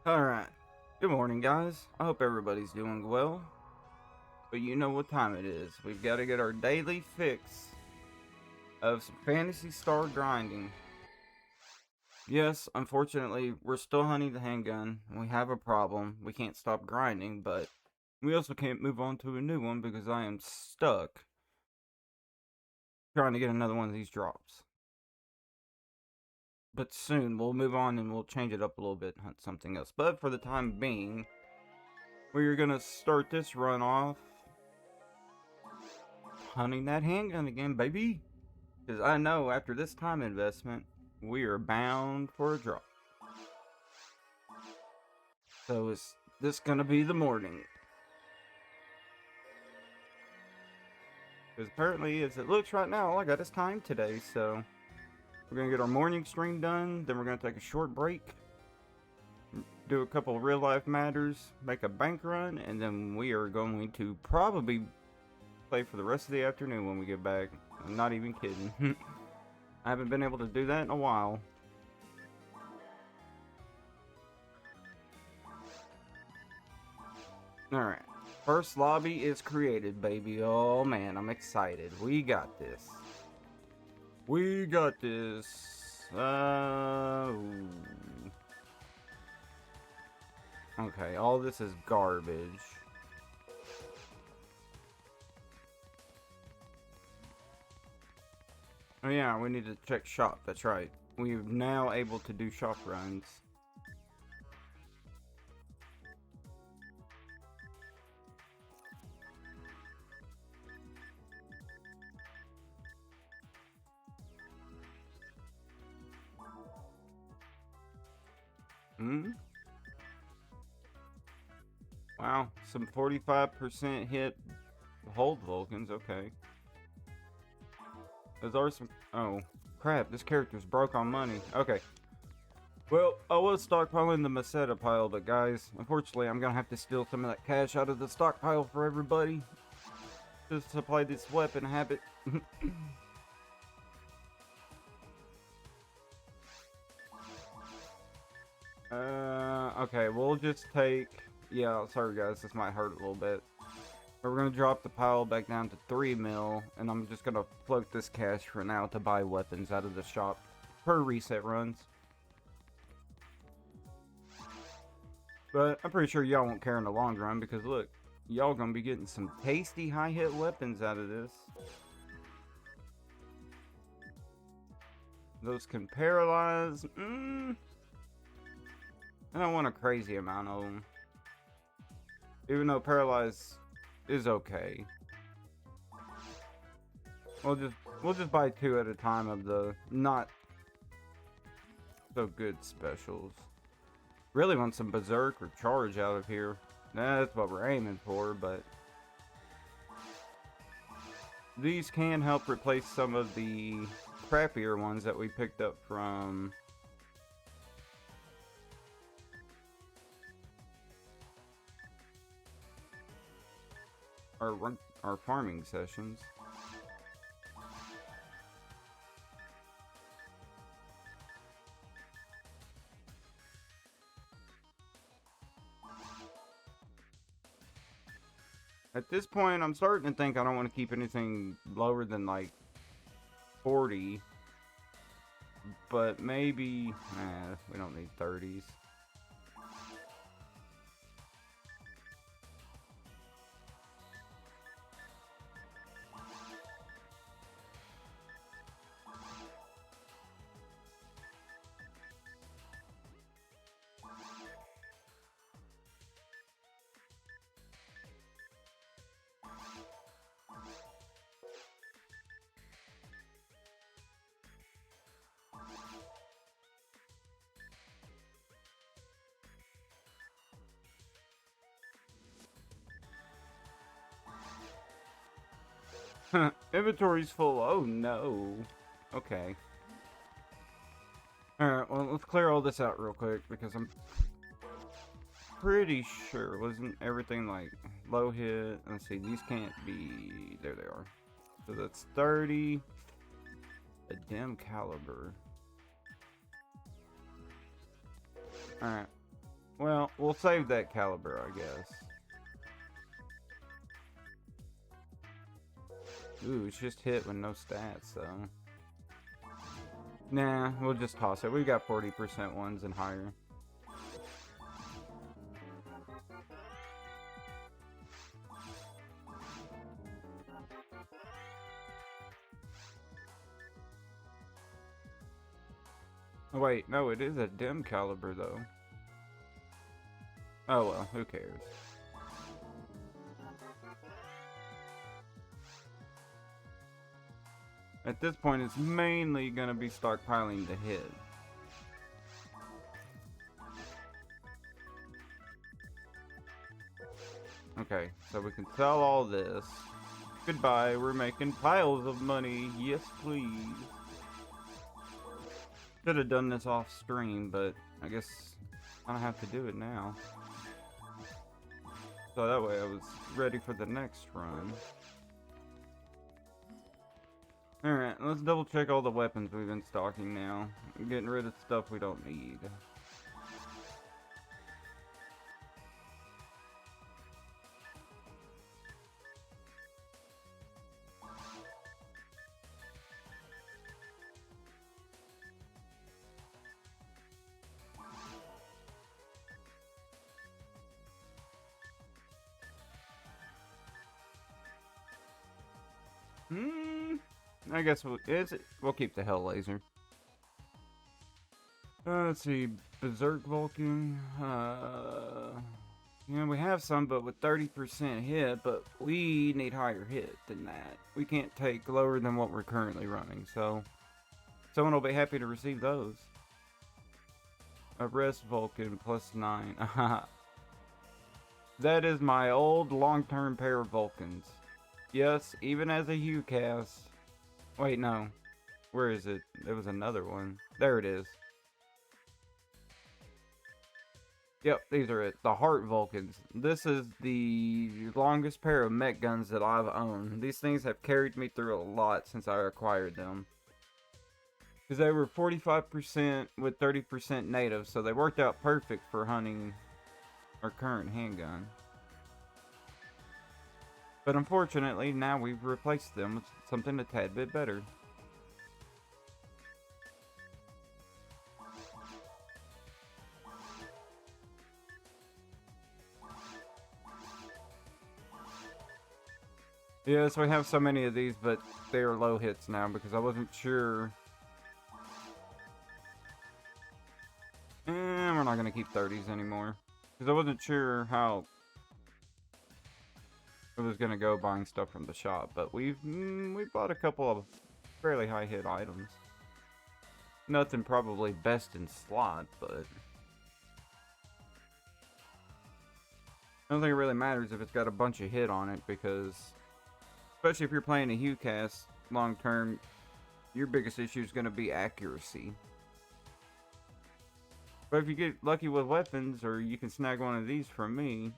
Alright. Good morning, guys. I hope everybody's doing well. But you know what time it is. We've got to get our daily fix of some Fantasy Star grinding. Yes, unfortunately, we're still hunting the handgun. We have a problem. We can't stop grinding, but we also can't move on to a new one because I am stuck trying to get another one of these drops. But soon we'll move on and we'll change it up a little bit and hunt something else. But for the time being, we're gonna start this run off hunting that handgun again, baby. Because I know after this time investment, we are bound for a drop. So is this gonna be the morning? Because apparently, as it looks right now, all I got is time today. So we're gonna get our morning stream done. Then we're gonna take a short break, do a couple of real life matters, make a bank run, and then we are going to probably play for the rest of the afternoon when we get back. I'm not even kidding. I haven't been able to do that in a while. Alright. First lobby is created, baby. Oh man, I'm excited. We got this. We got this. Okay, all this is garbage. Oh yeah, we need to check shop. That's right. We're now able to do shop runs. Hmm? Wow, some 45% hit hold Vulcans, okay. Those are some... Oh, crap, this character's broke on money. Okay. Well, I was stockpiling the Meseta pile, but guys, unfortunately, I'm gonna have to steal some of that cash out of the stockpile for everybody. Just to supply this weapon habit. Okay, we'll just take... Yeah, sorry guys, this might hurt a little bit. But we're gonna drop the pile back down to 3 mil, and I'm just gonna float this cash for now to buy weapons out of the shop per reset runs. But I'm pretty sure y'all won't care in the long run, because look, y'all gonna be getting some tasty high hit weapons out of this. Those can paralyze. I don't want a crazy amount of them. Even though paralyze is okay. We'll just buy 2 at a time of the not so good specials. Really want some berserk or charge out of here. That's what we're aiming for, but these can help replace some of the crappier ones that we picked up from our farming sessions. At this point, I'm starting to think I don't want to keep anything lower than like 40. But maybe... we don't need 30s. Inventory's full. Oh no. Okay. Alright, well, let's clear all this out real quick because I'm pretty sure wasn't everything like low hit. Let's see, these can't be. There they are. So that's 30. A dim caliber. Alright. Well, we'll save that caliber, I guess. Ooh, it's just hit with no stats, though. Nah, we'll just toss it. We got 40% ones and higher. Oh, wait, no, it is a dim caliber, though. Oh well, who cares? At this point, it's mainly gonna be stockpiling the hit. Okay, so we can sell all this. Goodbye, we're making piles of money. Yes, please. Should have done this off stream, but I guess I don't have to do it now. So that way I was ready for the next run. Alright, let's double check all the weapons we've been stocking now. Getting rid of stuff we don't need. I guess we'll keep the Hell Laser. Let's see, Berserk Vulcan. You know, we have some, but with 30% hit, but we need higher hit than that. We can't take lower than what we're currently running, so someone will be happy to receive those. Arrest Vulcan +9. That is my old long-term pair of Vulcans. Yes, even as a HuCast. Wait, no. Where is it? There was another one. There it is. Yep, these are it. The Heart Vulcans. This is the longest pair of mech guns that I've owned. These things have carried me through a lot since I acquired them. Because they were 45% with 30% native, so they worked out perfect for hunting our current handgun. But unfortunately, now we've replaced them with something a tad bit better. Yeah, so we have so many of these, but they are low hits now because I wasn't sure. We're not going to keep 30s anymore. Because I wasn't sure how it was going to go buying stuff from the shop. But we bought a couple of fairly high hit items. Nothing probably best in slot, but I don't think it really matters if it's got a bunch of hit on it, because especially if you're playing a HuCast long term, your biggest issue is going to be accuracy. But if you get lucky with weapons, or you can snag one of these from me,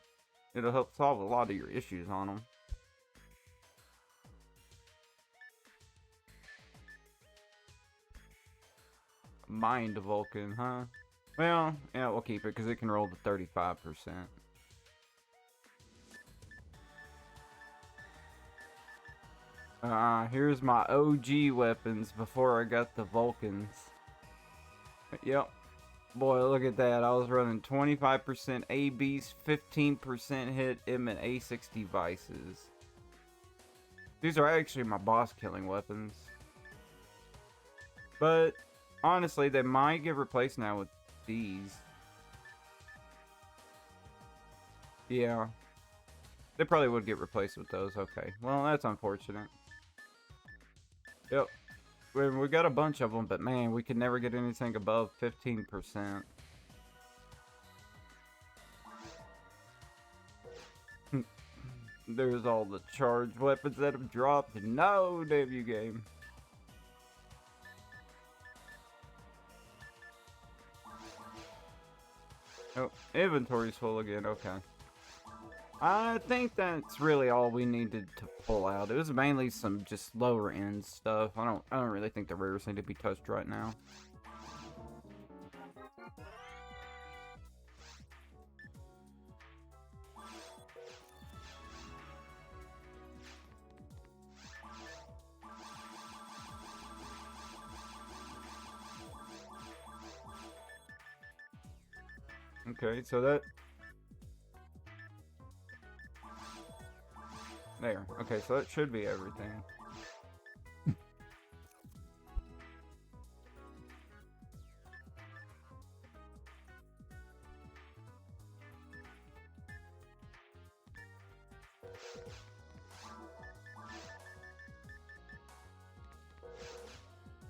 it'll help solve a lot of your issues on them. Mind Vulcan, huh? Well, yeah, we'll keep it because it can roll to 35%. Here's my OG weapons before I got the Vulcans. Yep. Boy, look at that. I was running 25% ABs, 15% hit M and A60 Vices. These are actually my boss killing weapons. But honestly, they might get replaced now with these. Yeah. They probably would get replaced with those. Okay. Well, that's unfortunate. Yep. We got a bunch of them, but man, we could never get anything above 15%. There's all the charged weapons that have dropped. No, damn you game. Oh, inventory's full again. Okay. I think that's really all we needed to pull out. It was mainly some just lower end stuff. I don't really think the rares need to be touched right now. Okay, so that... There. Okay, so that should be everything.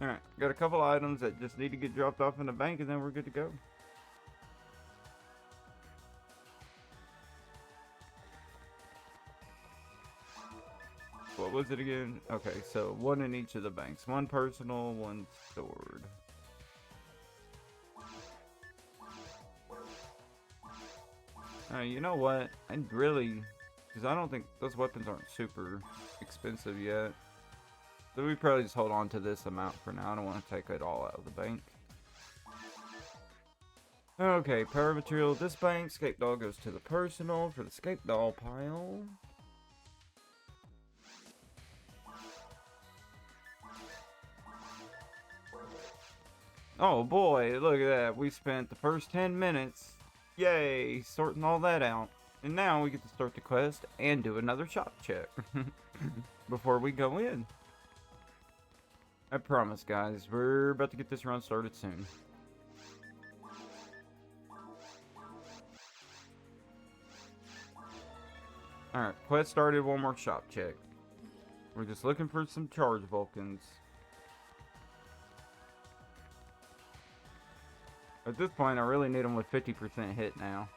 Alright, got a couple items that just need to get dropped off in the bank and then we're good to go. What was it again? Okay, so one in each of the banks. One personal, one stored. You know what? I'd really... Because I don't think those weapons aren't super expensive yet. So we probably just hold on to this amount for now. I don't want to take it all out of the bank. Okay, power material. This bank. Escape doll goes to the personal for the escape doll pile. Oh boy, look at that. We spent the first 10 minutes, yay, sorting all that out. And now we get to start the quest and do another shop check before we go in. I promise, guys, we're about to get this run started soon. Alright, quest started, one more shop check. We're just looking for some charge Vulcans. At this point, I really need them with 50% hit now.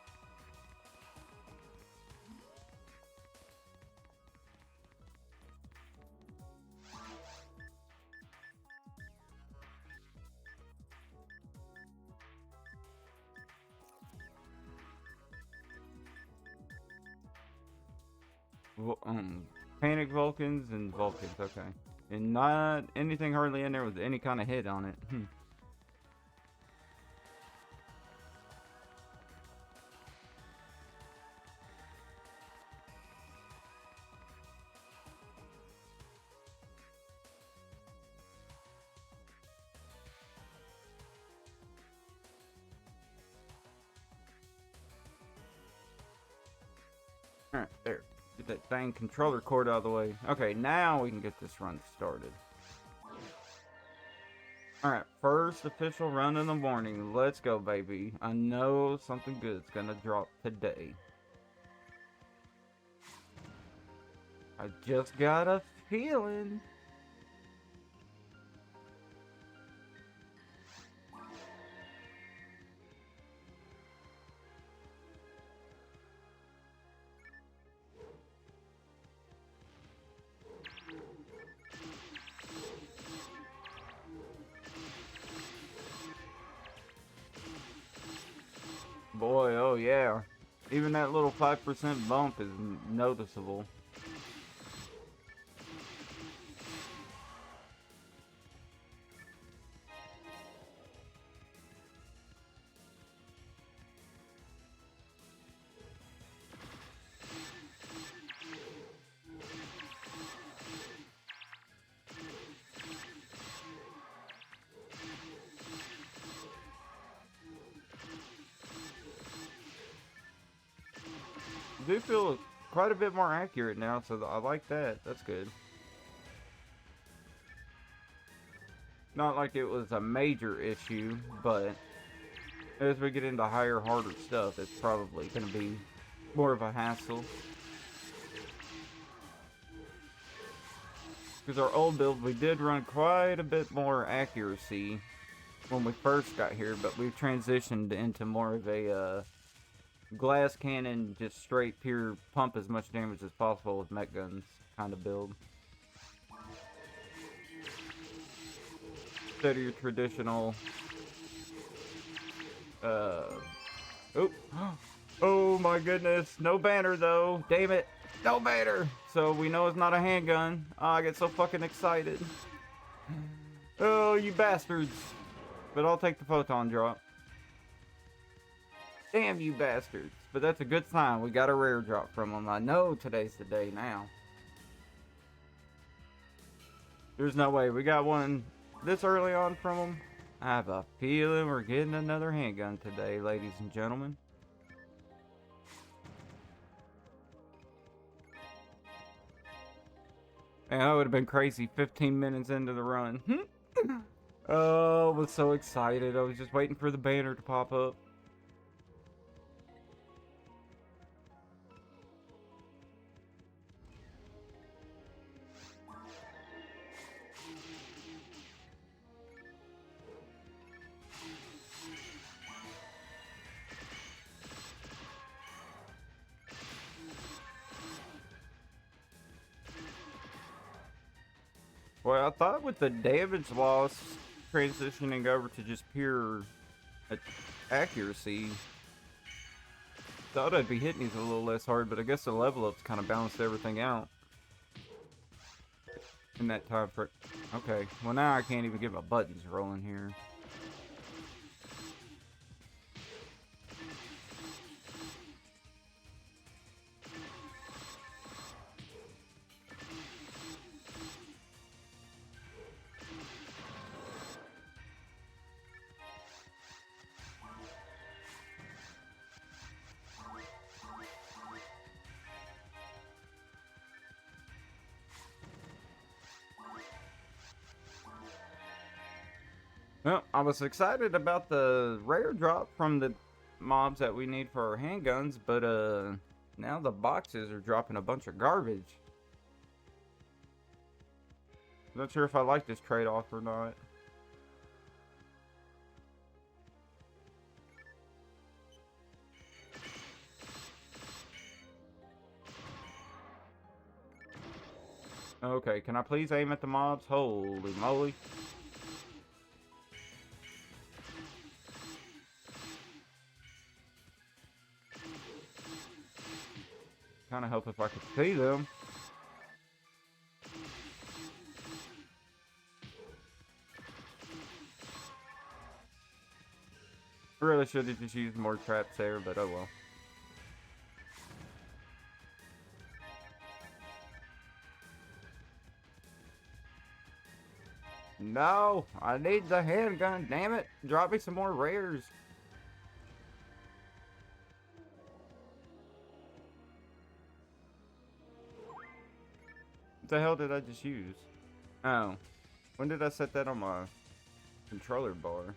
Panic Vulcans and Vulcans, okay. And not anything hardly in there with any kind of hit on it. Alright, there. Get that dang controller cord out of the way. Okay, now we can get this run started. Alright, first official run in the morning. Let's go, baby. I know something good's gonna drop today. I just got a feeling. Boy, oh yeah. Even that little 5% bump is noticeable. I do feel quite a bit more accurate now, so I like that. That's good. Not like it was a major issue, but as we get into higher, harder stuff, it's probably going to be more of a hassle. Because our old build, we did run quite a bit more accuracy when we first got here, but we've transitioned into more of a glass cannon, just straight pure pump as much damage as possible with mech guns kind of build. Instead of your traditional oh my goodness, no banner though, damn it, no banner. So we know it's not a handgun. Oh, I get so fucking excited. Oh, you bastards. But I'll take the photon drop. Damn you bastards. But that's a good sign. We got a rare drop from them. I know today's the day now. There's no way. We got one this early on from them. I have a feeling we're getting another handgun today, ladies and gentlemen. And that would have been crazy 15 minutes into the run. Oh, I was so excited. I was just waiting for the banner to pop up. Well, I thought with the damage loss transitioning over to just pure accuracy, thought I'd be hitting these a little less hard, but I guess the level ups kind of balanced everything out in that time for. Okay, well now I can't even get my buttons rolling here. Well, I was excited about the rare drop from the mobs that we need for our handguns, but now the boxes are dropping a bunch of garbage. Not sure if I like this trade-off or not. Okay, can I please aim at the mobs? Holy moly. Kind of help if I could see them. Really should have just used more traps there, but oh well. No, I need the handgun, damn it. Drop me some more rares. What the hell did I just use? Oh, when did I set that on my controller bar?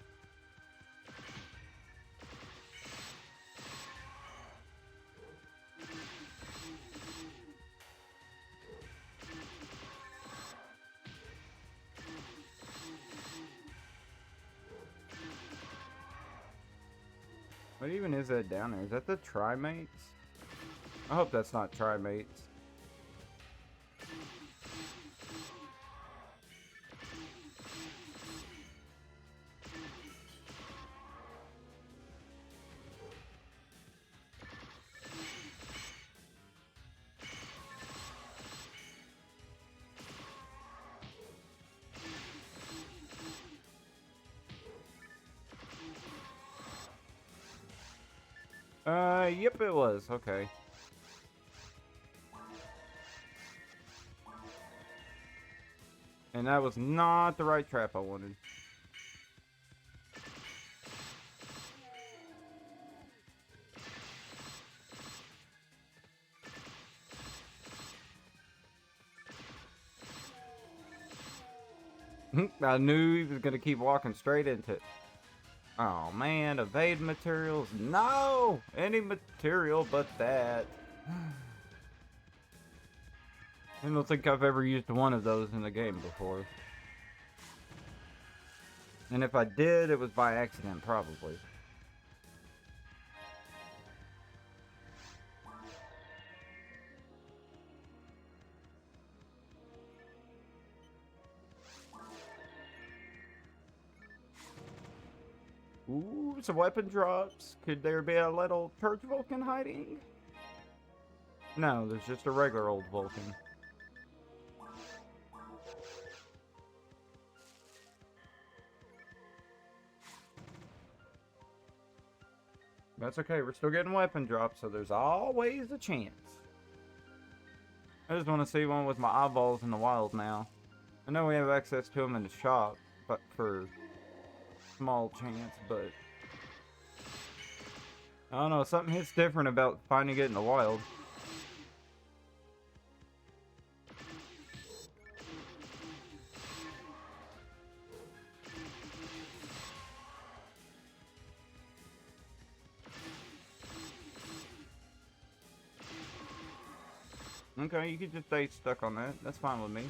What even is that down there? Is that the Trimates? I hope that's not Trimates. Yep, it was. Okay. And that was not the right trap I wanted. I knew he was going to keep walking straight into it. Oh man, evade materials. No! Any material but that. I don't think I've ever used one of those in the game before. And if I did, it was by accident, probably. Ooh, some weapon drops. Could there be a little church Vulcan hiding? No, there's just a regular old Vulcan. That's okay, we're still getting weapon drops, so there's always a chance. I just want to see one with my eyeballs in the wild now. I know we have access to them in the shop, but for small chance, but I don't know, something hits different about finding it in the wild. Okay, you can just stay stuck on that. That's fine with me.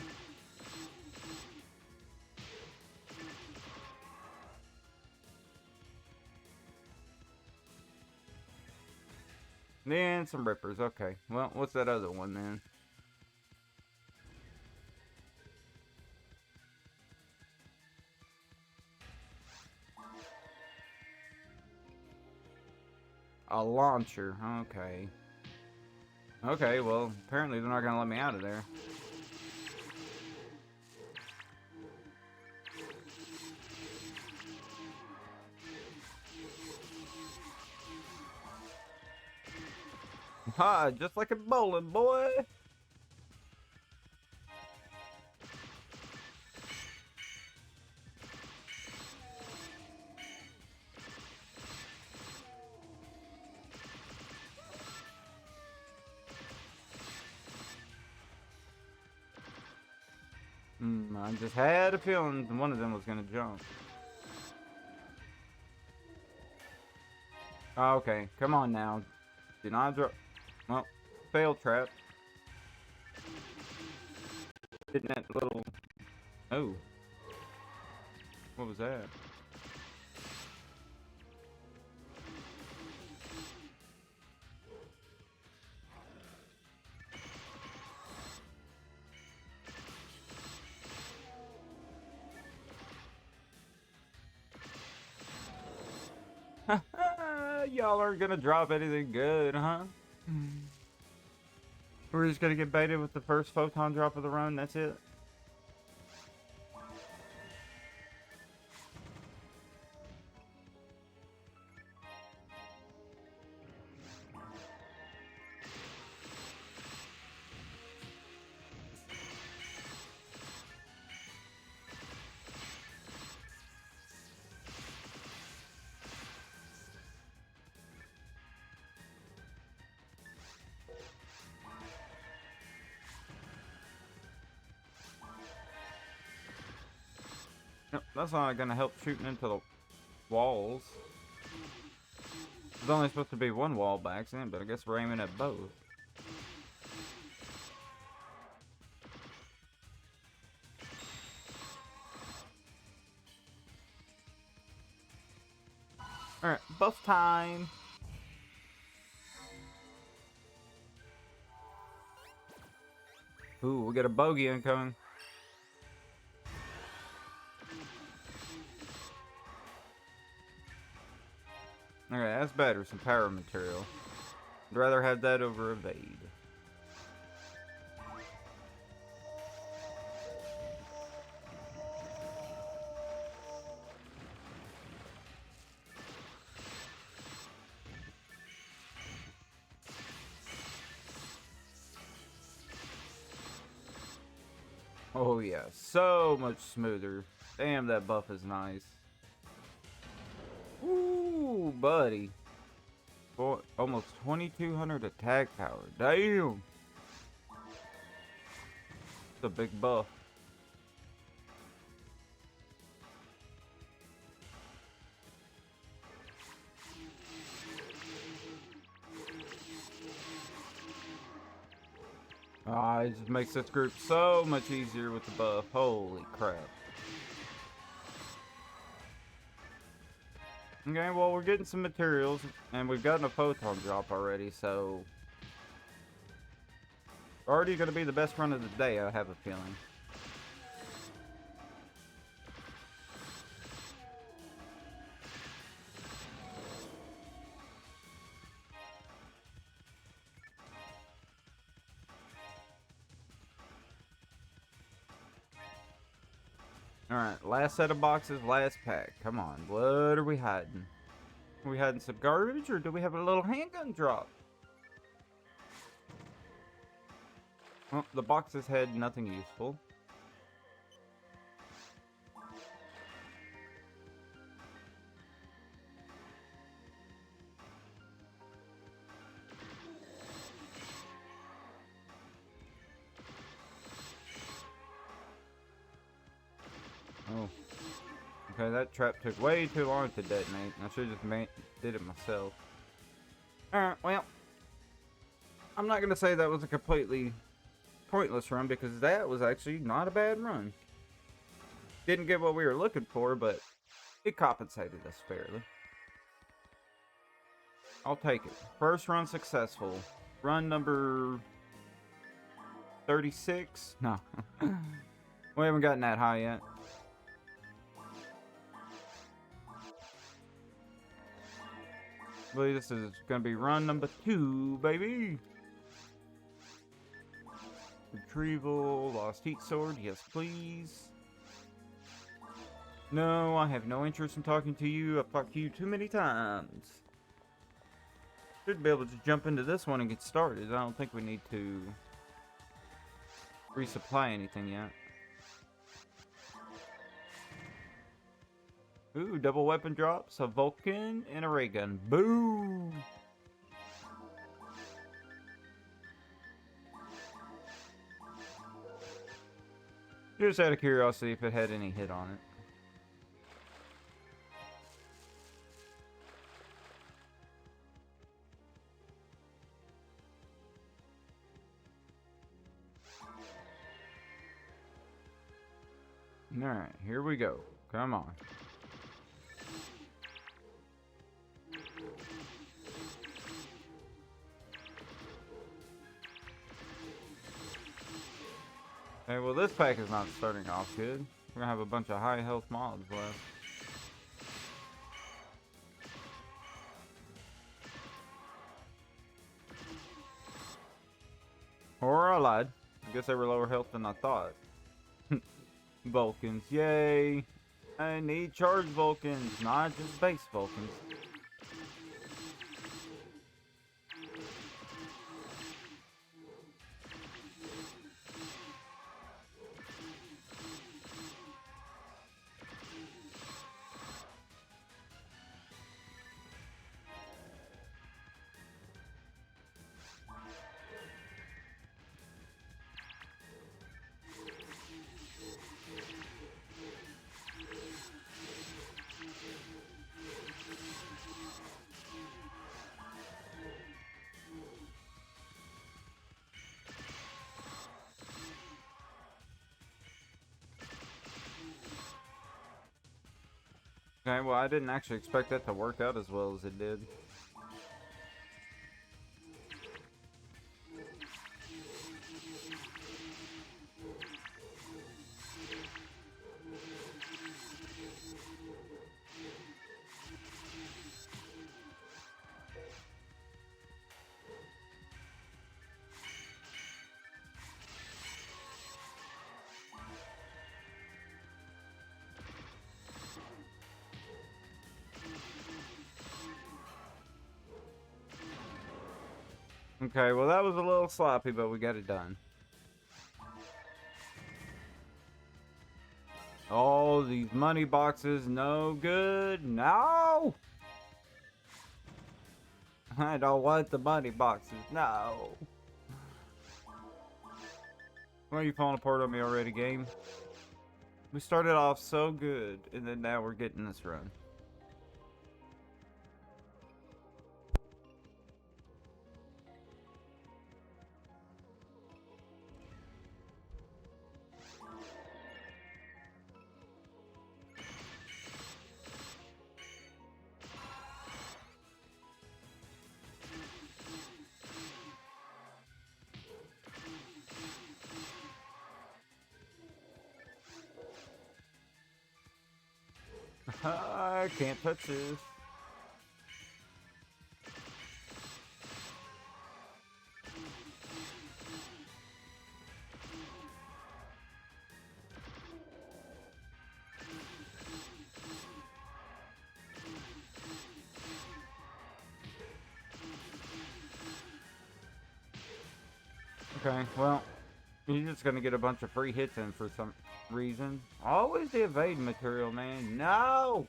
Then some rippers. Okay. Well, what's that other one then? A launcher. Okay. Okay, well, apparently they're not gonna let me out of there. Ha! Just like a bowling, boy! I just had a feeling one of them was gonna jump. Oh, okay, come on now. Do not drop. Well, fail trap. Hitting that little. Oh. What was that? Y'all aren't gonna drop anything good, huh? We're just gonna get baited with the first photon drop of the run, that's it? Yep, that's not gonna help shooting into the walls. There's only supposed to be one wall by accident, but I guess we're aiming at both. Alright, buff time! Ooh, we got a bogey incoming. Okay, that's better, some power material. I'd rather have that over evade. Oh yeah, so much smoother. Damn, that buff is nice. Ooh, buddy. Boy, almost 2200 attack power. Damn. It's a big buff. Ah, it just makes this group so much easier with the buff. Holy crap. Okay, well, we're getting some materials, and we've gotten a photon drop already, so... already gonna be the best run of the day, I have a feeling. Alright, last set of boxes, last pack. Come on, what are we hiding? Are we hiding some garbage, or do we have a little handgun drop? Well, the boxes had nothing useful. Oh. Okay, that trap took way too long to detonate. I should have just did it myself. Alright, well. I'm not going to say that was a completely pointless run because that was actually not a bad run. Didn't get what we were looking for, but it compensated us fairly. I'll take it. First run successful. Run number 36? No. We haven't gotten that high yet. I believe this is going to be run number 2, baby. Retrieval, lost heat sword, yes please. No, I have no interest in talking to you. I've talked to you too many times. Should be able to jump into this one and get started. I don't think we need to resupply anything yet. Ooh, double weapon drops, a Vulcan, and a ray gun. Boom! Just out of curiosity if it had any hit on it. Alright, here we go. Come on. Okay, well this pack is not starting off good. We're gonna have a bunch of high health mobs left. Or I lied. I guess they were lower health than I thought. Vulcans, yay! I need charged Vulcans, not just base Vulcans. Okay, well I didn't actually expect that to work out as well as it did. Okay, well that was a little sloppy, but we got it done. Oh, these money boxes, no good. No! I don't want the money boxes, no. Why are you falling apart on me already, game? We started off so good, and then now we're getting this run. I can't touch this. Okay, well, you're just gonna get a bunch of free hits in for some reason. Always the evade material, man. No!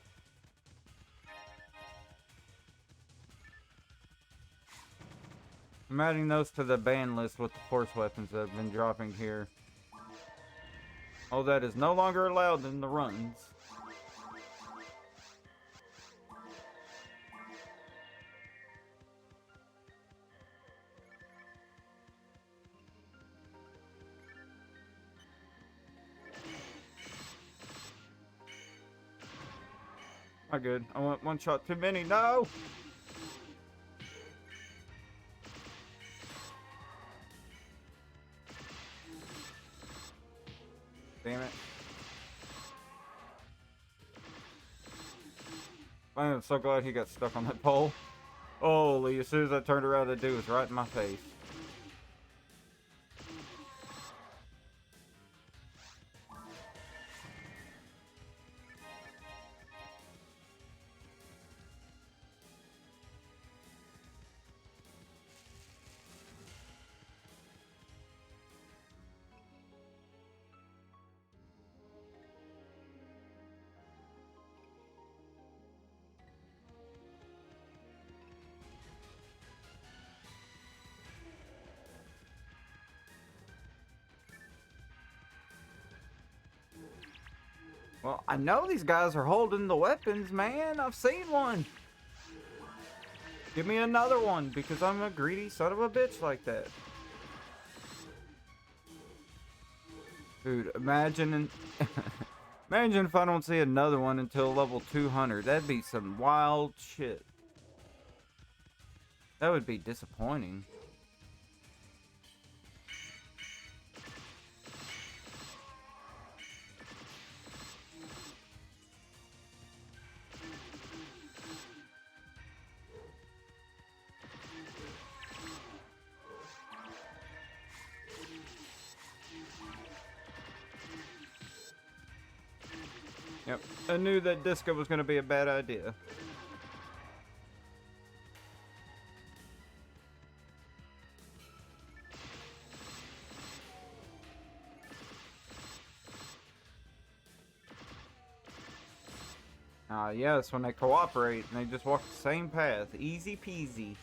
I'm adding those to the ban list with the force weapons that have been dropping here. Oh, that is no longer allowed in the runs. Not good. I want one shot too many. No! Damn it. I'm so glad he got stuck on that pole. Holy, as soon as I turned around, that dude was right in my face. Well, I know these guys are holding the weapons, man. I've seen one. Give me another one, because I'm a greedy son of a bitch like that. Dude, imagine imagine if I don't see another one until level 200. That'd be some wild shit. That would be disappointing. Yep, I knew that disco was going to be a bad idea. Yes, when they cooperate and they just walk the same path. Easy peasy.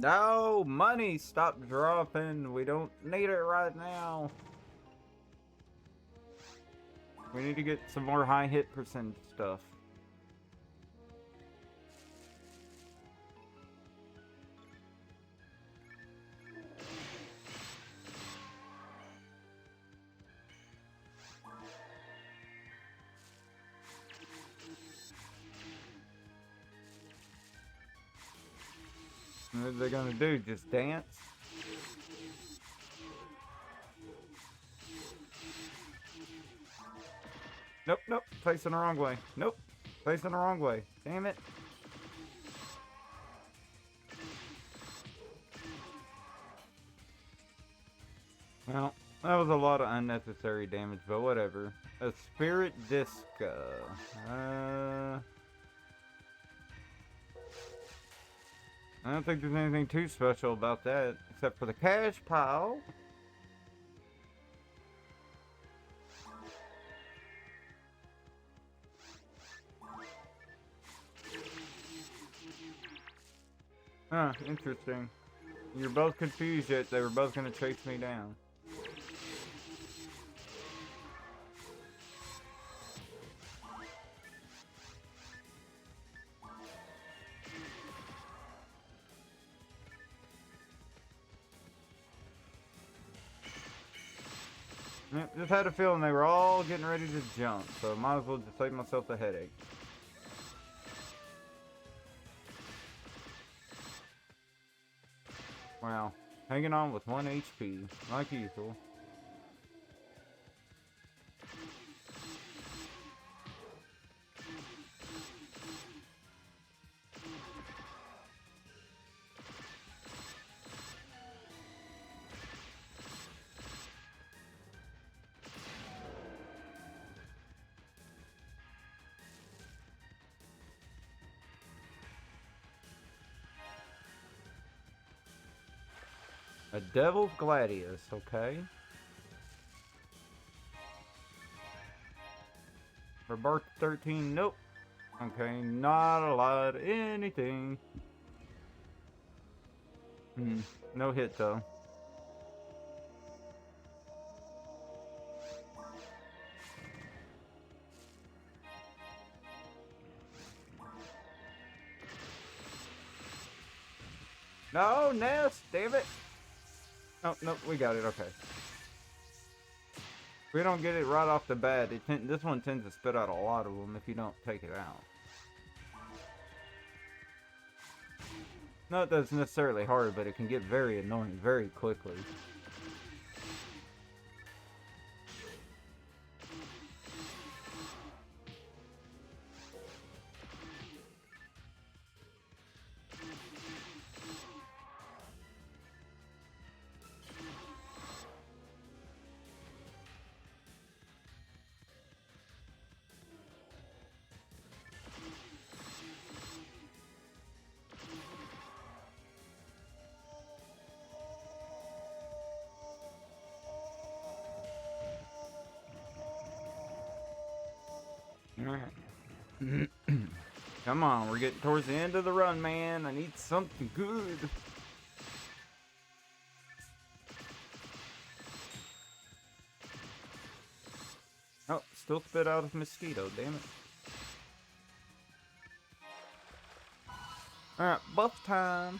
No, money, stop dropping. We don't need it right now. We need to get some more high hit percent stuff. What are they gonna do? Just dance? Nope, nope. Facing the wrong way. Nope. Facing the wrong way. Damn it. Well, that was a lot of unnecessary damage, but whatever. A spirit disco. I don't think there's anything too special about that, except for the cash pile. Huh, interesting. You're both confused yet they were both gonna chase me down. Yep, just had a feeling they were all getting ready to jump, so might as well just save myself a headache. Wow, hanging on with 1 HP, like usual. A Devil's Gladius, okay. For Bark 13, nope. Okay, not a lot, anything. No hit though. No, nest, damn it. Oh, no, we got it, okay. If we don't get it right off the bat, this one tends to spit out a lot of them if you don't take it out. Not that it's necessarily hard, but it can get very annoying very quickly. Alright. Come on, we're getting towards the end of the run, man. I need something good. Oh, still spit out of mosquito, damn it. Alright, buff time.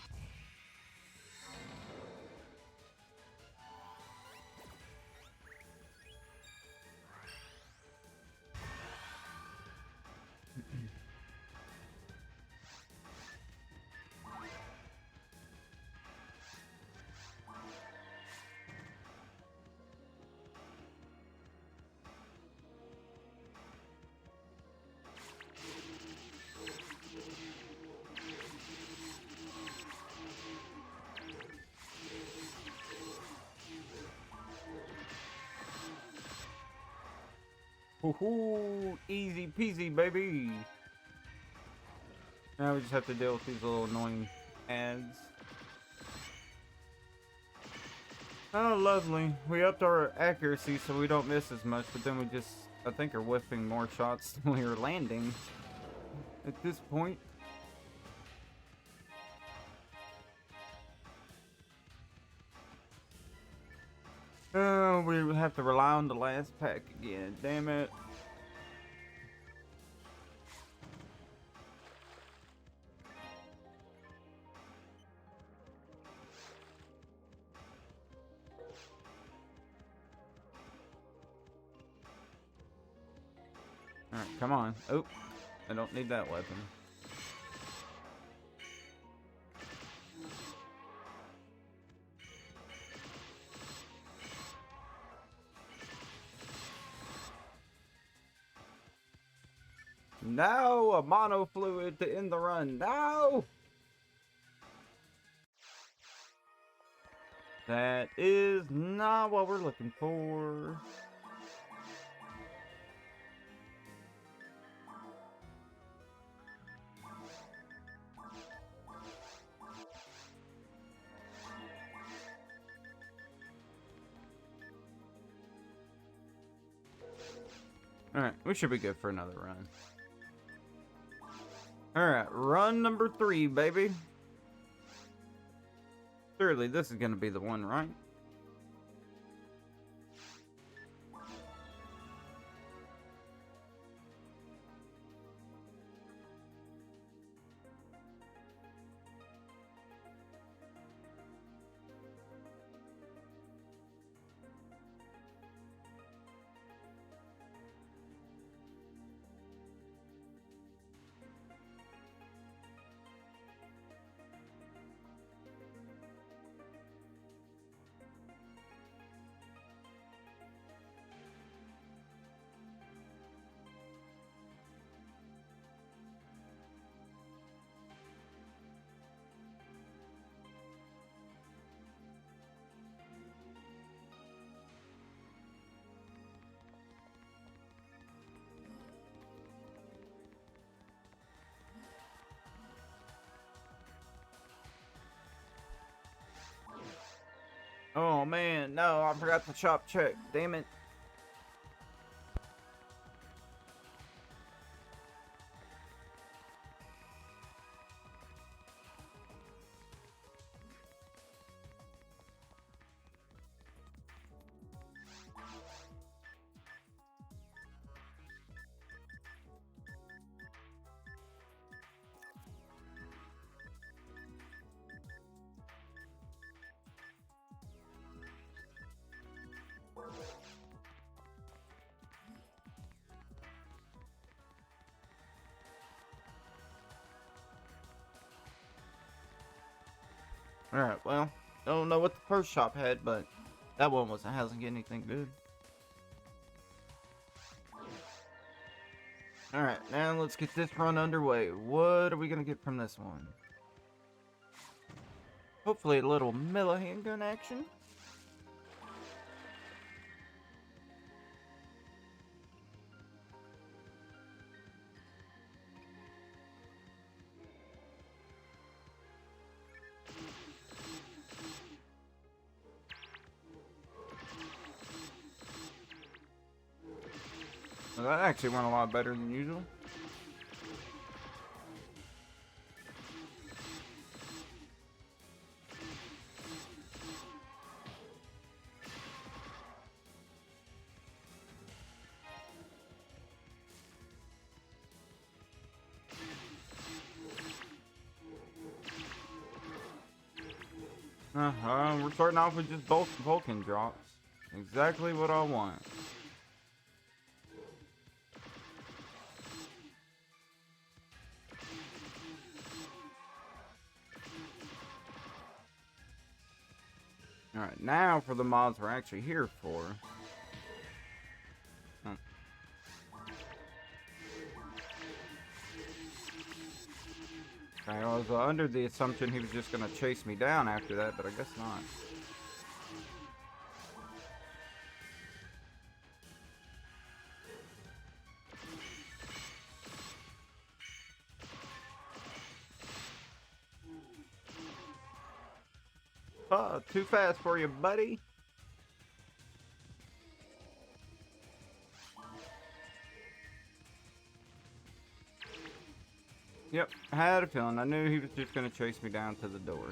Woohoo! Easy peasy, baby! Now we just have to deal with these little annoying ads. Oh, lovely. We upped our accuracy so we don't miss as much, but then we just, I think, are whiffing more shots than we are landing at this point. Oh, we have to rely on the last pack again. Damn it. Alright, come on. Oh, I don't need that weapon. No, a mono fluid to end the run. No! That is not what we're looking for. Alright, we should be good for another run. Alright, run number 3, baby. Surely this is gonna be the one, right? Oh man, no, I forgot the shop check. Damn it. Alright, well, I don't know what the first shop had, but that one hasn't getting anything good. Alright, now let's get this run underway. What are we gonna get from this one? Hopefully a little Milla handgun action. Well, that actually went a lot better than usual. We're starting off with just both Vulcan drops. Exactly what I want. Alright, now for the mods we're actually here for. Okay, I was under the assumption he was just gonna chase me down after that, but I guess not. Too fast for you, buddy. Yep, I had a feeling. I knew he was just gonna chase me down to the door.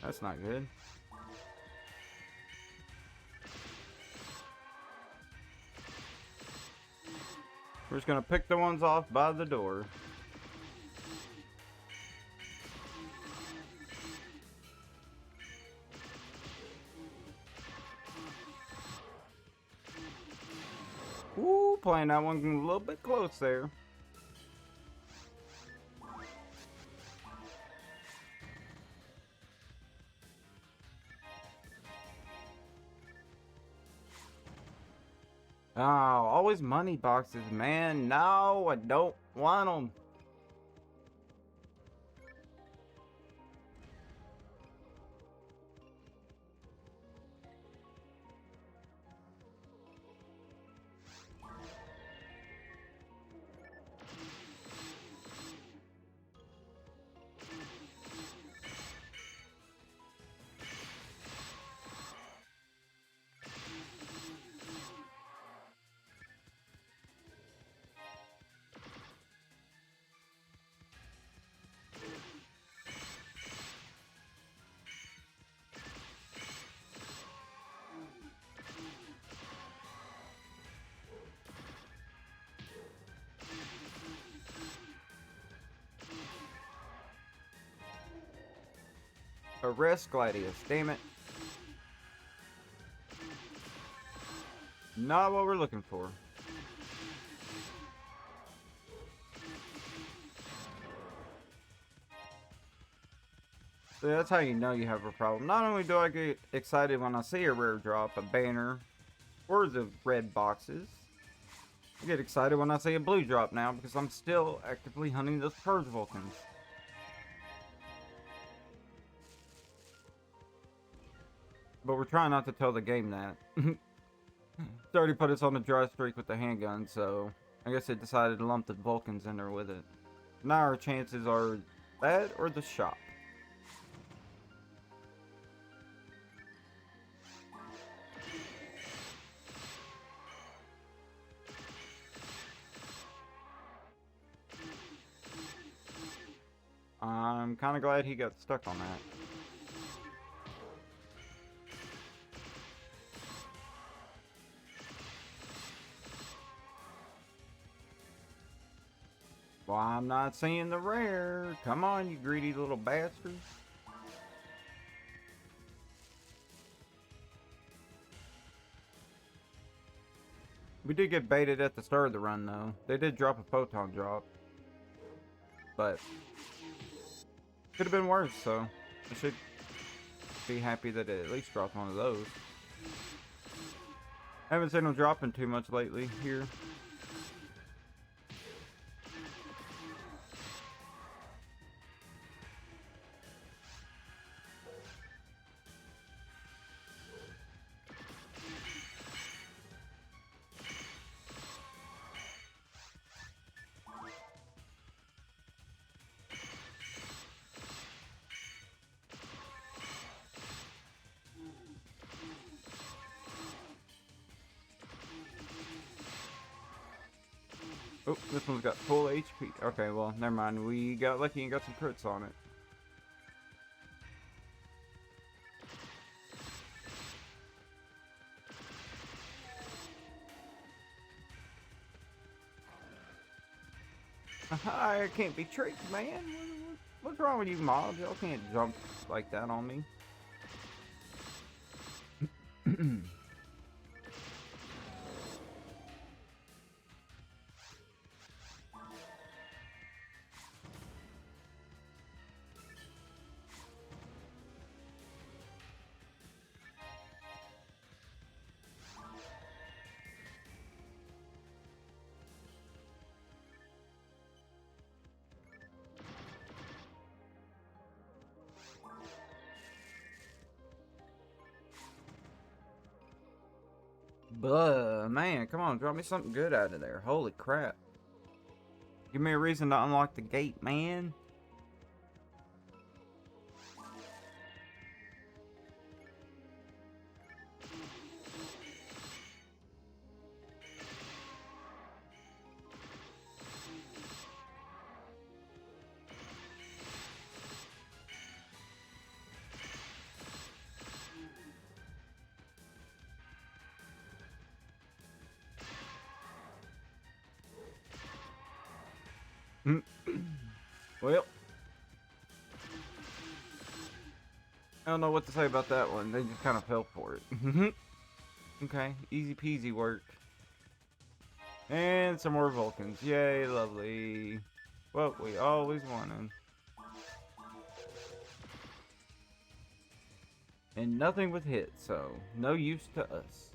That's not good. We're just gonna pick the ones off by the door. Ooh, playing that one a little bit close there. Oh, always money boxes, man. No, I don't want them. Arrest Gladius, damn it. Not what we're looking for. So that's how you know you have a problem. Not only do I get excited when I see a rare drop, a banner, or the red boxes, I get excited when I see a blue drop now because I'm still actively hunting those purge Vulcans. But we're trying not to tell the game that. It's already put us on a dry streak with the handgun, so I guess it decided to lump the Vulcans in there with it. Now our chances are that or the shop. I'm kind of glad he got stuck on that. Well, I'm not seeing the rare. Come on, you greedy little bastards. We did get baited at the start of the run, though. They did drop a photon drop. But could have been worse, so I should be happy that it at least dropped one of those. I haven't seen them dropping too much lately here. Oh, this one's got full HP. Okay, well, never mind. We got lucky and got some crits on it. I can't be tricked, man. What's wrong with you, mobs? Y'all can't jump like that on me. Buh, man, come on, drop me something good out of there. Holy crap. Give me a reason to unlock the gate, man. Well, I don't know what to say about that one. They just kind of fell for it. Okay, easy peasy work. And some more Vulcans. Yay, lovely. What we always wanted. And nothing with hit, so no use to us.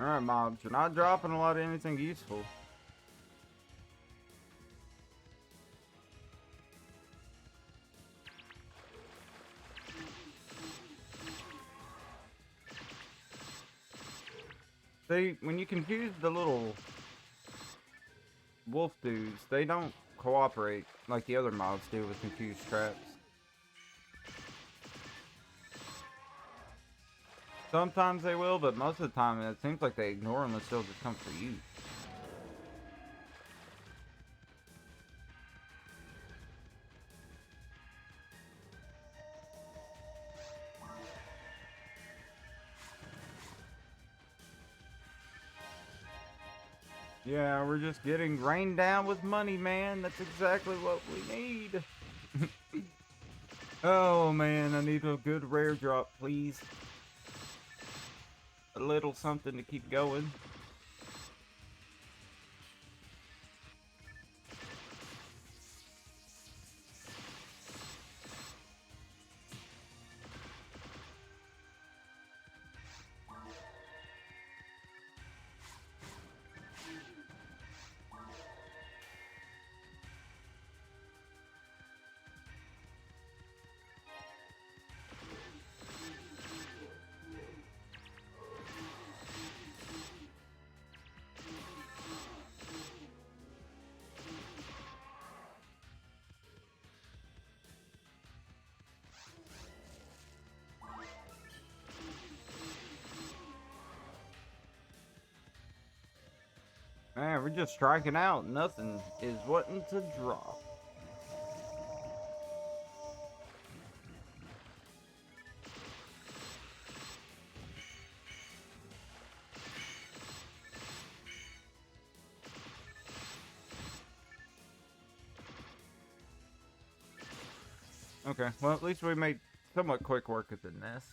Alright, mobs, you're not dropping a lot of anything useful. When you confuse the little wolf dudes, they don't cooperate like the other mobs do with confused traps. Sometimes they will, but most of the time it seems like they ignore them and still just come for you. Yeah, we're just getting rained down with money, man. That's exactly what we need. Oh, man, I need a good rare drop, please. A little something to keep going. Man, we're just striking out. Nothing is wanting to drop. Okay, well, at least we made somewhat quick work of the nest.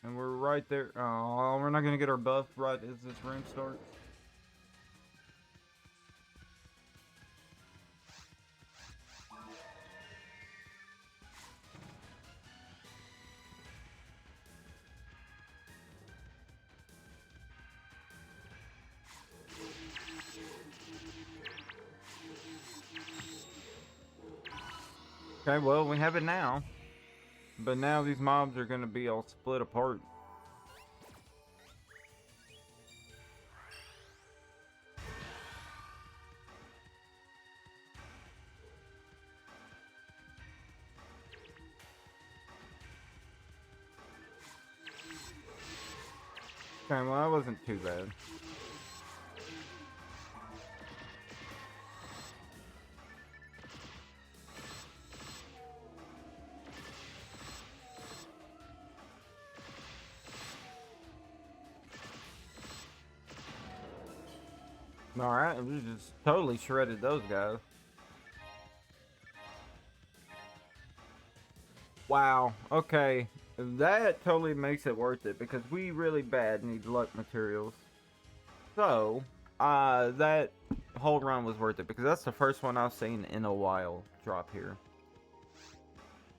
And we're right there. Oh, we're not going to get our buff right as this room starts. Okay, well, we have it now. But now these mobs are going to be all split apart. Okay, well, that wasn't too bad. Alright, we just totally shredded those guys. Wow, okay. That totally makes it worth it because we really bad need luck materials. So, that whole run was worth it because that's the first one I've seen in a while drop here.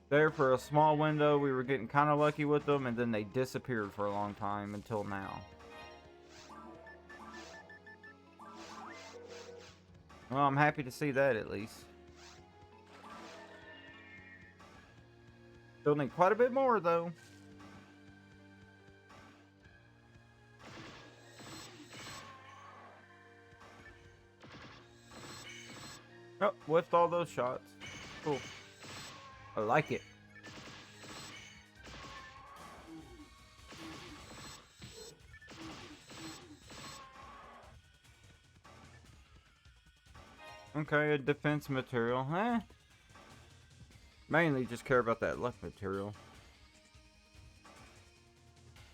There for a small window, we were getting kind of lucky with them, and then they disappeared for a long time until now. Well, I'm happy to see that at least. Still need quite a bit more though. Oh, whiffed all those shots. Cool. I like it. Okay, a defense material. Mainly just care about that luck material.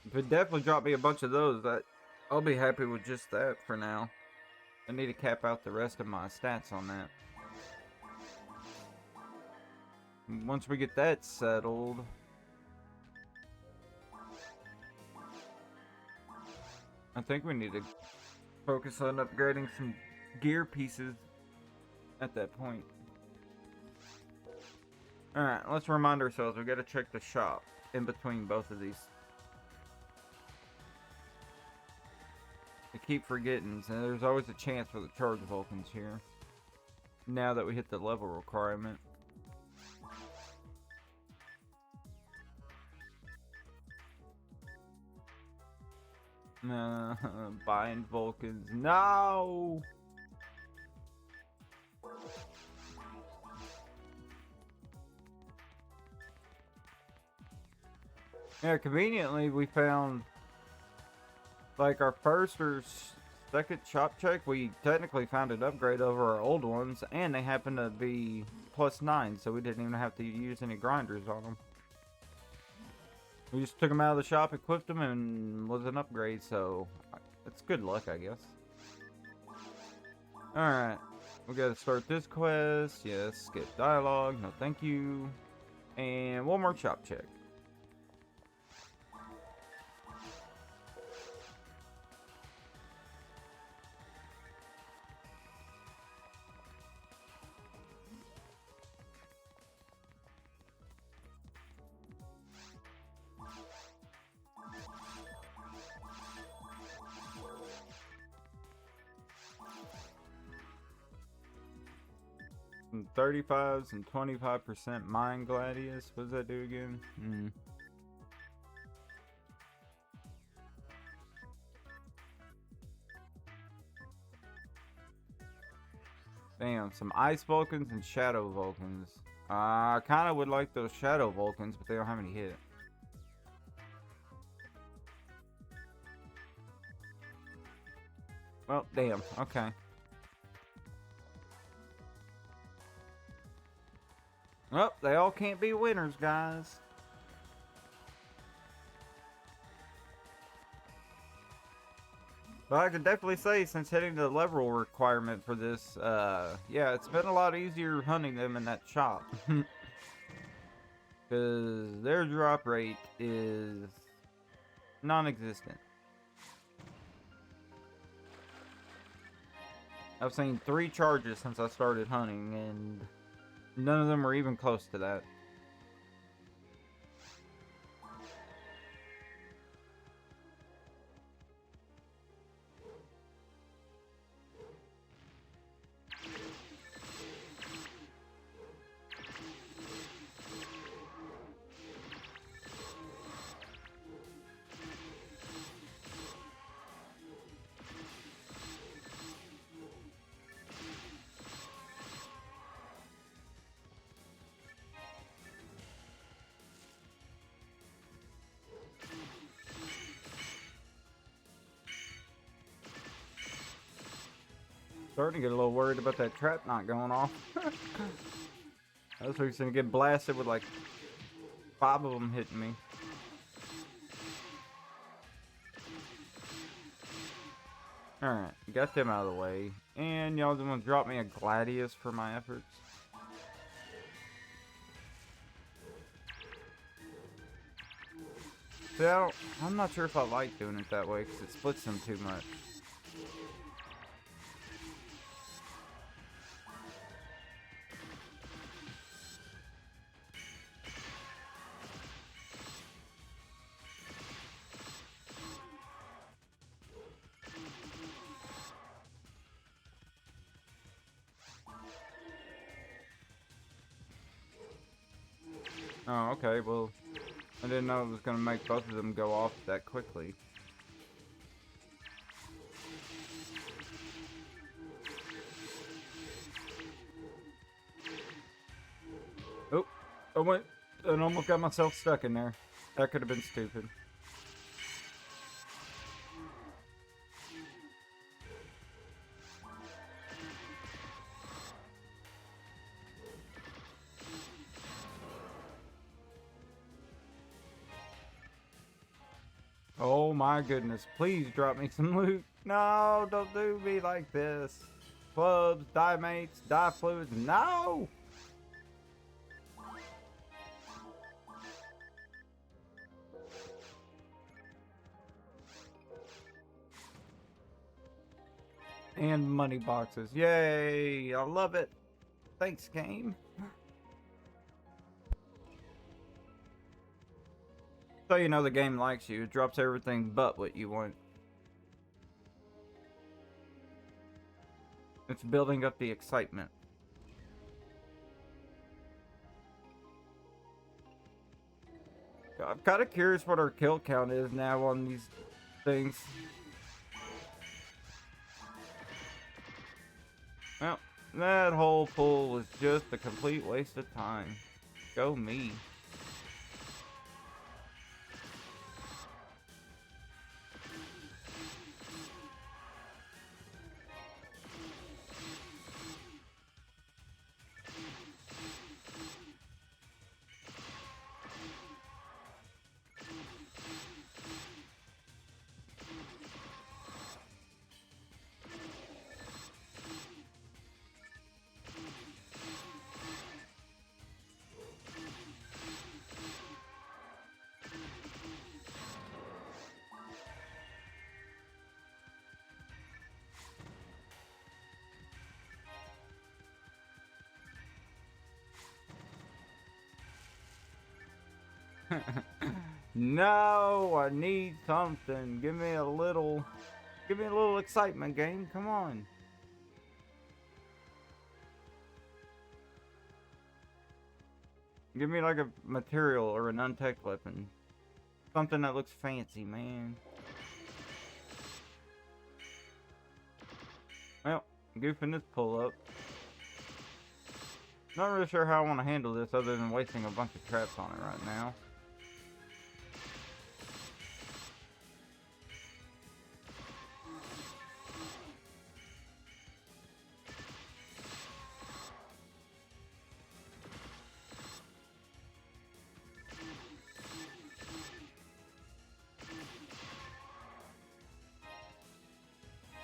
If it definitely dropped me a bunch of those, I'll be happy with just that for now. I need to cap out the rest of my stats on that. Once we get that settled, I think we need to focus on upgrading some gear pieces at that point. Alright, let's remind ourselves we gotta check the shop in between both of these. I keep forgetting, so there's always a chance for the charge Vulcans here. Now that we hit the level requirement. Bind Vulcans. No! Yeah, conveniently we found like our first or second shop check, we technically found an upgrade over our old ones, and they happen to be +9, so we didn't even have to use any grinders on them. We just took them out of the shop, equipped them, and was an upgrade, so it's good luck, I guess. Alright, we gotta start this quest. Yes, skip dialogue, no thank you. And one more shop check. Some 35s and 25% Mind Gladius. What does that do again? Damn, some Ice Vulcans and Shadow Vulcans. I kind of would like those Shadow Vulcans, but they don't have any hit. Well, damn. Okay. Well, they all can't be winners, guys. But I can definitely say, since hitting the level requirement for this, yeah, it's been a lot easier hunting them in that shop. Because their drop rate is non-existent. I've seen 3 charges since I started hunting, and none of them were even close to that. Starting to get a little worried about that trap not going off. I was fixing to get blasted with like 5 of them hitting me. Alright, got them out of the way. And y'all want to drop me a Gladius for my efforts? See, I'm not sure if I like doing it that way because it splits them too much. Oh, okay, well, I didn't know it was going to make both of them go off that quickly. Oh, I almost got myself stuck in there. That could have been stupid. Oh my goodness, please drop me some loot. No, don't do me like this. Clubs, dye mates, dye fluids, no! And money boxes, yay, I love it. Thanks, game. So you know the game likes you, it drops everything but what you want. It's building up the excitement. I'm kind of curious what our kill count is now on these things. Well, that whole pull was just a complete waste of time. Go me. No, I need something. Give me a little excitement, game. Come on. Give me like a material or an untech weapon. Something that looks fancy, man. Well, goofing this pull up. Not really sure how I want to handle this other than wasting a bunch of traps on it right now.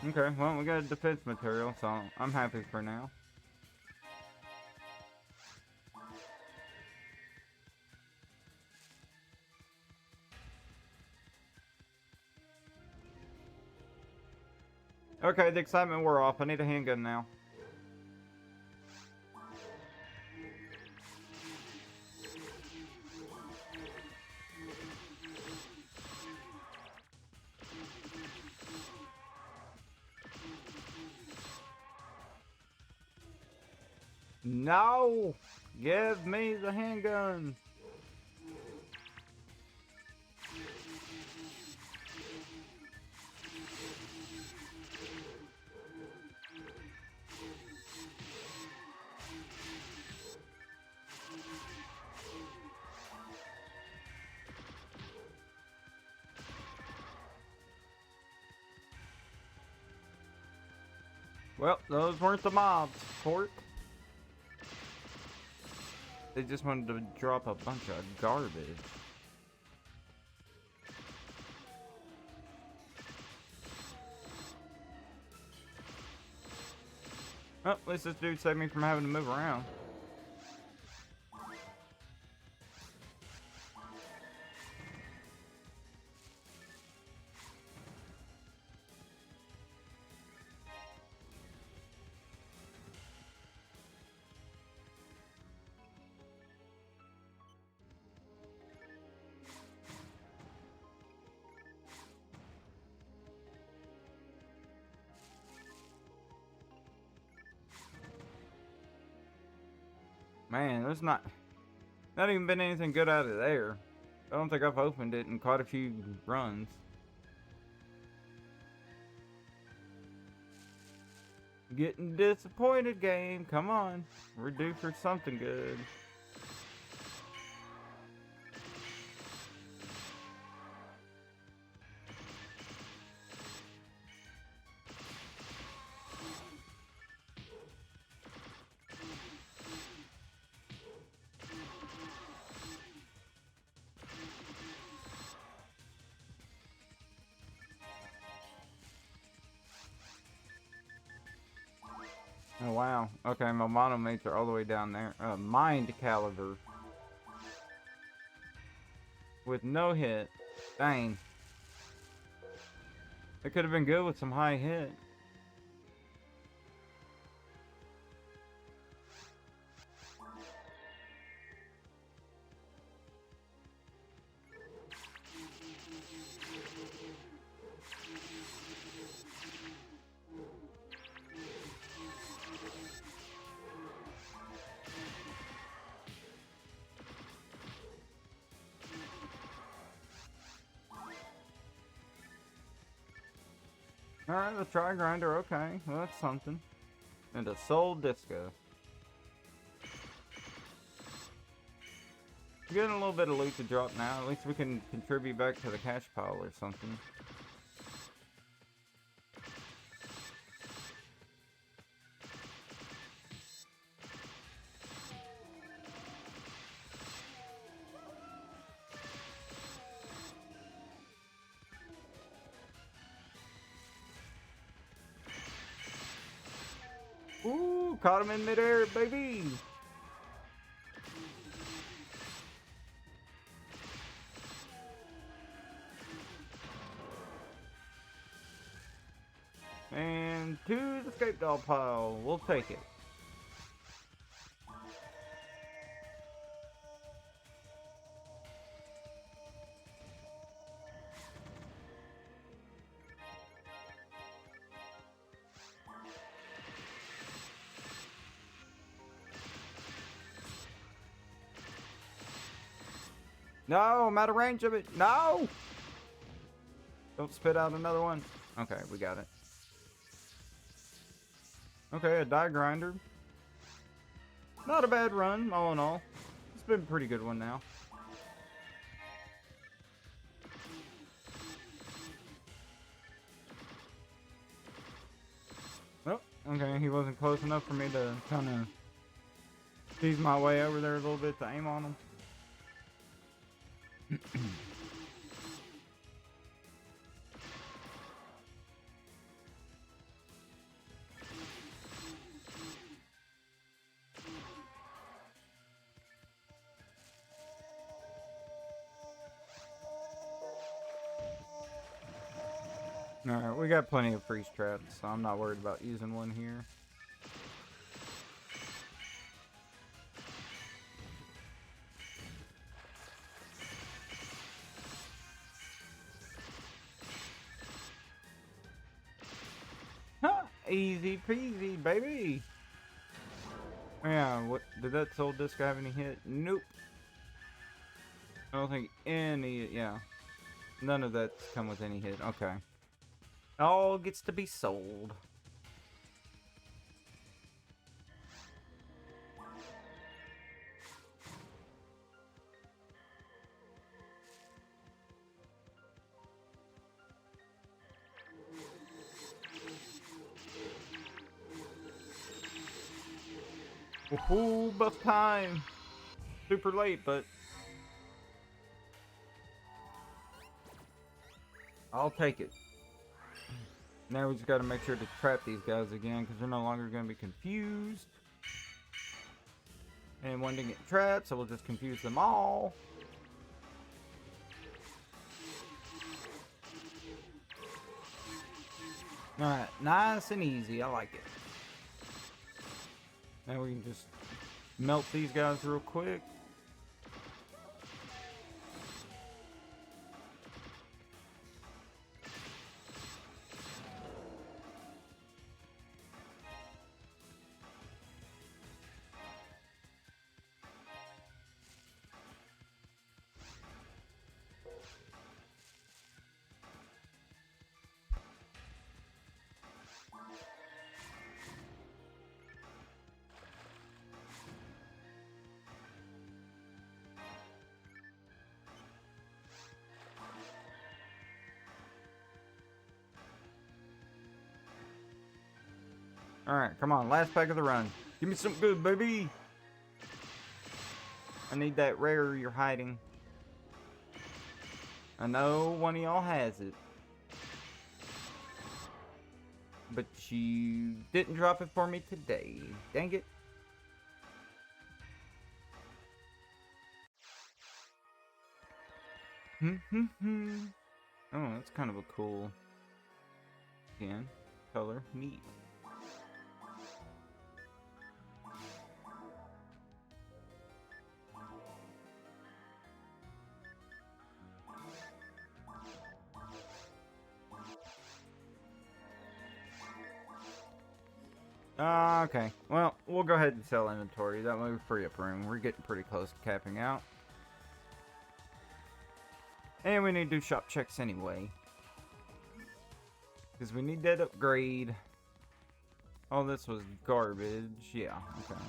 Okay, well, we got a defense material, so I'm happy for now. Okay, the excitement wore off. I need a handgun now. No! Give me the handgun! Well, those weren't the mobs, Fort. They just wanted to drop a bunch of garbage. Oh, at least this dude saved me from having to move around. Man, there's not even been anything good out of there. I don't think I've opened it in quite a few runs. Getting disappointed, game. Come on. We're due for something good. Oh, wow. Okay, my monomates are all the way down there. Mind caliber. With no hit. Dang. It could have been good with some high hit. Alright, the try grinder, okay. Well, that's something. And a soul disco. Getting a little bit of loot to drop now. At least we can contribute back to the cash pile or something. Ooh, caught him in midair, baby! And to the scapegoat pile. We'll take it. No, I'm out of range of it. No! Don't spit out another one. Okay, we got it. Okay, a die grinder. Not a bad run, all in all. It's been a pretty good one now. Oh, okay, he wasn't close enough for me to kind of tease my way over there a little bit to aim on him. Alright, we got plenty of freeze traps, so I'm not worried about using one here. Huh, easy peasy, baby. Yeah, what did that soul disc have any hit? Nope. I don't think any. Yeah, none of that's come with any hit. Okay, all gets to be sold. Woohoo, buff time! Super late, but I'll take it. Now we just got to make sure to trap these guys again, because they're no longer going to be confused. And one didn't get trapped, so we'll just confuse them all. Alright, nice and easy. I like it. Now we can just melt these guys real quick. Alright, come on. Last pack of the run. Give me some good, baby. I need that rare you're hiding. I know one of y'all has it. But you didn't drop it for me today. Dang it. Oh, that's kind of a cool skin color. Neat. Okay. Well, we'll go ahead and sell inventory. That way we free up room. We're getting pretty close to capping out. And we need to do shop checks anyway. Because we need that upgrade. Oh, this was garbage. Yeah, okay.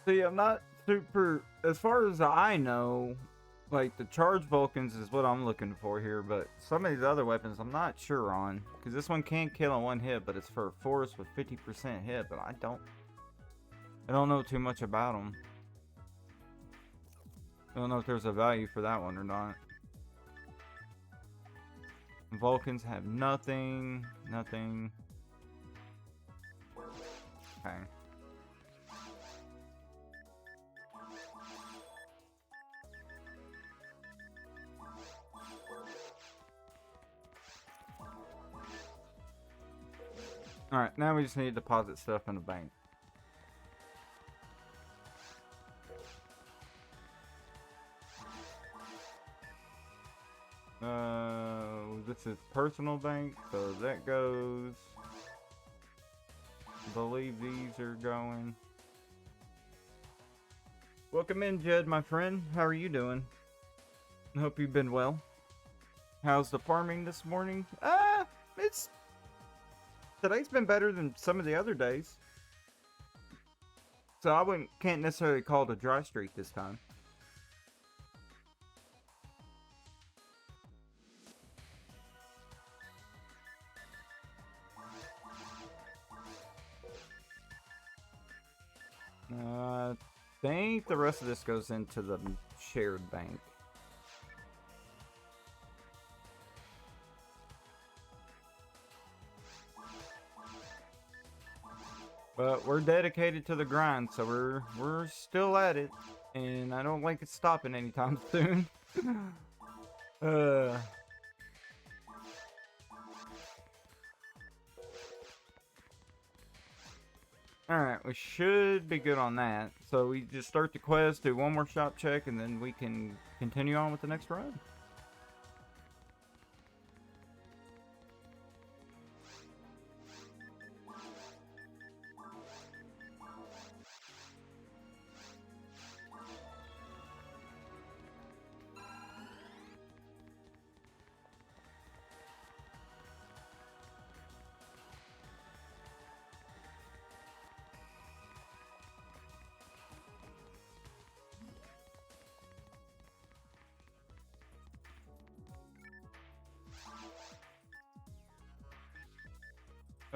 See, I'm not super, as far as I know, like the charged Vulcans is what I'm looking for here, but some of these other weapons I'm not sure on. Because this one can kill in one hit, but it's for a force with 50% hit, but I don't know too much about them. I don't know if there's a value for that one or not. Vulcans have nothing. Okay. Alright, now we just need to deposit stuff in the bank. This is personal bank, so that goes. I believe these are going. Welcome in, Jed, my friend. How are you doing? Hope you've been well. How's the farming this morning? It's today's been better than some of the other days. So I can't necessarily call it a dry streak this time. I think the rest of this goes into the shared bank. But we're dedicated to the grind, so we're still at it, and I don't think it's stopping anytime soon. Alright, we should be good on that. So we just start the quest, do one more shop check, and then we can continue on with the next run.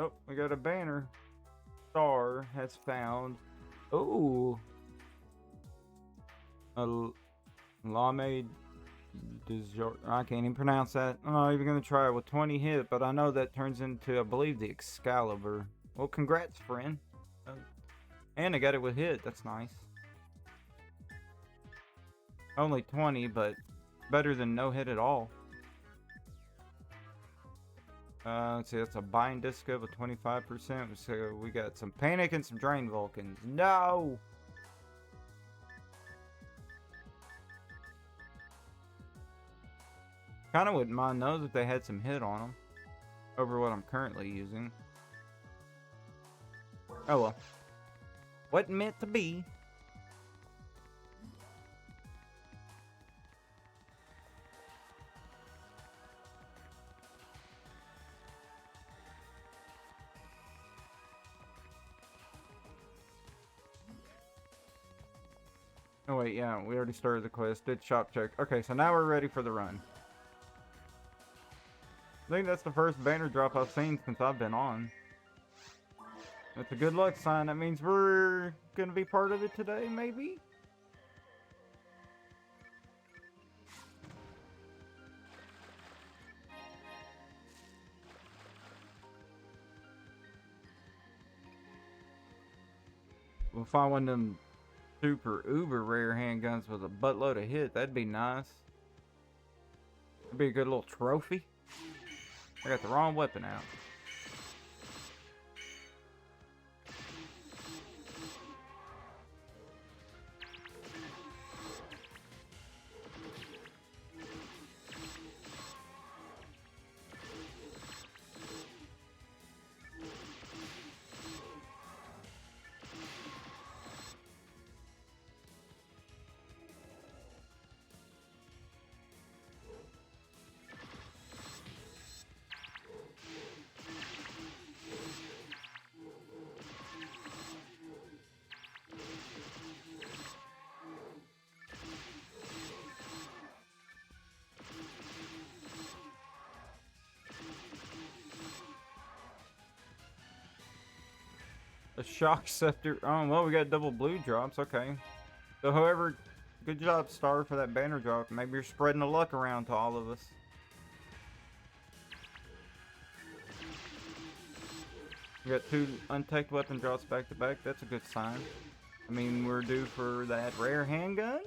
Oh, we got a banner. Star has found. Oh, a lame dessert. I can't even pronounce that. I'm not even gonna try it with 20 hit, but I know that turns into, I believe, the Excalibur. Well, congrats, friend. And I got it with hit. That's nice. Only 20, but better than no hit at all. Let's see, that's a bind disco with 25%. So we got some panic and some drain Vulcans. No! Kinda wouldn't mind those if they had some hit on them over what I'm currently using. Oh well. Wasn't meant to be. Oh wait, yeah, we already started the quest, did shop check. Okay, so now we're ready for the run. I think that's the first banner drop I've seen since I've been on. That's a good luck sign. That means we're gonna be part of it today, maybe? We'll find one of them super uber rare handguns with a buttload of hit. That'd be nice. That'd be a good little trophy. I got the wrong weapon out. A shock scepter. Oh, well, we got double blue drops. Okay. So, whoever. Good job, Star, for that banner drop. Maybe you're spreading the luck around to all of us. We got 2 untech weapon drops back to back. That's a good sign. I mean, we're due for that rare handgun.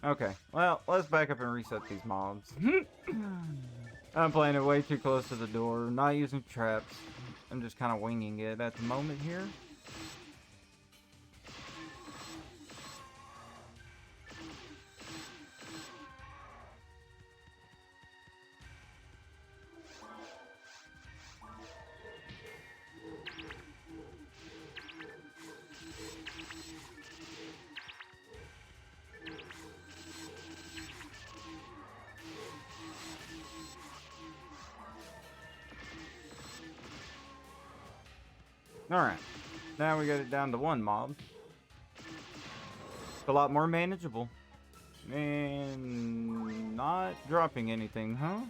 Okay. Well, let's back up and reset these mobs. I'm playing it way too close to the door, not using traps. I'm just kind of winging it at the moment here. Alright. Now we got it down to 1 mob. It's a lot more manageable. And not dropping anything, huh?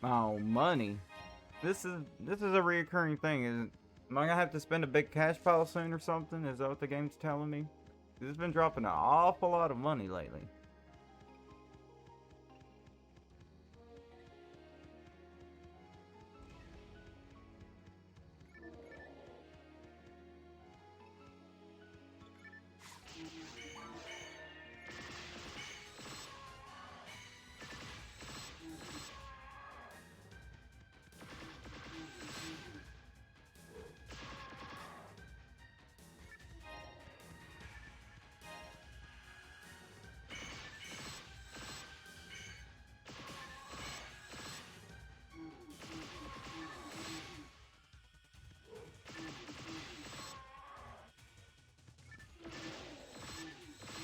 Oh, money. This is a reoccurring thing. Am I gonna have to spend a big cash pile soon or something? Is that what the game's telling me? It's been dropping an awful lot of money lately.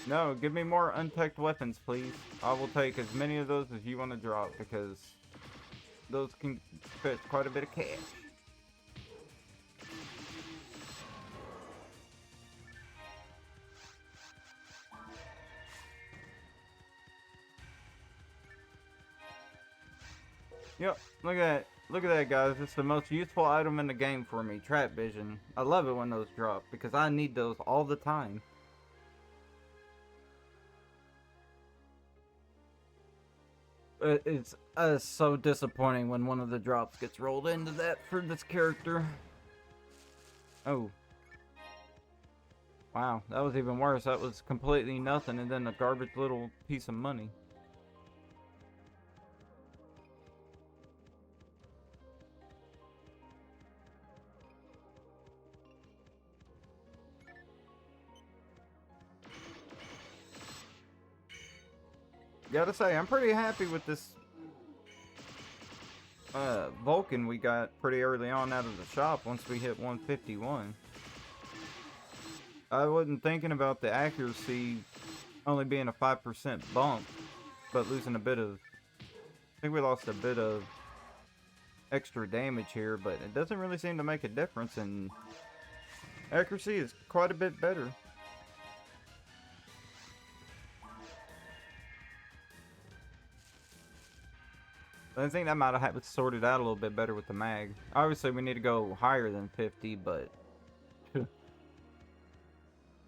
No, give me more untech weapons, please. I will take as many of those as you want to drop, because those can fit quite a bit of cash. Yep, look at that. Look at that, guys. It's the most useful item in the game for me, trap vision. I love it when those drop, because I need those all the time. It's so disappointing when one of the drops gets rolled into that for this character. Oh. Wow, that was even worse. That was completely nothing, and then a garbage little piece of money. Gotta say, I'm pretty happy with this Vulcan we got pretty early on out of the shop once we hit 151. I wasn't thinking about the accuracy only being a 5% bump, but losing a bit of... I think we lost a bit of extra damage here, but it doesn't really seem to make a difference, and accuracy is quite a bit better. I think that might have sorted out a little bit better with the mag. Obviously, we need to go higher than 50, but...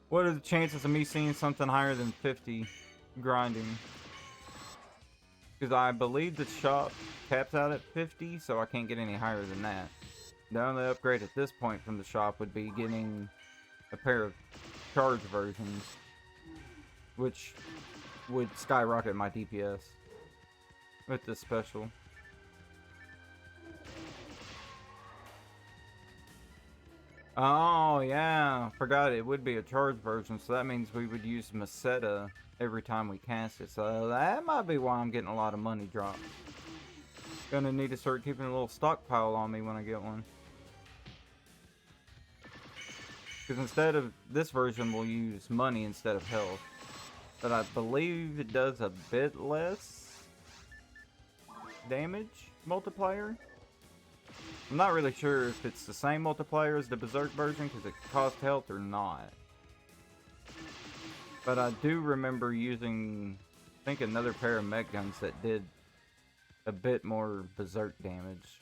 what are the chances of me seeing something higher than 50 grinding? Because I believe the shop caps out at 50, so I can't get any higher than that. The only upgrade at this point from the shop would be getting a pair of charge versions, which would skyrocket my DPS with this special. Oh yeah, forgot it would be a charge version, so that means we would use Meseta every time we cast it, so that might be why I'm getting a lot of money dropped. Gonna need to start keeping a little stockpile on me when I get one. Because instead of this version, we'll use money instead of health. But I believe it does a bit less damage multiplier. I'm not really sure if it's the same multiplier as the Berserk version because it costs health or not. But I do remember using, I think, another pair of mech guns that did a bit more Berserk damage.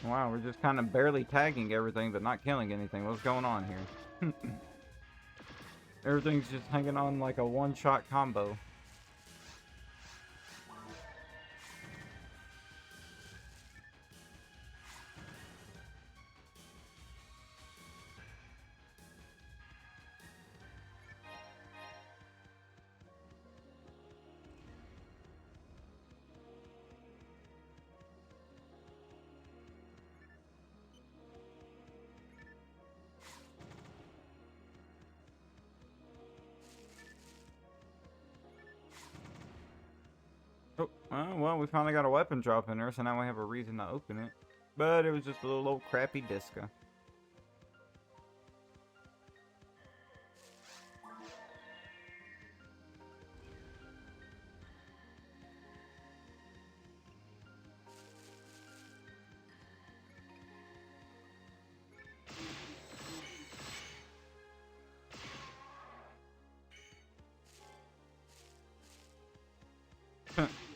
Wow, we're just kind of barely tagging everything, but not killing anything. What's going on here? Everything's just hanging on like a one-shot combo. Oh, well, we finally got a weapon drop in there, so now we have a reason to open it. But it was just a little old crappy Disca.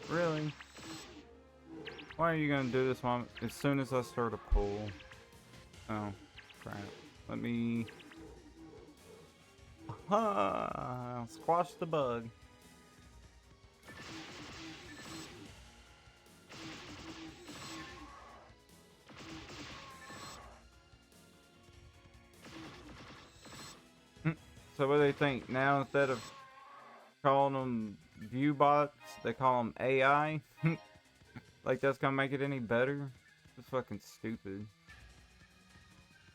Really? Why are you gonna do this, Mom? As soon as I start a pull. Oh, crap. Let me... squash the bug. So what do they think? Now instead of calling them view bots, they call them AI? Like that's gonna make it any better? It's fucking stupid.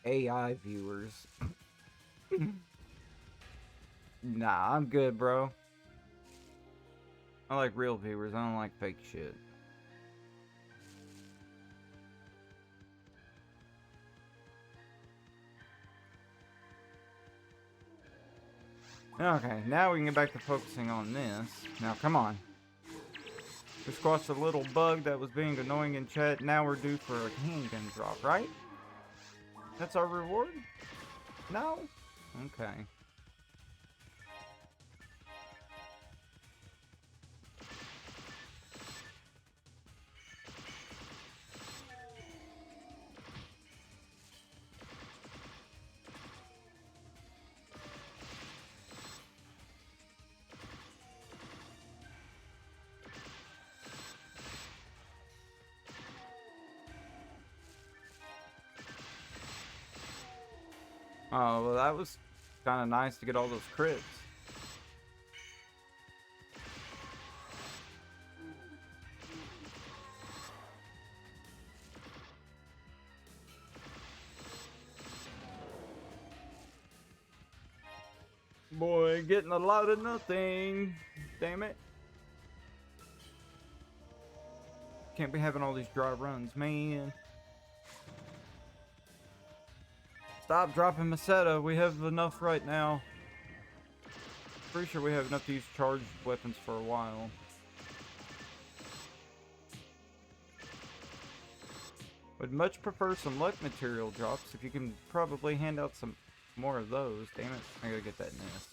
AI viewers. Nah, I'm good, bro. I like real viewers. I don't like fake shit. Okay, now we can get back to focusing on this. Now, come on. We squashed a little bug that was being annoying in chat. Now we're due for a handgun drop, right? That's our reward? No? Okay. Oh, well, that was kind of nice to get all those crits. Boy, getting a lot of nothing. Damn it. Can't be having all these dry runs, man. Stop dropping Meseta. We have enough right now. Pretty sure we have enough to use charged weapons for a while. Would much prefer some luck material drops. If you can probably hand out some more of those. Damn it. I gotta get that nest.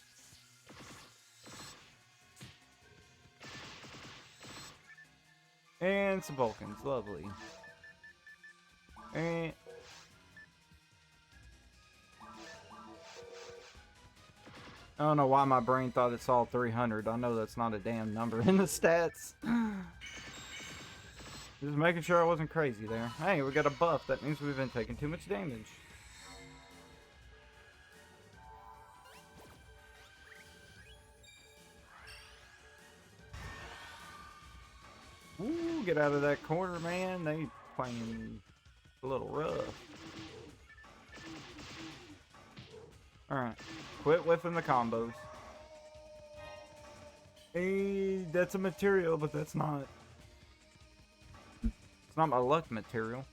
And some Vulcans. Lovely. And... I don't know why my brain thought it saw 300. I know that's not a damn number in the stats. Just making sure I wasn't crazy there. Hey, we got a buff. That means we've been taking too much damage. Ooh, get out of that corner, man. They playing a little rough. Alright. Quit whiffing the combos. Hey, that's a material, but that's not... It's not my luck material.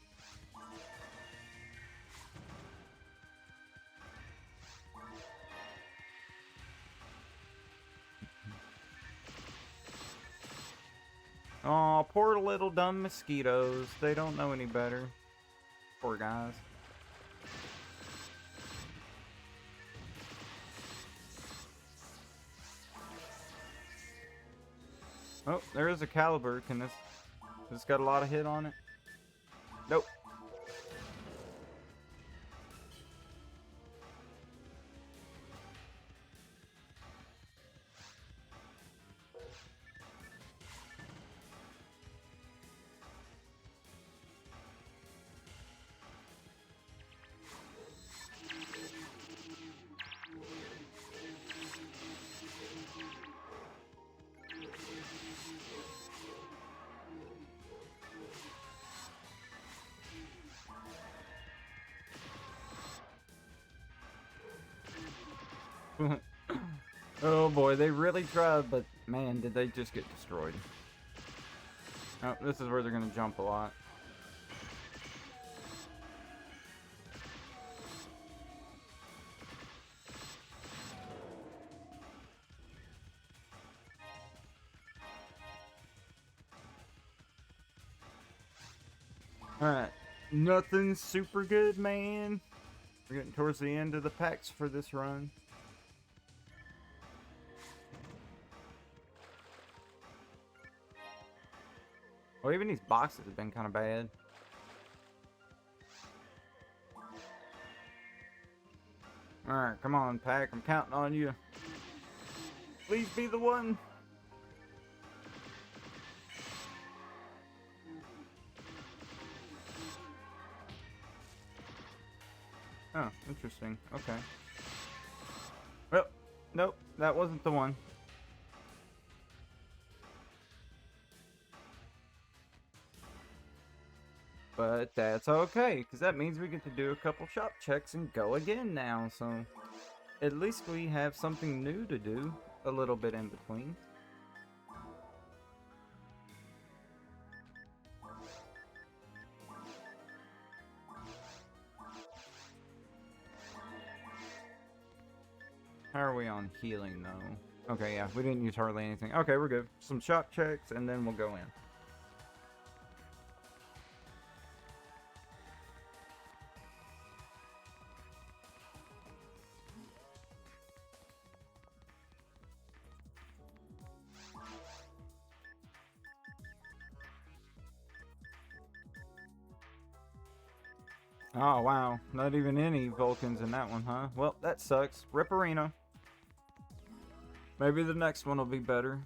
Aw, poor little dumb mosquitoes. They don't know any better. Poor guys. Oh, there is a caliber. Can this got a lot of hit on it? Nope. Oh boy, they really tried, but man, did they just get destroyed. Oh, this is where they're gonna jump a lot. Alright. Nothing super good, man. We're getting towards the end of the packs for this run. Well, even these boxes have been kind of bad. Alright, come on, pack. I'm counting on you. Please be the one. Oh, interesting. Okay. Well, nope, that wasn't the one. But that's okay, because that means we get to do a couple shop checks and go again now, so at least we have something new to do a little bit in between. How are we on healing, though? Okay, yeah, we didn't use hardly anything. Okay, we're good. Some shop checks, and then we'll go in. Oh, wow. Not even any Vulcans in that one, huh? Well, that sucks. Rip Arena. Maybe the next one will be better.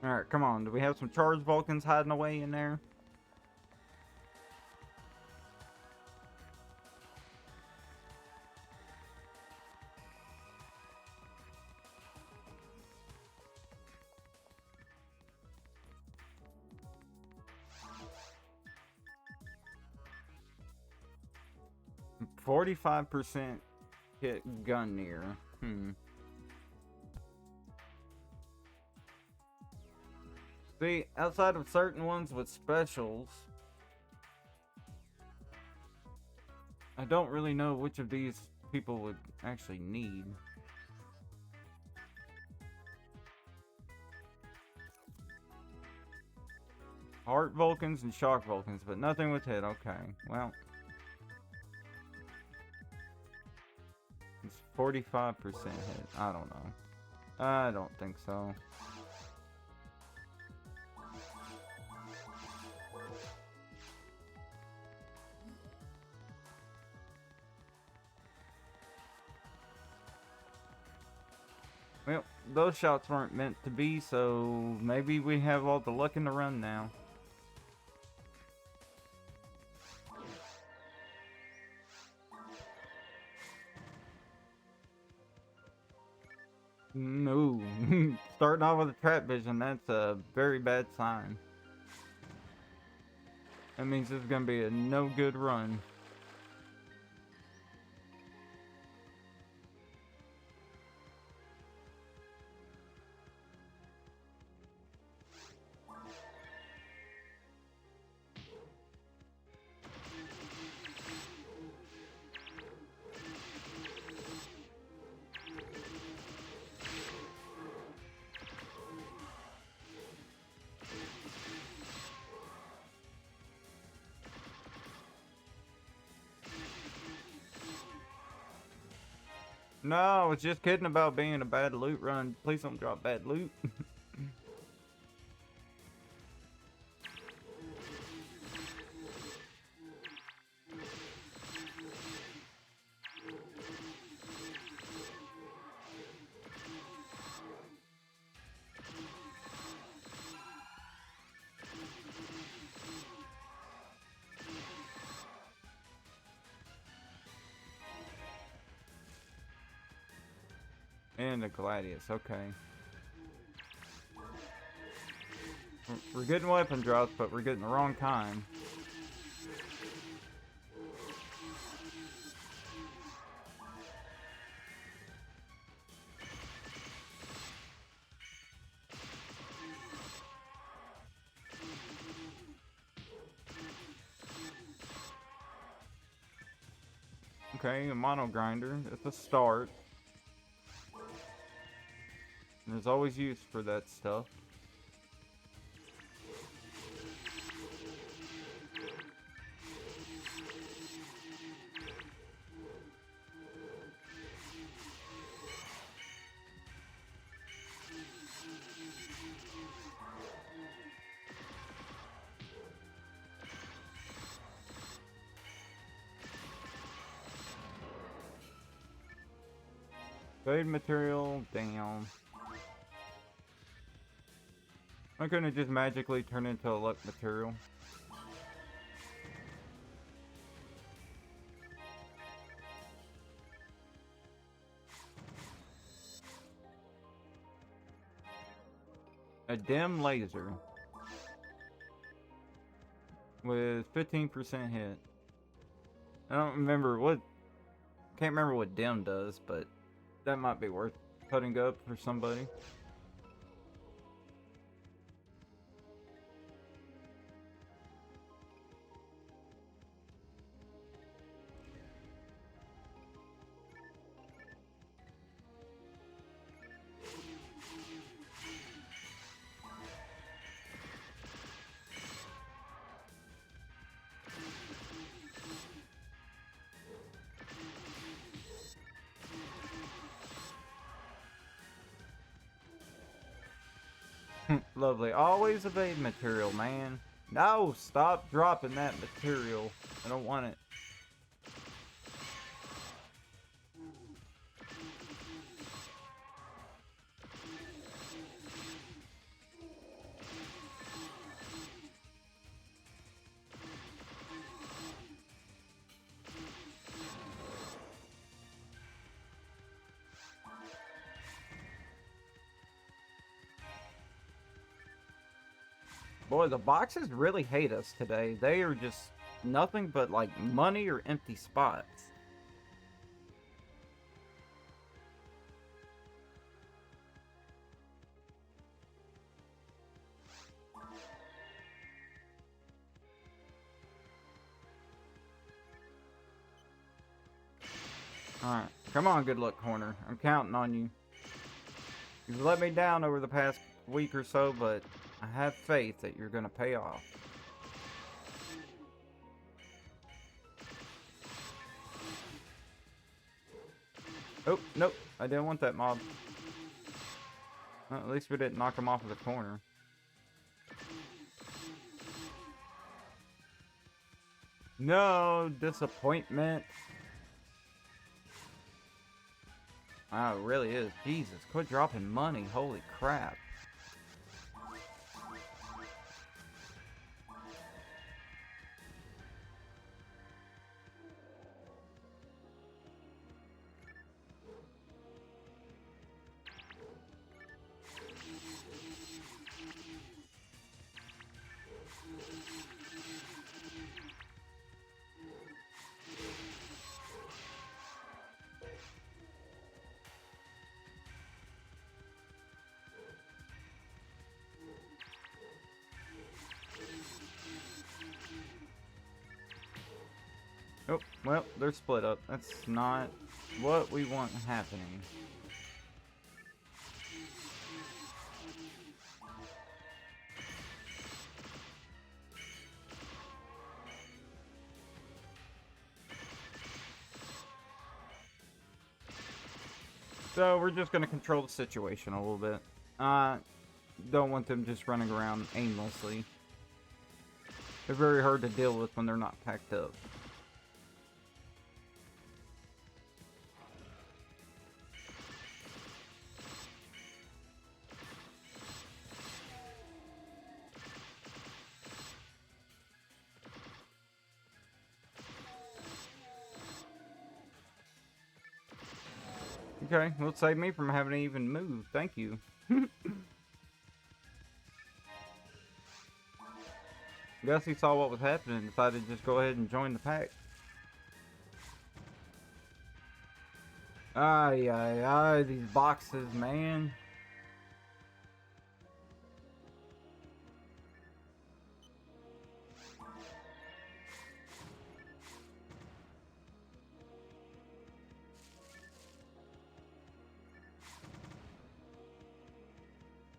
Alright, come on. Do we have some charged Vulcans hiding away in there? %45 hit gun near. See, outside of certain ones with specials, I don't really know which of these people would actually need. Heart Vulcans and Shock Vulcans, but nothing with hit. Okay, well. It's 45% hit. I don't know. I don't think so. Well, those shots weren't meant to be, so maybe we have all the luck in the run now. No. Starting off with a trap vision, that's a very bad sign. That means this is going to be a no good run. No, I was just kidding about being a bad loot run. Please don't drop bad loot. And a Gladius, okay. We're getting weapon drops, but we're getting the wrong kind. Okay, a mono grinder. It's a start. And there's always use for that stuff. Fade material down. I'm gonna just magically turn into a luck material. A dim laser with 15% hit. I don't remember what. Can't remember what dim does, but that might be worth putting up for somebody. Lovely. Always evade material, man. No, stop dropping that material. I don't want it. Boy, the boxes really hate us today. They are just nothing but like money or empty spots. Alright, come on, good luck corner. I'm counting on you. You've let me down over the past week or so, but I have faith that you're gonna pay off. Oh, nope. I didn't want that mob. Well, at least we didn't knock him off of the corner. No, disappointment. Wow, it really is. Jesus, quit dropping money. Holy crap. Oh, well, they're split up. That's not what we want happening. So we're just going to control the situation a little bit. Don't want them just running around aimlessly. They're very hard to deal with when they're not packed up. Okay, well, save me from having to even move. Thank you. Guess he saw what was happening and decided to just go ahead and join the pack. Ay, ay, ay, these boxes, man.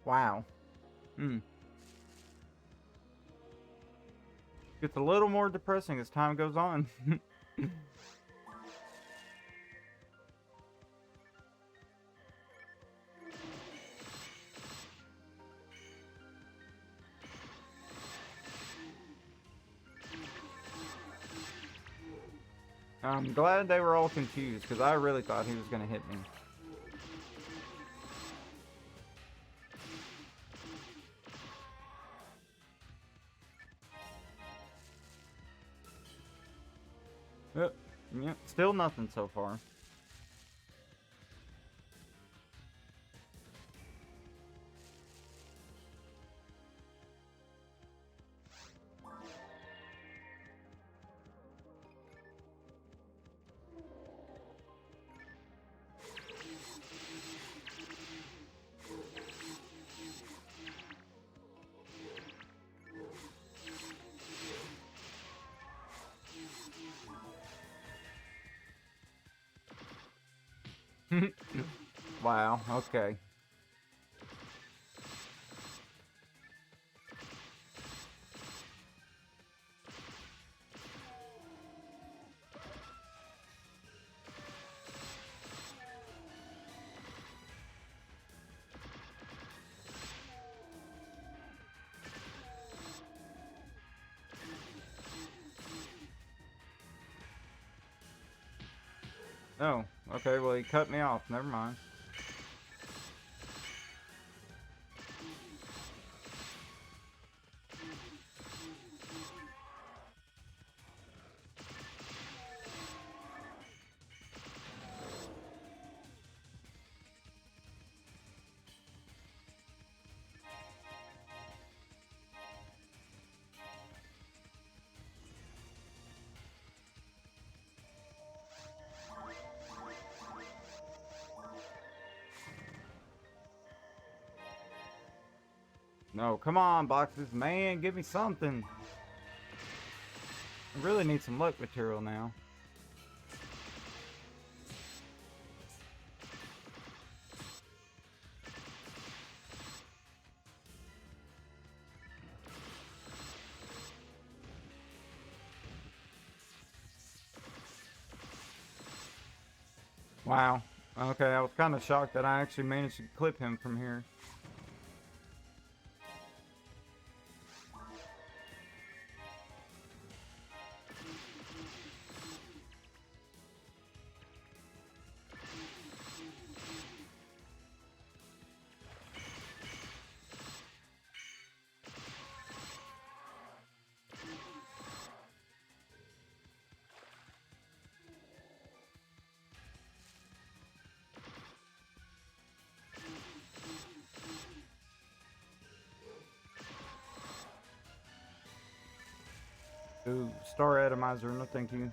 Wow. Gets a little more depressing as time goes on. I'm glad they were all confused, because I really thought he was going to hit me. Yep, still nothing so far. Wow, okay. Oh, okay, well, he cut me off. Never mind. No, come on, boxes, man, give me something. I really need some luck material now. Wow. Okay, I was kind of shocked that I actually managed to clip him from here. Ooh, star atomizer, no thank you.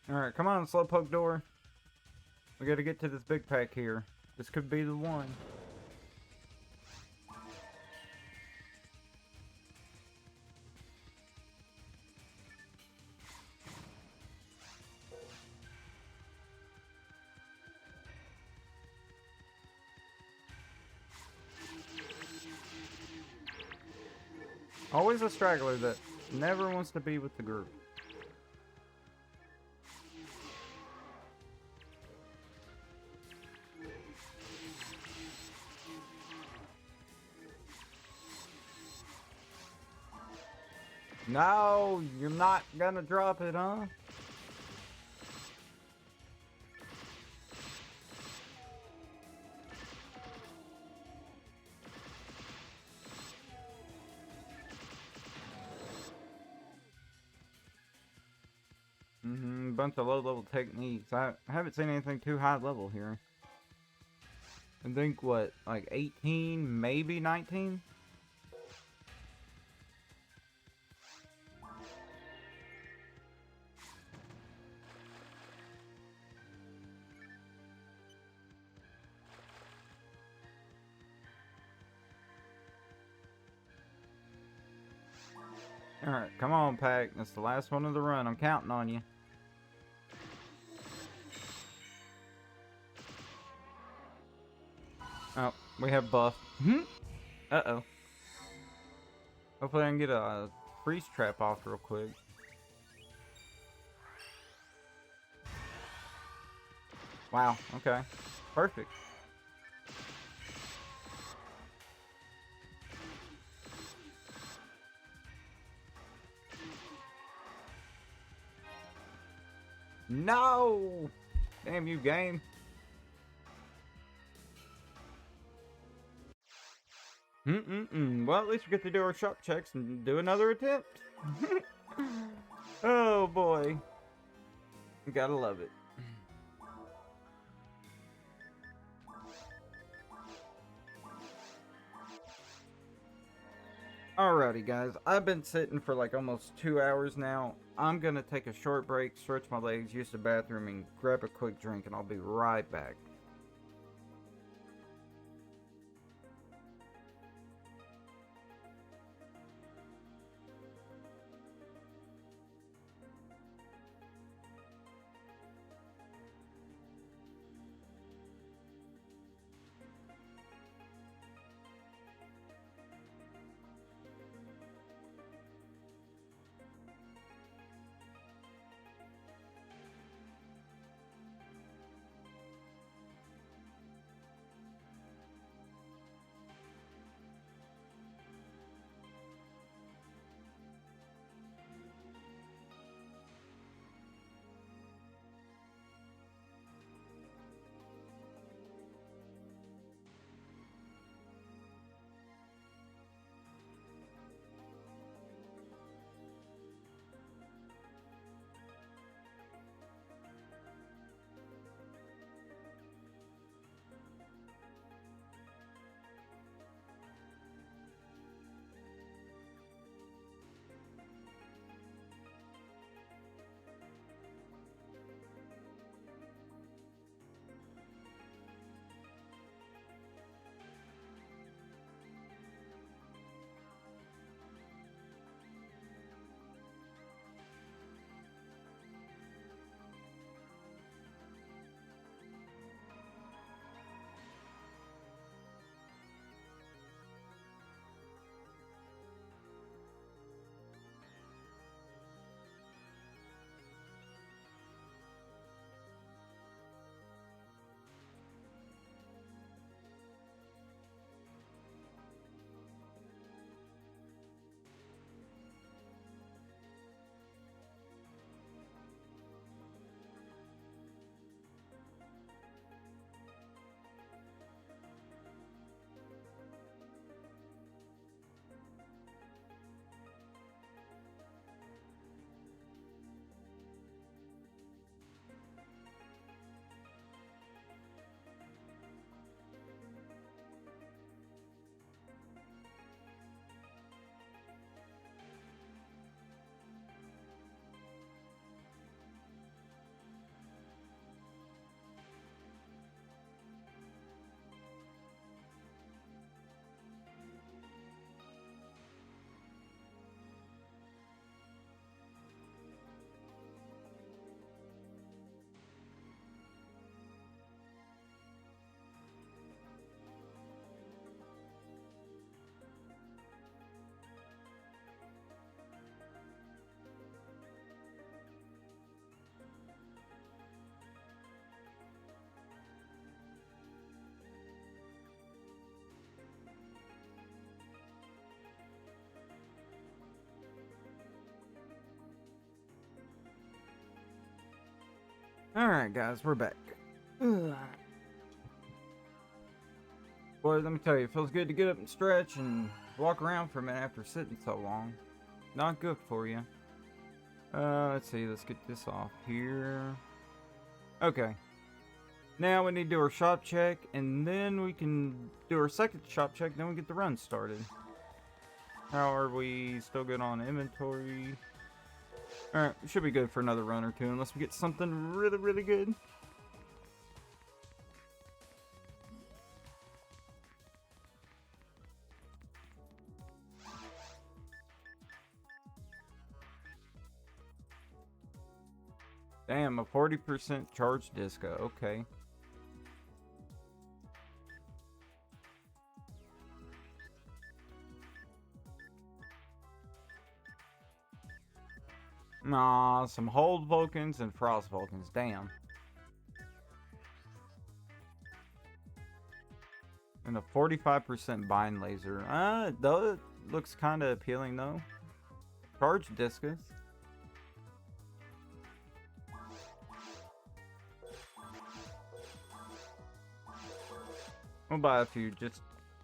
Alright, come on, slowpoke door. We gotta get to this big pack here. This could be the one. Always a straggler that never wants to be with the group. No, you're not gonna drop it, huh? Bunch of low-level techniques. I haven't seen anything too high level here. I think, what, like 18, maybe 19? Alright, come on, Pack. That's the last one of the run. I'm counting on you. Oh, we have buff. Uh-oh. Hopefully I can get a freeze trap off real quick. Wow, okay. Perfect. No! Damn you, game. Well, at least we get to do our shop checks and do another attempt. Oh, boy. Gotta love it. Alrighty, guys. I've been sitting for like almost 2 hours now. I'm gonna take a short break, stretch my legs, use the bathroom, and grab a quick drink, and I'll be right back. Alright, guys, we're back. Ugh. Boy, let me tell you, it feels good to get up and stretch and walk around for a minute after sitting so long. Not good for you. Let's see, let's get this off here. Okay. Now we need to do our shop check, and then we can do our second shop check, then we get the run started. How are we? Still good on inventory? Alright, we should be good for another run or two, unless we get something really, really good. Damn, a 40% charge disco. Okay. Nah, some hold Vulcans and frost Vulcans. Damn. And a 45% bind laser. Though it looks kind of appealing though. Charge discus. We'll buy a few, just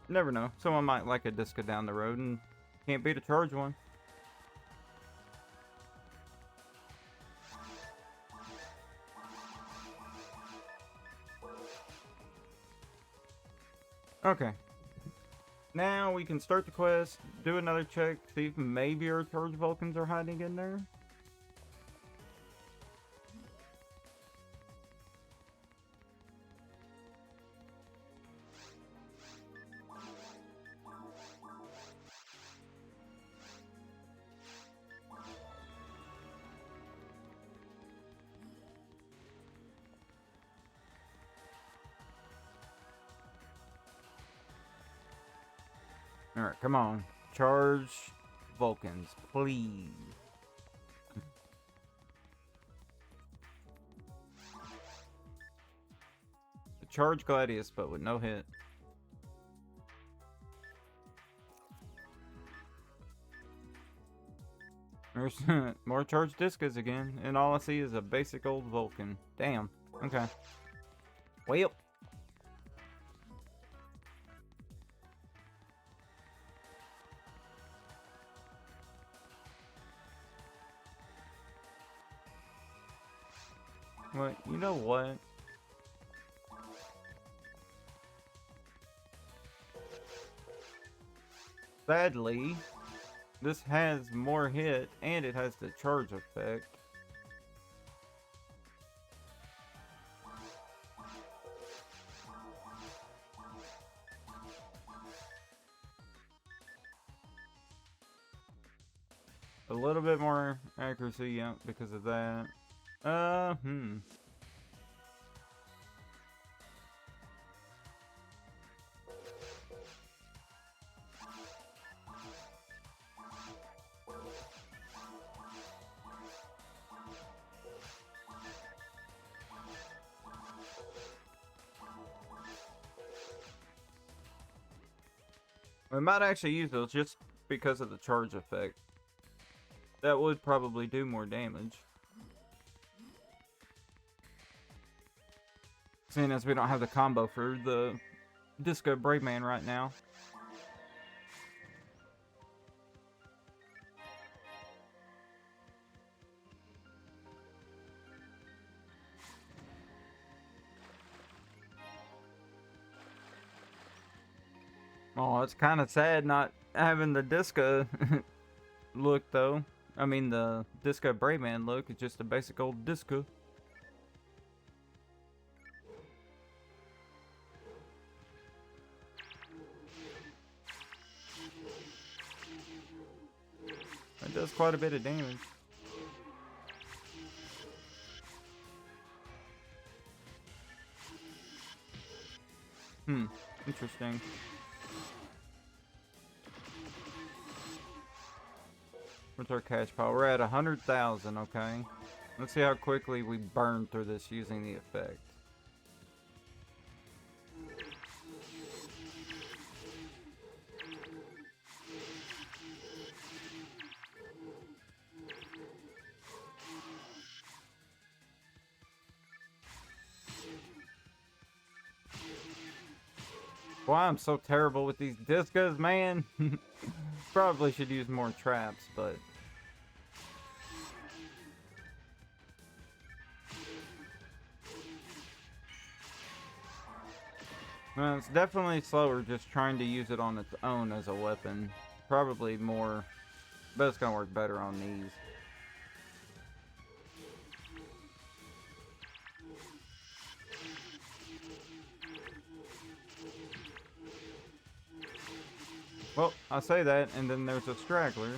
never know. Someone might like a disco down the road and can't beat a charge one. Okay. Now we can start the quest, do another check, see if maybe our charge Vulcans are hiding in there. Alright, come on. Charge Vulcans, please. Charge Gladius, but with no hit. There's more charge discus again, and all I see is a basic old Vulcan. Damn. Okay. Well. Well, you know what? Sadly, this has more hit, and it has the charge effect. A little bit more accuracy, yeah, because of that. We might actually use those just because of the charge effect. That would probably do more damage. Seeing as we don't have the combo for the Disco Brave Man right now. Oh, it's kind of sad not having the Disco look, though. I mean, the Disco Brave Man look is just a basic old Disco. It does quite a bit of damage. Interesting. What's our cash pile? We're at 100,000, okay? Let's see how quickly we burn through this using the effect. why I'm so terrible with these discos, man. Probably should use more traps, but... well, it's definitely slower just trying to use it on its own as a weapon. Probably more... but it's gonna work better on these. Well, I say that, and then there's a straggler.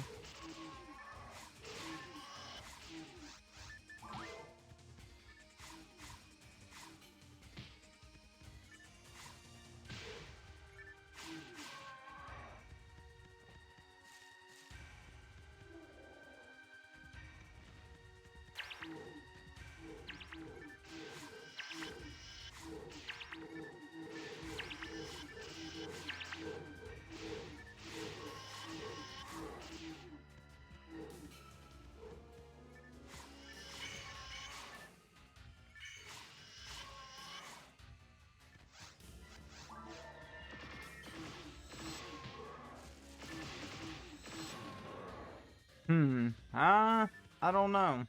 I don't know.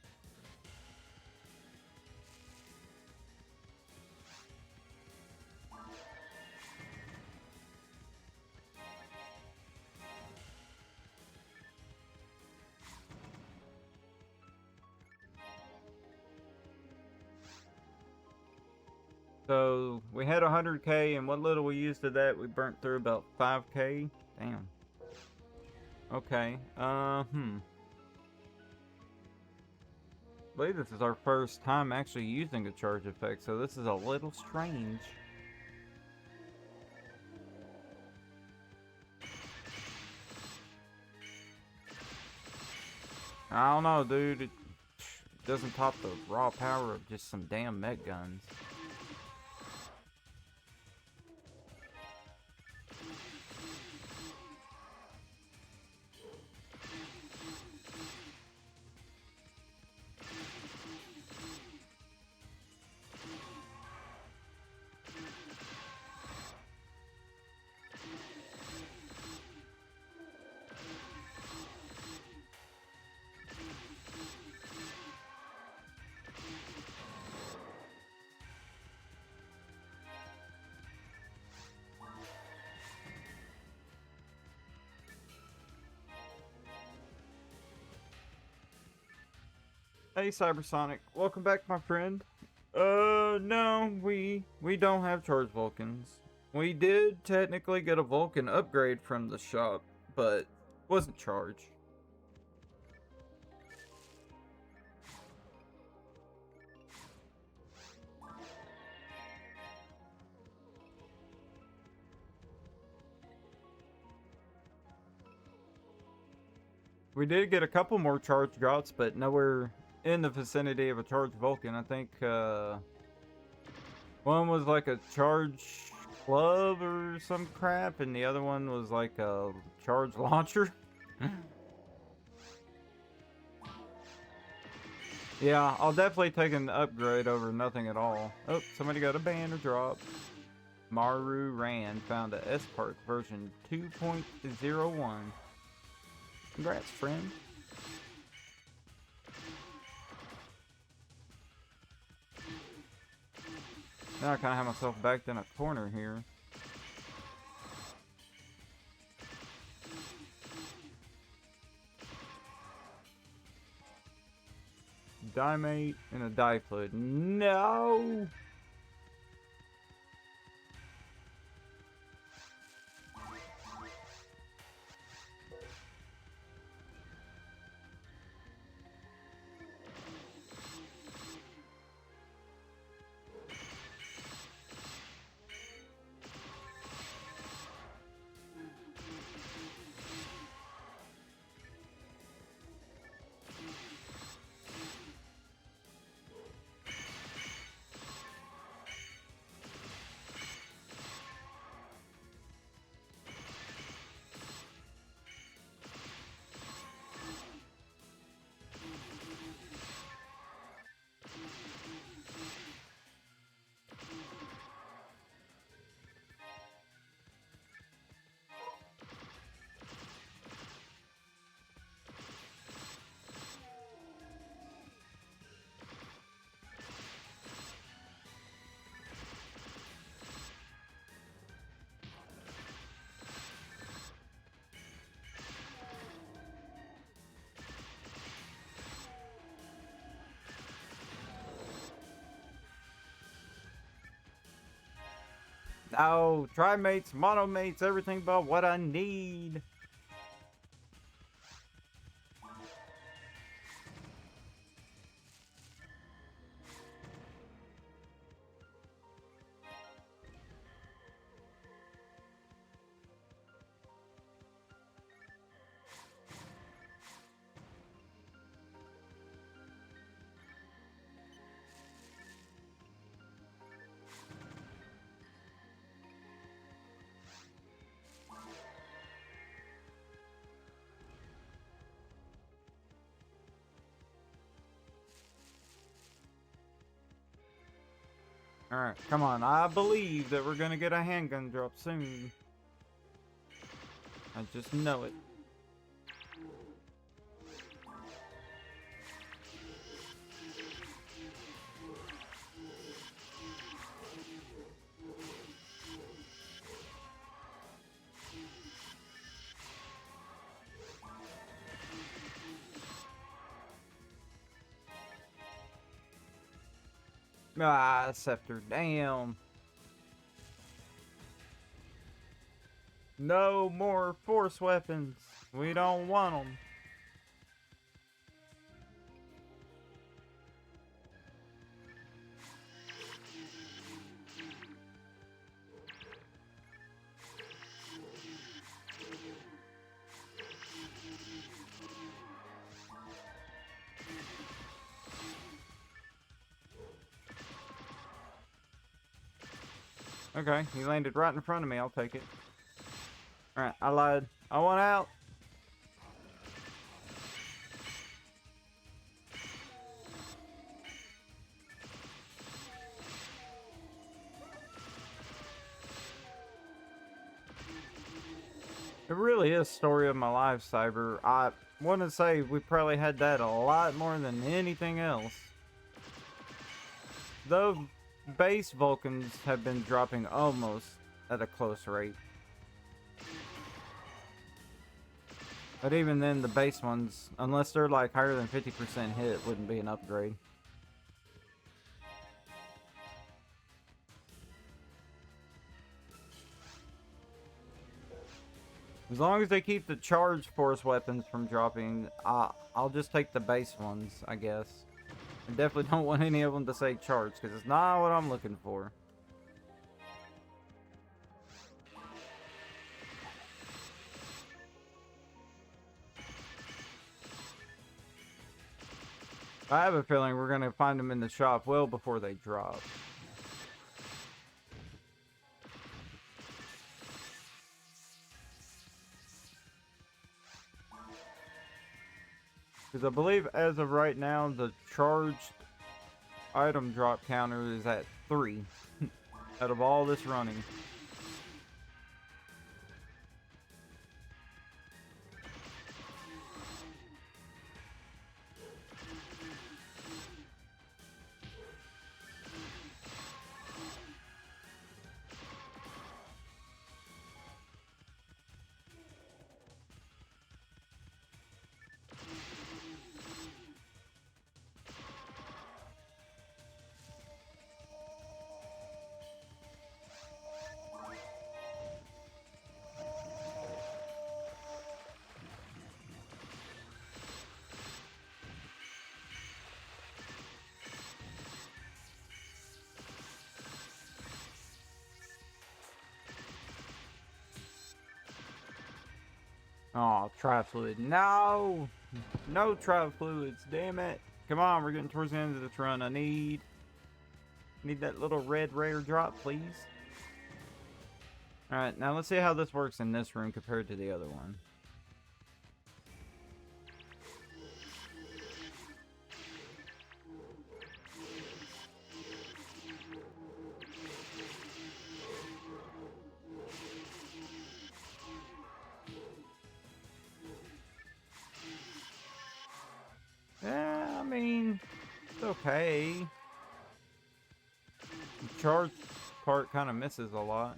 So, we had 100k, and what little we used of that, we burnt through about 5k. Damn. Okay, I believe this is our first time actually using a charge effect, so this is a little strange. I don't know, dude. It doesn't top the raw power of just some damn mech guns. Hey Cybersonic, welcome back, my friend. No, we don't have charged Vulcans. We did technically get a Vulcan upgrade from the shop, but wasn't charged. We did get a couple more charge drops, but nowhere in the vicinity of a charged Vulcan. I think one was like a charge club or some crap, and the other one was like a charge launcher. Yeah, I'll definitely take an upgrade over nothing at all. Oh, somebody got a banner drop. Maru Rand found a S-Parts version 2.01. Congrats, friend. Now I kind of have myself backed in a corner here. Dimate and a Diflood. No! Oh, tri-mates, monomates, everything but what I need. Alright, come on. I believe that we're gonna get a handgun drop soon. I just know it. Ah, scepter, damn. No more force weapons. We don't want them. Okay, he landed right in front of me. I'll take it. Alright, I lied. I want out. It really is story of my life, Cyber. I want to say we probably had that a lot more than anything else. Though base Vulcans have been dropping almost at a close rate. But even then, the base ones, unless they're like higher than 50% hit, wouldn't be an upgrade. As long as they keep the charged force weapons from dropping, I'll just take the base ones, I guess. I definitely don't want any of them to say charged, because it's not what I'm looking for. I have a feeling we're going to find them in the shop well before they drop. Because I believe as of right now, the charged item drop counter is at 3 out of all this running. Oh, tri-fluid. No! No tri-fluids, damn it. Come on, we're getting towards the end of this run. I need that little red rare drop, please. Alright, now let's see how this works in this room compared to the other one. Yeah, I mean, it's okay. The charge part kind of misses a lot.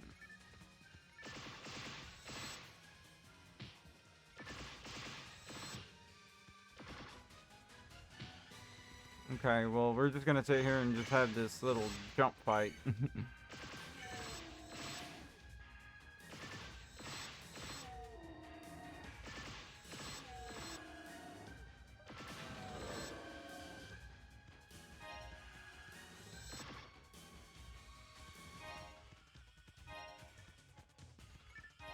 Okay, well, we're just gonna sit here and just have this little jump fight.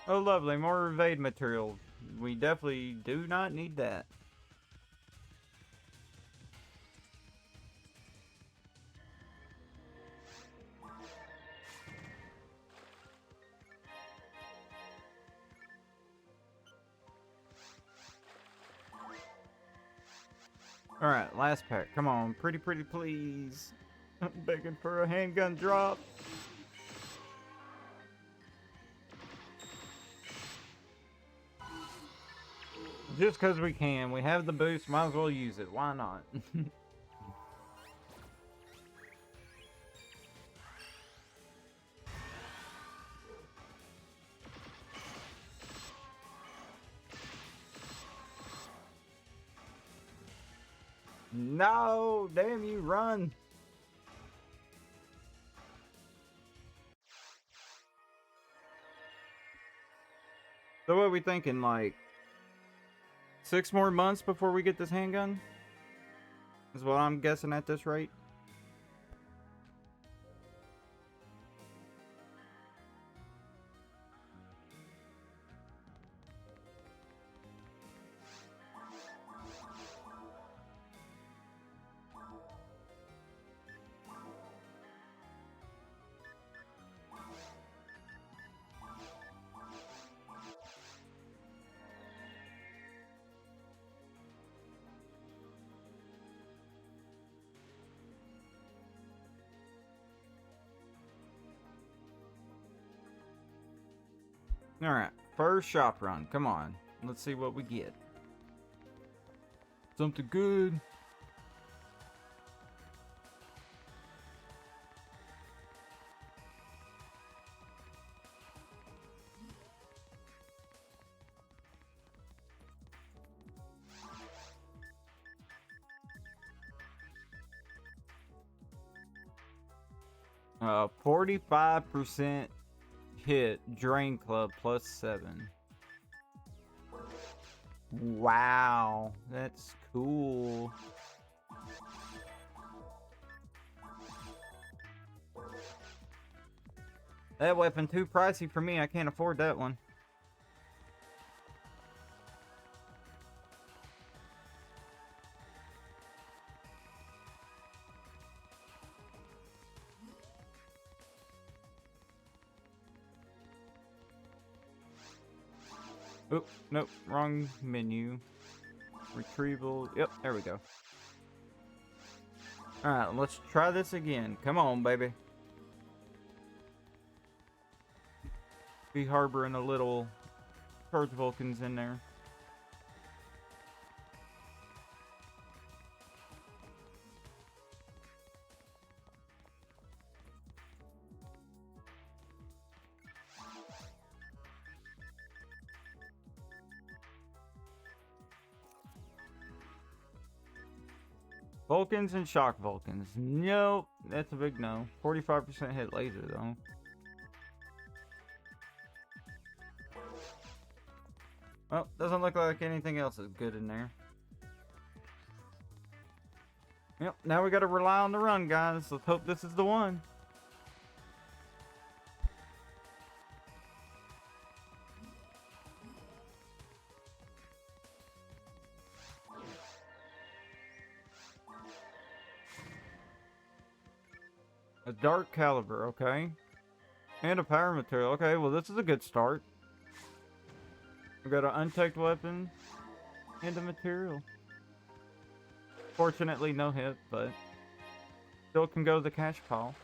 Oh, lovely. More evade material. We definitely do not need that. Alright, last pack. Come on. Pretty, please. I'm begging for a handgun drop. Just because we can. We have the boost. Might as well use it. Why not? No! Damn you, run! So what are we thinking, like 6 more months before we get this handgun? Is what I'm guessing at this rate. Alright, first shop run. Come on. Let's see what we get. Something good. Uh, 45% hit, Drain Club +7. Wow, that's cool. That weapon too pricey for me. I can't afford that one. Oh, nope, wrong menu. Retrieval. Yep, there we go. Alright, let's try this again. Come on, baby. Be harboring a little Charge Vulcans in there. Vulcans and Shock Vulcans. Nope, that's a big no. 45% hit laser, though. Well, doesn't look like anything else is good in there. Yep, now we gotta rely on the run, guys. Let's hope this is the one. A Dark Caliber, okay. And a Power Material. Okay, well this is a good start. We got an unchecked weapon and a material. Fortunately, no hit, but still can go to the cash pile.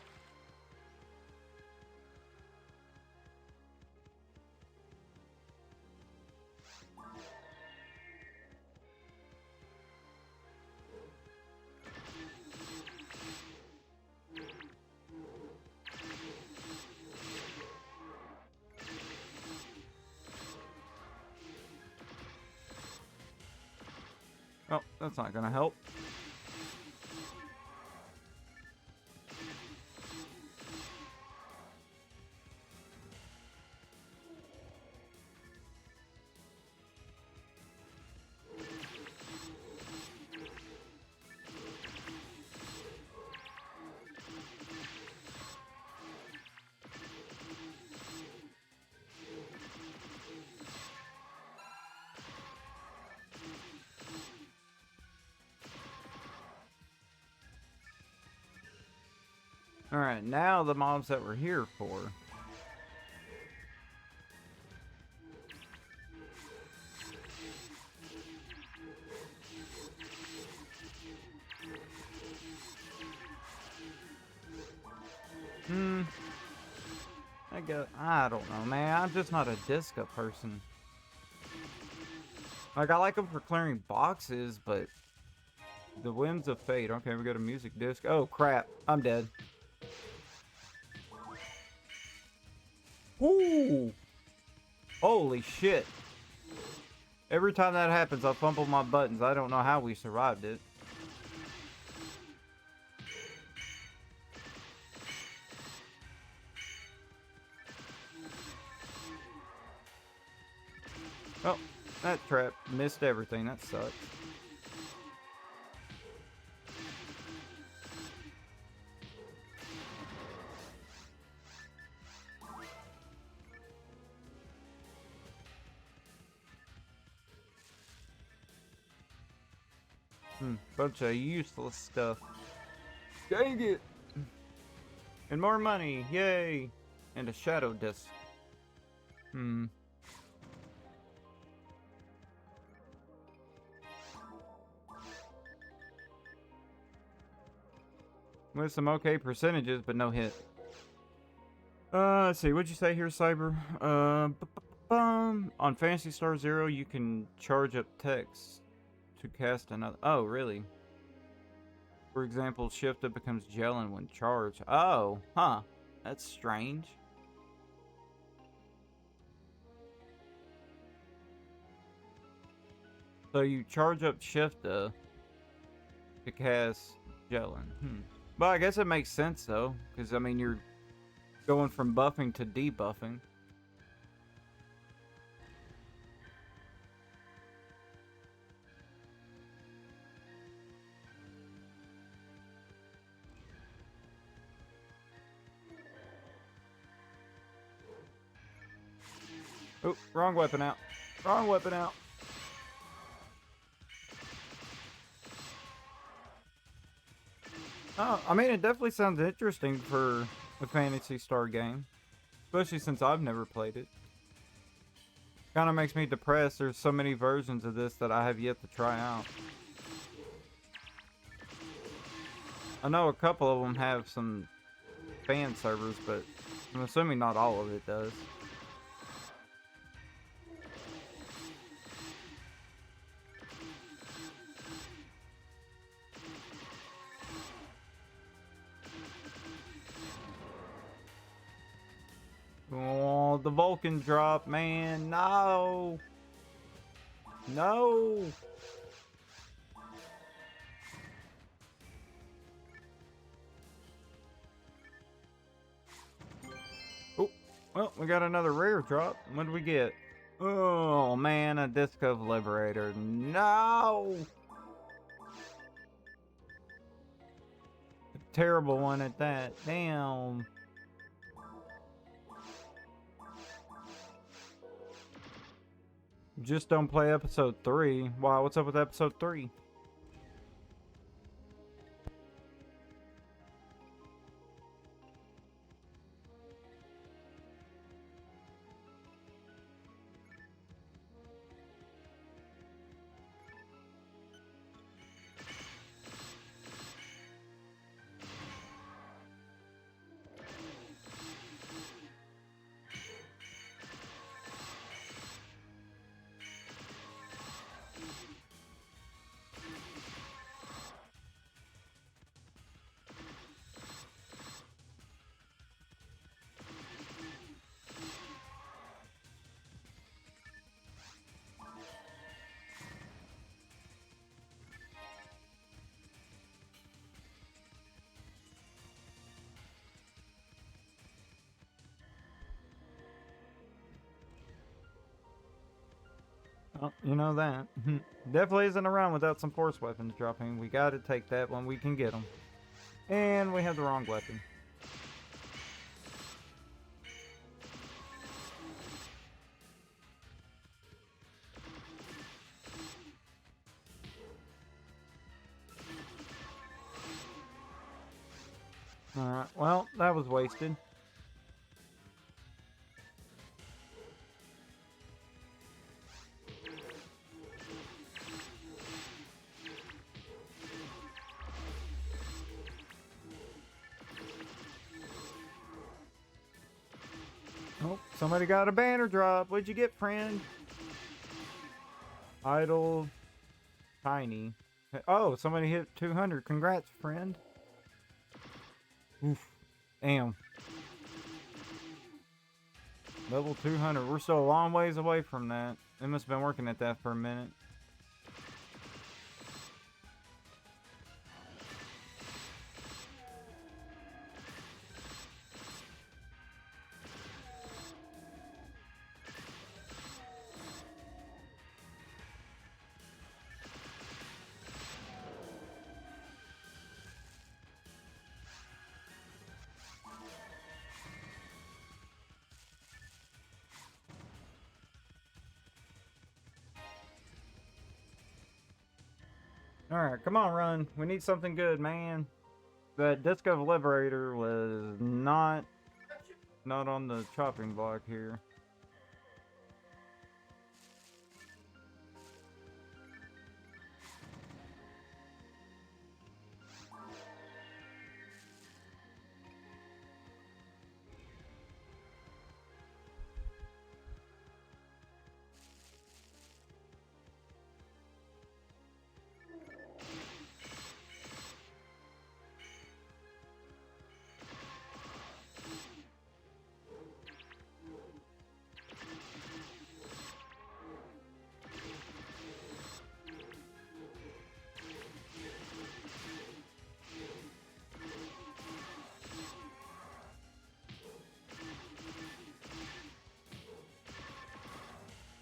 Oh, that's not gonna help. Alright, now the mobs that we're here for. I don't know, man. I'm just not a disco person. Like, I like them for clearing boxes, but the whims of fate. Okay, we got a music disc. Oh, crap. I'm dead. Ooh! Holy shit. Every time that happens, I fumble my buttons. I don't know how we survived it. Oh, that trap missed everything. That sucks. Bunch of useless stuff. Dang it! And more money, yay! And a shadow disc. With some okay percentages, but no hit. Let's see, what'd you say here, Cyber? On Phantasy Star Zero, you can charge up text to cast another. Oh, really? For example, shift it becomes gelling when charged. Oh, huh. That's strange. So you charge up Shifta to cast gelling. Well, I guess it makes sense though, because I mean you're going from buffing to debuffing. Oh, wrong weapon out. Wrong weapon out. Oh, I mean, it definitely sounds interesting for a Phantasy Star game. Especially since I've never played it. Kind of makes me depressed. There's so many versions of this that I have yet to try out. I know a couple of them have some fan servers, but I'm assuming not all of it does. Oh, the Vulcan drop, man. No. No. Oh, well, we got another rare drop. What did we get? Oh, man, a Disc of Liberator. No. A terrible one at that. Damn. Just don't play episode 3. Wow, what's up with episode 3? Oh, you know that. Definitely isn't around without some force weapons dropping. We gotta take that when we can get them. And we have the wrong weapon. Alright, well, that was wasted. Oh, somebody got a banner drop. What'd you get, friend? Idle. Tiny. Oh, somebody hit 200. Congrats, friend. Oof. Damn. Level 200. We're still a long ways away from that. They must have been working at that for a minute. Alright, come on, run. We need something good, man. That Disco Liberator was not on the chopping block here.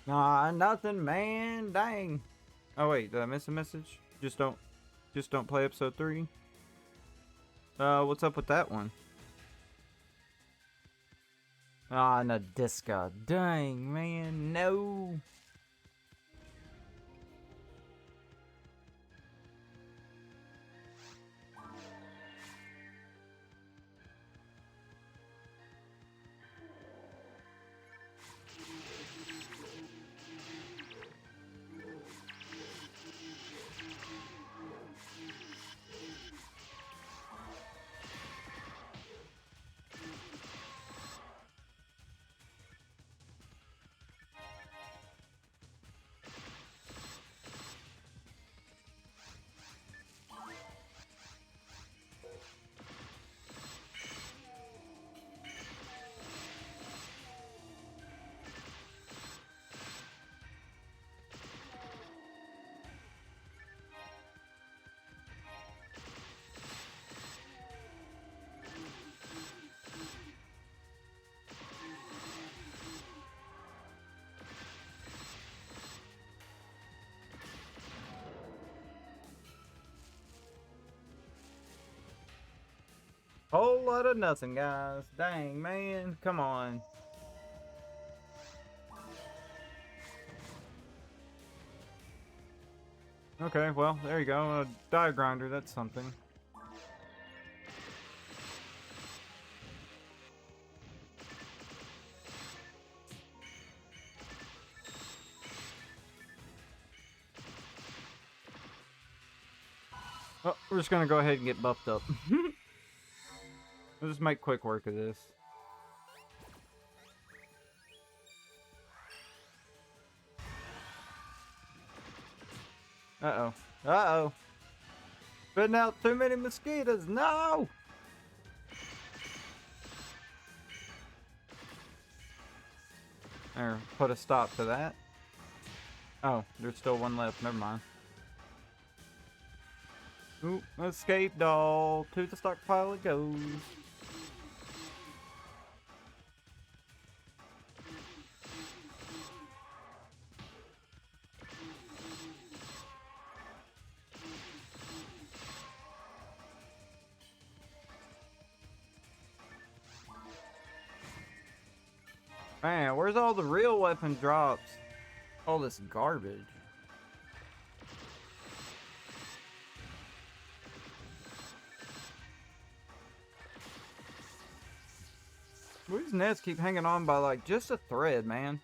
Nah, nothing, man. Dang. Oh wait, did I miss a message? Just don't play episode 3. What's up with that one? Ah, no, Disco. Dang, man, no. Whole lot of nothing, guys. Dang, man. Come on. Okay, well, there you go. A die grinder, that's something. Oh, we're just gonna go ahead and get buffed up. We'll just make quick work of this. Uh-oh. Uh-oh. Spitting out too many mosquitoes. No! There, put a stop to that. Oh, there's still one left. Never mind. Ooh, escape doll. To the stockpile it goes. Man, where's all the real weapon drops? All this garbage. These nets keep hanging on by like just a thread, man.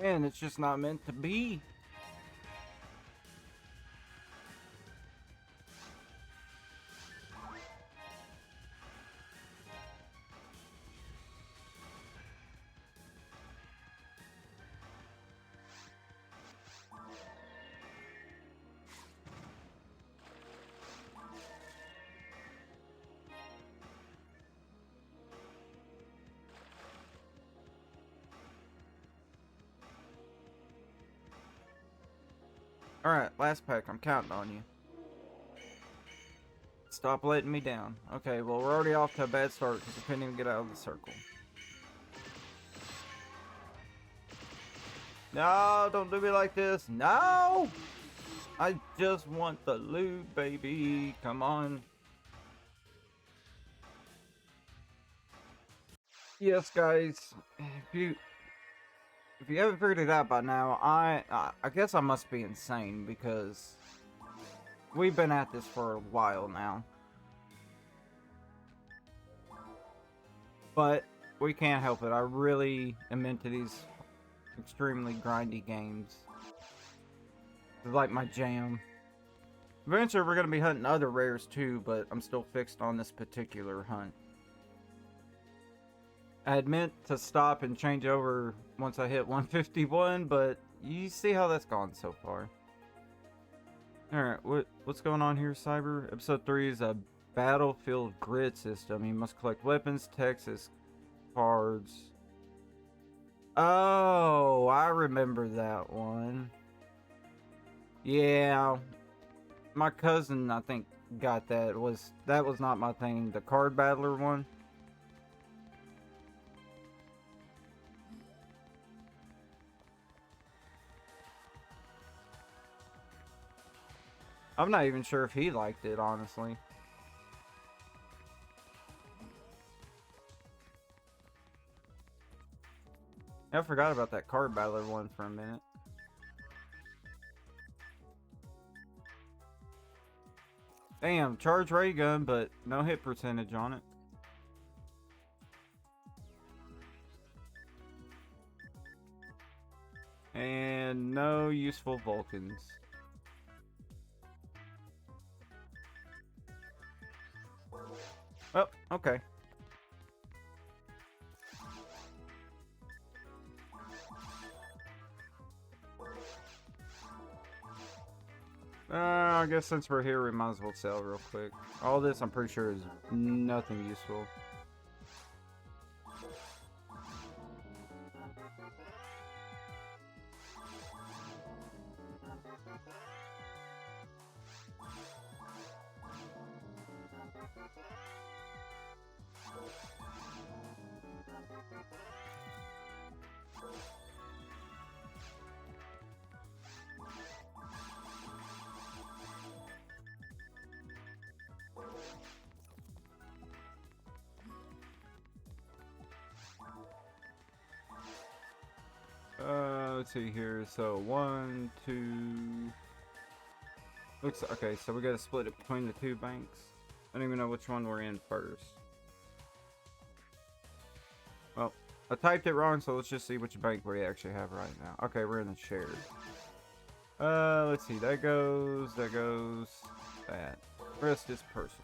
Man, it's just not meant to be. Alright, last pack. I'm counting on you. Stop letting me down. Okay, well, we're already off to a bad start because we couldn't even get out of the circle. No, don't do me like this. No! I just want the loot, baby. Come on. Yes, guys. If you haven't figured it out by now, I guess I must be insane because we've been at this for a while now. But we can't help it. I really am into these extremely grindy games. It's like my jam. Eventually we're going to be hunting other rares too, but I'm still fixed on this particular hunt. I had meant to stop and change over once I hit 151, but you see how that's gone so far. Alright, what's going on here, Cyber? Episode 3 is a battlefield grid system. You must collect weapons, Texas cards. Oh, I remember that one. Yeah, my cousin, I think, got that. That was not my thing. The card battler one. I'm not even sure if he liked it, honestly. I forgot about that card battler one for a minute. Damn, charge ray gun, but no hit percentage on it. And no useful Vulcans. Oh, okay. I guess since we're here, we might as well sell real quick. All this, I'm pretty sure, is nothing useful. Let's see here. So 1, 2. Looks okay. So we got to split it between the two banks. I don't even know which one we're in first. Well, I typed it wrong, so let's just see which bank we actually have right now. Okay, we're in the shared. Let's see. That goes. That. Rest is personal.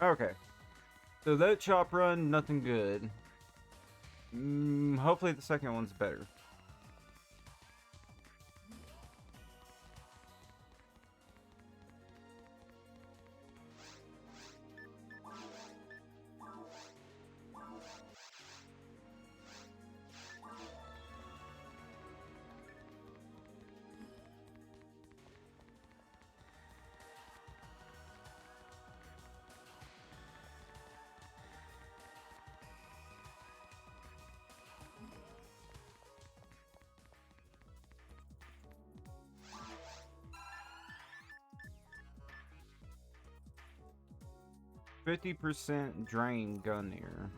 Okay. So that chop run, nothing good. Hopefully the second one's better. %, drain Gunnier.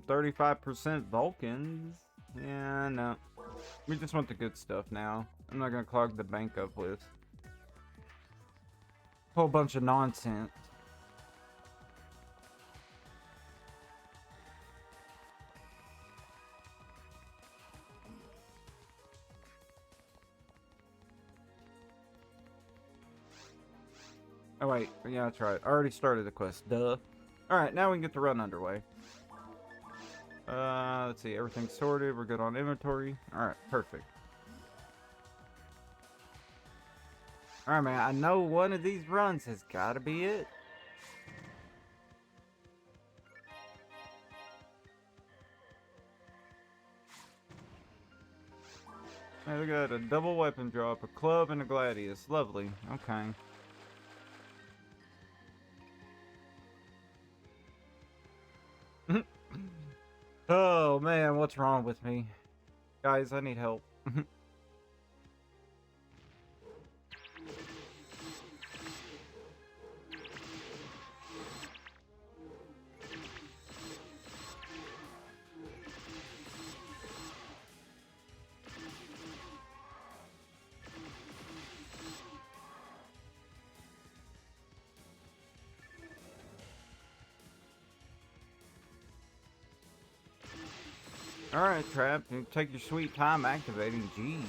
35% Vulcans. Yeah, no. We just want the good stuff now. I'm not gonna clog the bank up with a whole bunch of nonsense. Oh wait, yeah, that's right. I already started the quest. Duh. Alright, now we can get the run underway. Let's see, everything's sorted. We're good on inventory. Alright, perfect. Alright, man, I know one of these runs has gotta be it. Hey, look at that, a double weapon drop, a club, and a gladius. Lovely. Okay. Oh man, what's wrong with me? Guys, I need help. Alright, Trap, take your sweet time activating. Jeez.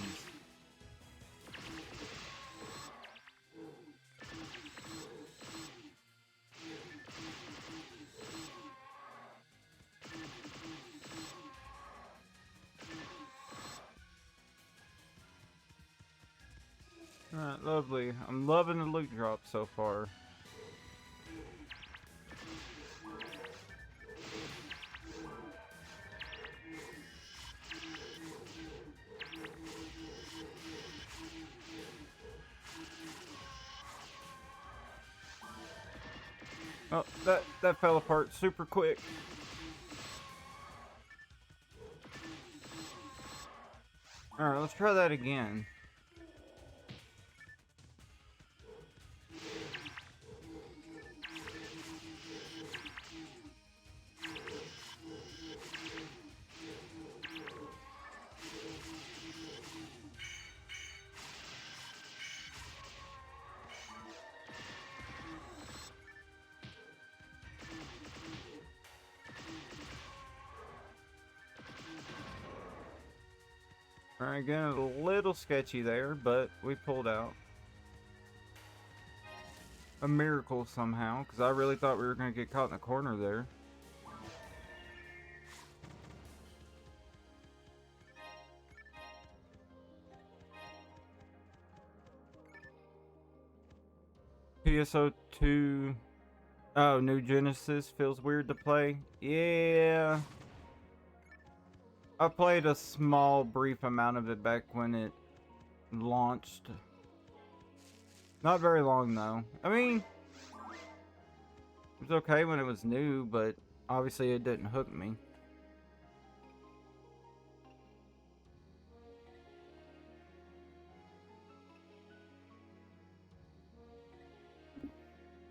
Alright, lovely. I'm loving the loot drop so far. Oh, that fell apart super quick. Alright, let's try that again. Alright, again, a little sketchy there, but we pulled out a miracle somehow, because I really thought we were going to get caught in the corner there. PSO2. Oh, New Genesis feels weird to play. Yeah. I played a small, brief amount of it back when it launched. Not very long, though. I mean, it was okay when it was new, but obviously it didn't hook me.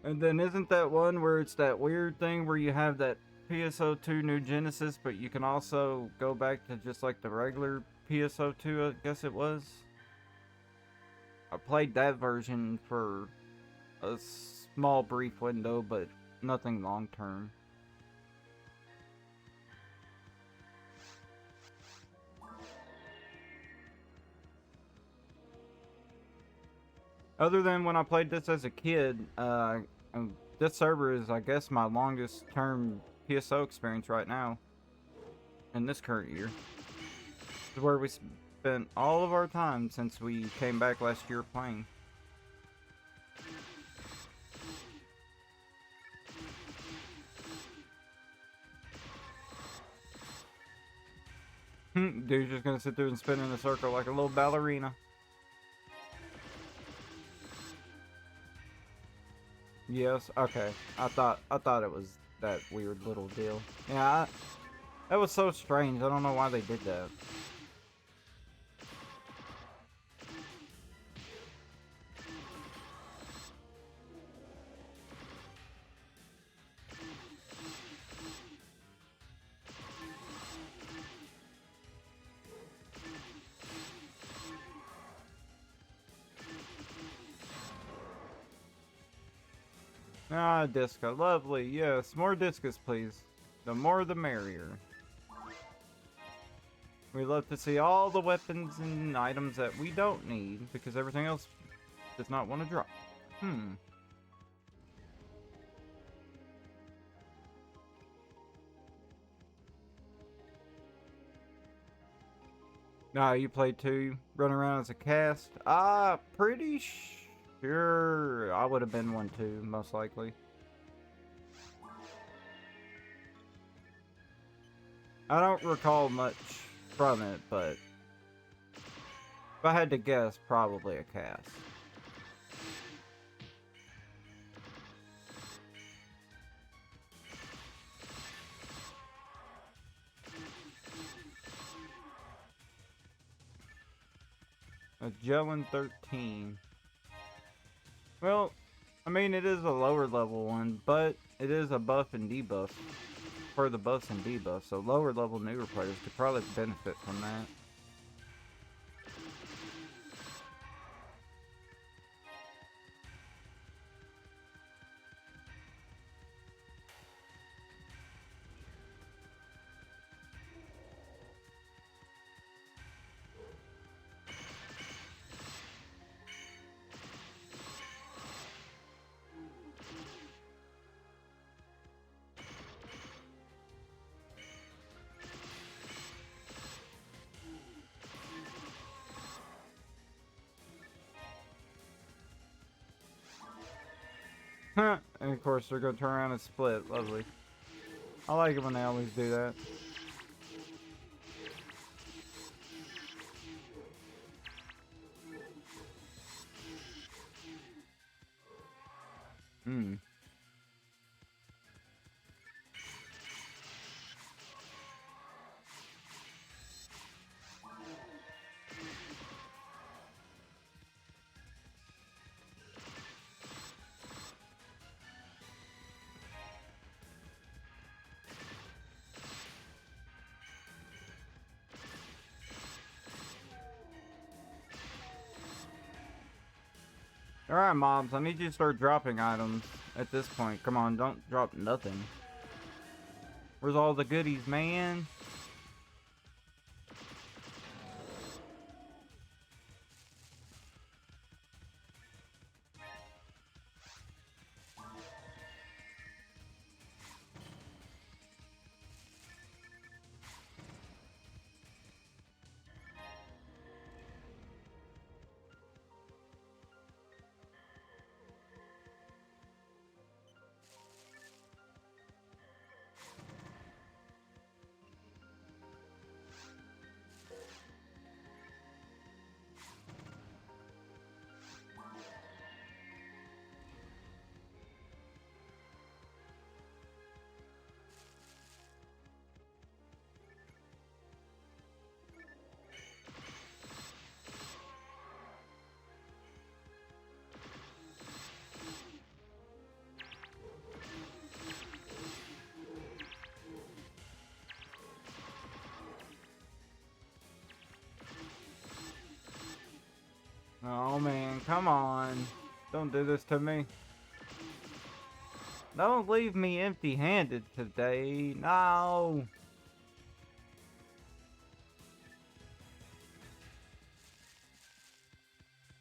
And then isn't that one where it's that weird thing where you have that PSO2 New Genesis, but you can also go back to just like the regular PSO2, I guess it was. I played that version for a small brief window, but nothing long term. Other than when I played this as a kid, this server is, I guess, my longest term PSO experience right now. In this current year. This is where we spent all of our time since we came back last year playing. Dude's just gonna sit there and spin in a circle like a little ballerina. Yes, okay. I thought it was that weird little deal. Yeah, that was so strange. I don't know why they did that. Ah, Disca. Lovely. Yes, more Discus, please. The more the merrier. We love to see all the weapons and items that we don't need, because everything else does not want to drop. Nah, you played too? Run around as a cast? Pretty sure I would have been one too, most likely. I don't recall much from it, but if I had to guess, probably a cast. A Jellin 13. Well, I mean, it is a lower level one, but it is a buff and debuff for the buffs and debuffs, so lower level newer players could probably benefit from that. And of course, they're going to turn around and split. Lovely. I like it when they always do that. Alright, mobs, I need you to start dropping items at this point. Come on, don't drop nothing. Where's all the goodies, man? Come on. Don't do this to me. Don't leave me empty-handed today. No.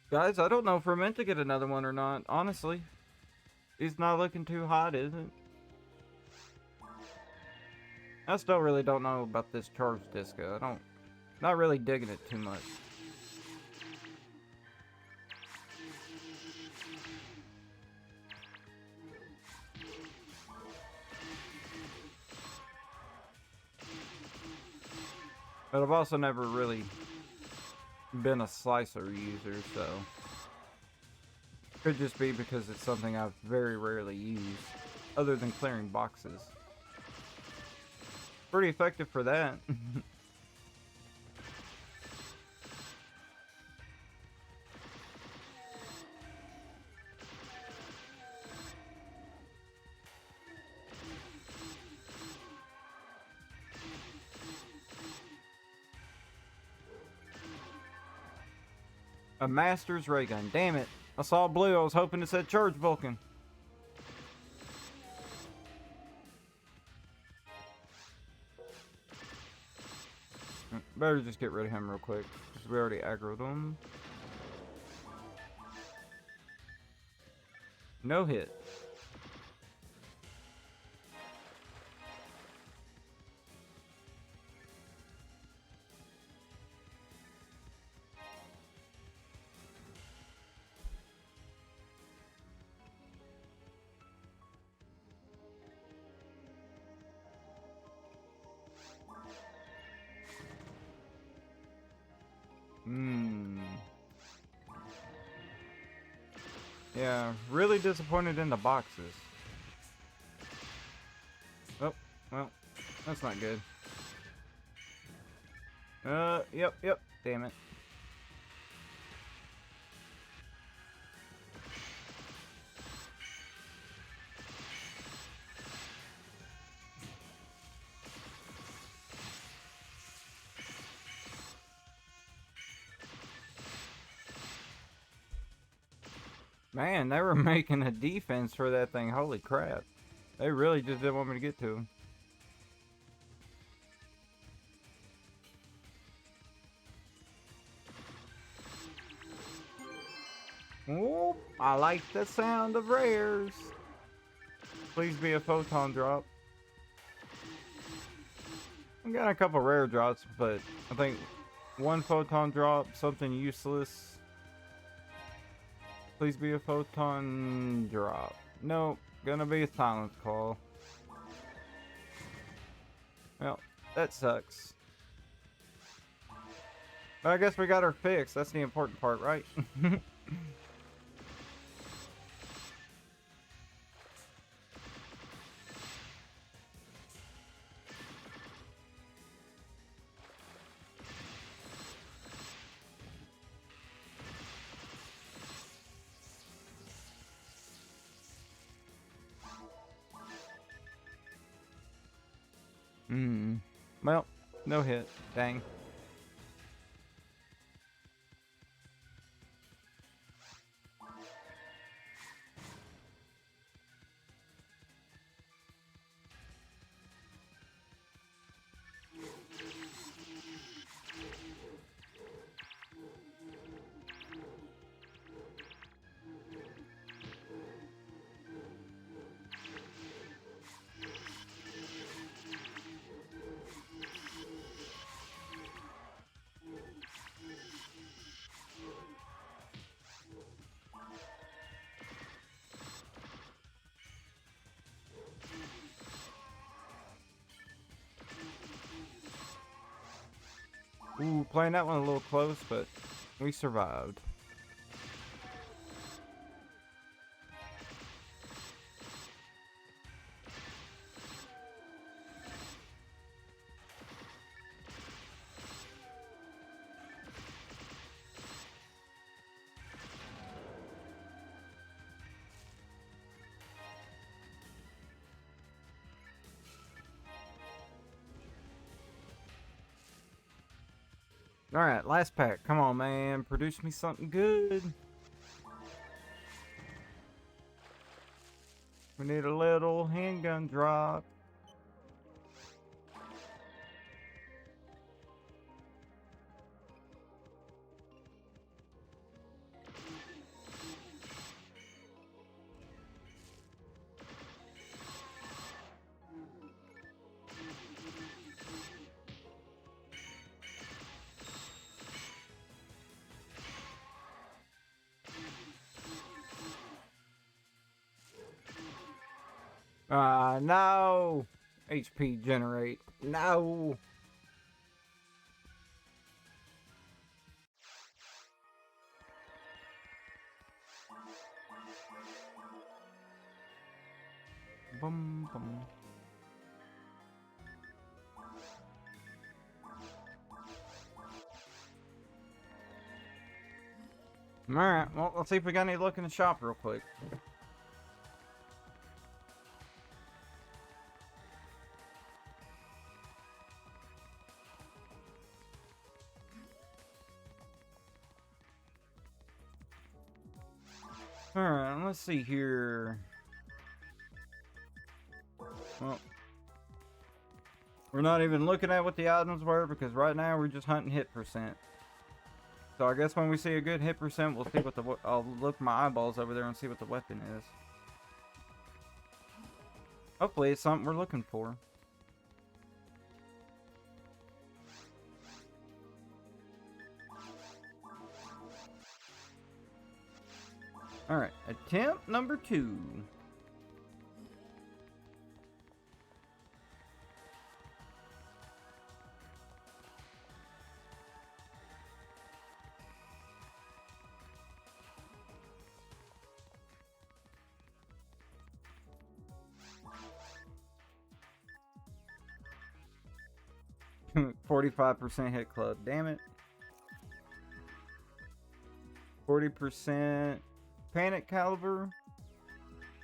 Guys, I don't know if we're meant to get another one or not, honestly. It's not looking too hot, is it? I still really don't know about this charge disco. Not really digging it too much. But I've also never really been a slicer user, so could just be because it's something I've very rarely used, other than clearing boxes. Pretty effective for that. A master's ray gun. Damn it. I saw blue. I was hoping it said Charge Vulcan. Better just get rid of him real quick, because we already aggroed him. No hit. Yeah, really disappointed in the boxes. Oh, well, that's not good. Yep, damn it. Man, they were making a defense for that thing. Holy crap. They really just didn't want me to get to him. Oh, I like the sound of rares. Please be a photon drop. I got a couple rare drops, but I think one photon drop, something useless. Please be a photon drop. Nope, gonna be a silence call. Well, that sucks. But I guess we got her fixed. That's the important part, right? Well, no hit. Dang. Ooh, playing that one a little close, but we survived. Alright, last pack. Come on, man. Produce me something good. We need a little handgun drop. No! HP generate. No! Bum, bum. Alright, well, let's see if we got any luck in the shop real quick. Alright, let's see here. Well, we're not even looking at what the items were because right now we're just hunting hit percent. So I guess when we see a good hit percent, we'll see what the... I'll look my eyeballs over there and see what the weapon is. Hopefully it's something we're looking for. Alright, attempt number 2. %, hit club, damn it. 40% panic caliber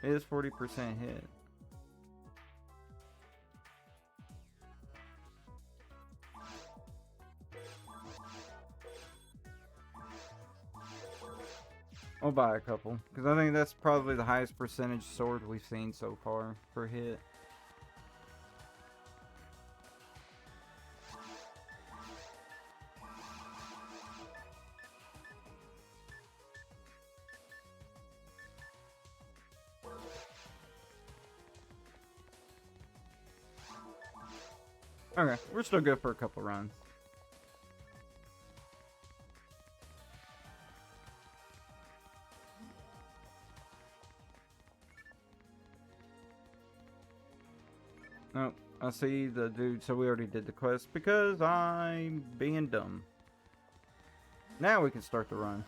is 40% hit. I'll buy a couple because I think that's probably the highest percentage sword we've seen so far per hit. Okay, we're still good for a couple runs. Nope, I see the dude, so we already did the quest because I'm being dumb. Now we can start the run.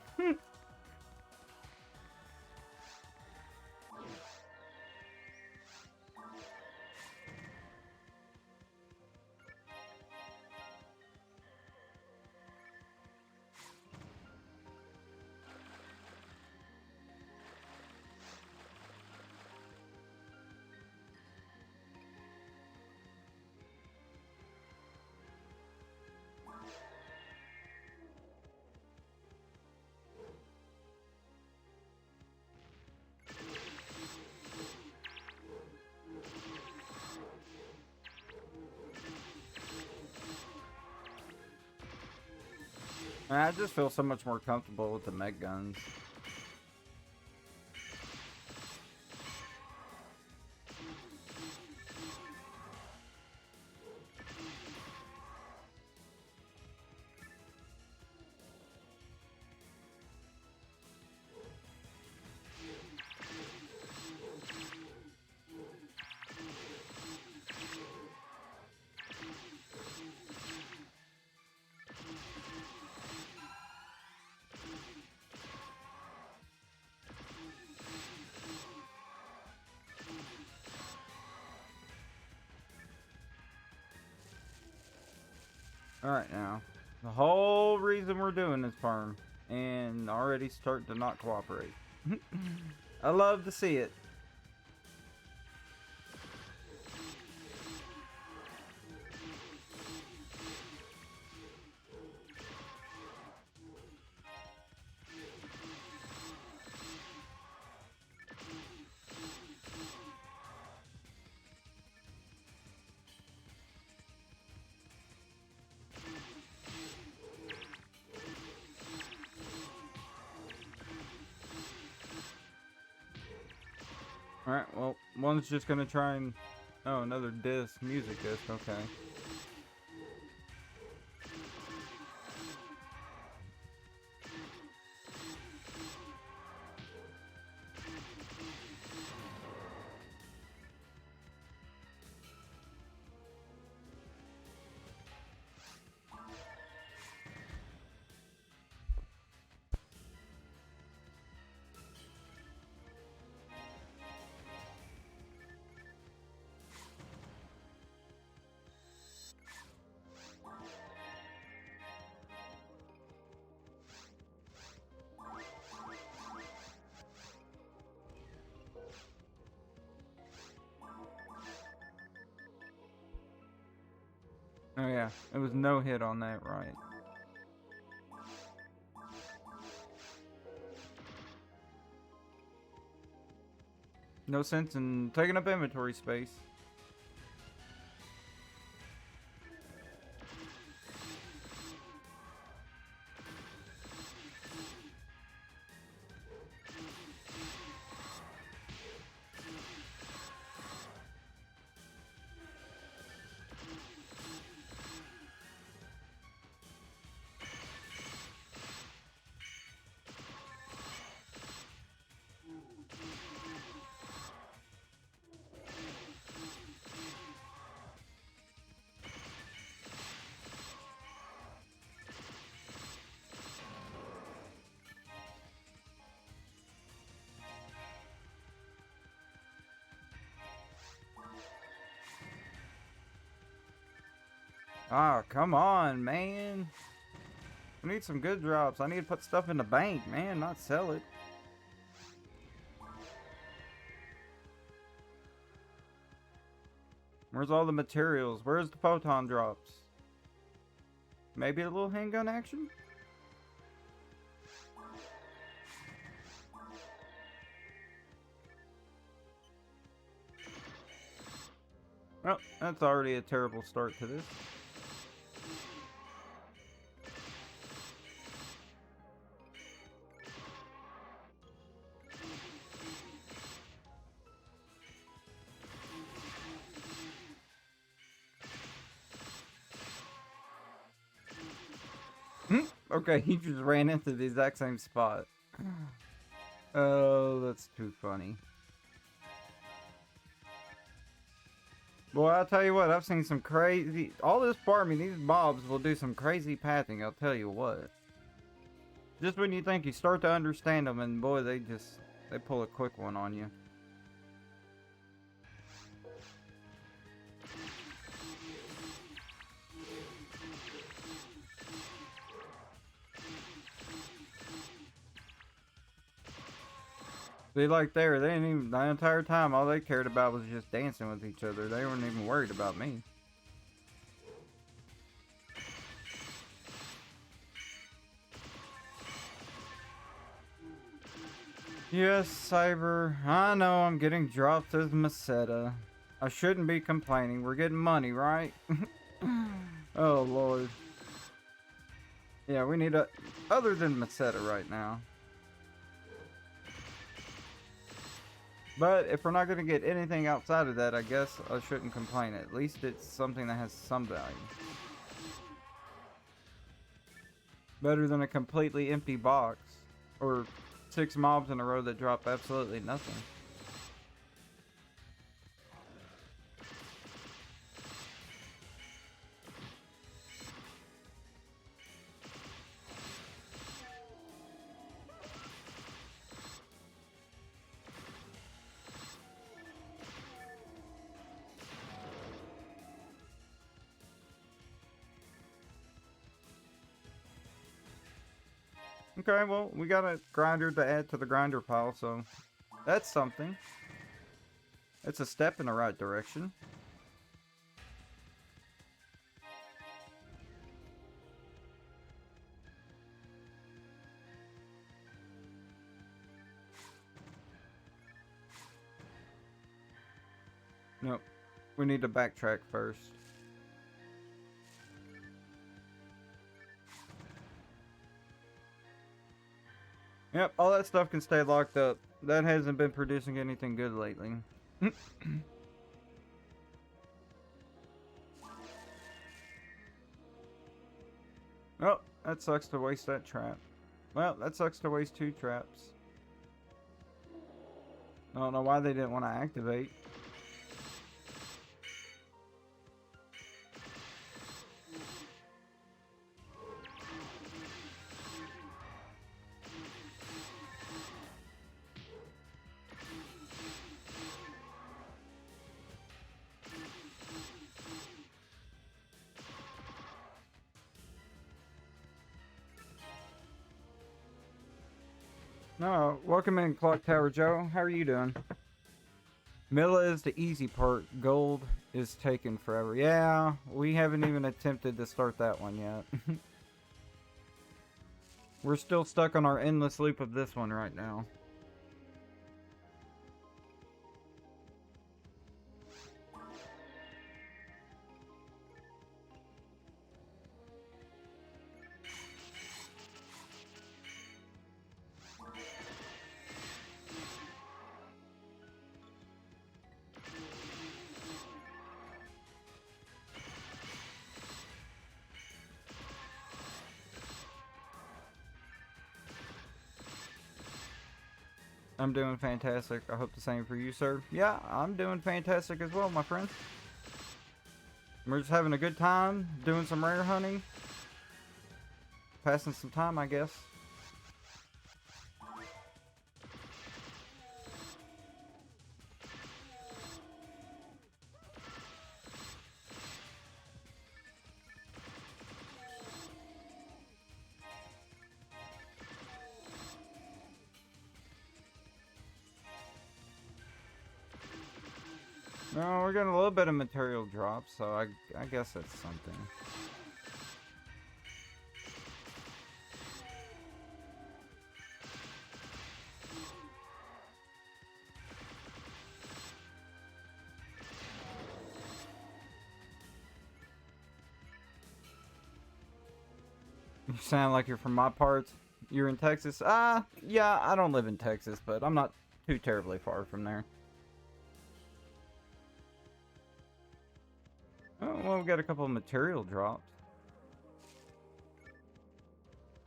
I just feel so much more comfortable with the meg guns. Alright now, the whole reason we're doing this farm, and already starting to not cooperate. I love to see it. Alright, well, one's just gonna try and... Oh, another disc. Music disc, okay. Oh yeah, it was no hit on that, right. No sense in taking up inventory space. Ah, come on, man. We need some good drops. I need to put stuff in the bank, man, not sell it. Where's all the materials? Where's the photon drops? Maybe a little handgun action? Well, that's already a terrible start to this. Okay, he just ran into the exact same spot. Oh, that's too funny. Boy, I'll tell you what, I've seen some crazy... All this farming, these mobs will do some crazy pathing, I'll tell you what. Just when you think you start to understand them, and boy, they pull a quick one on you. See, like they didn't even, the entire time, all they cared about was just dancing with each other. They weren't even worried about me. Yes, Cyber, I know I'm getting dropped as Meseta. I shouldn't be complaining. We're getting money, right? Oh, Lord. Yeah, we need other than Meseta right now. But if we're not going to get anything outside of that, I guess I shouldn't complain. At least it's something that has some value. Better than a completely empty box. Or 6 mobs in a row that drop absolutely nothing. Okay, well, we got a grinder to add to the grinder pile, so that's something. It's a step in the right direction. Nope. We need to backtrack first. Yep, all that stuff can stay locked up. That hasn't been producing anything good lately. Oh, that sucks to waste that trap. Well, that sucks to waste 2 traps. I don't know why they didn't want to activate. No, welcome in, Clock Tower Joe. How are you doing? Milla is the easy part. Gold is taking forever. Yeah, we haven't even attempted to start that one yet. We're still stuck on our endless loop of this one right now. I'm doing fantastic. I hope the same for you, sir. Yeah, I'm doing fantastic as well, my friend. We're just having a good time, doing some rare hunting. Passing some time, I guess. No, we're getting a little bit of material drop, so I guess that's something. You sound like you're from my parts. You're in Texas? Yeah, I don't live in Texas, but I'm not too terribly far from there. Oh, well, we got a couple of material drops.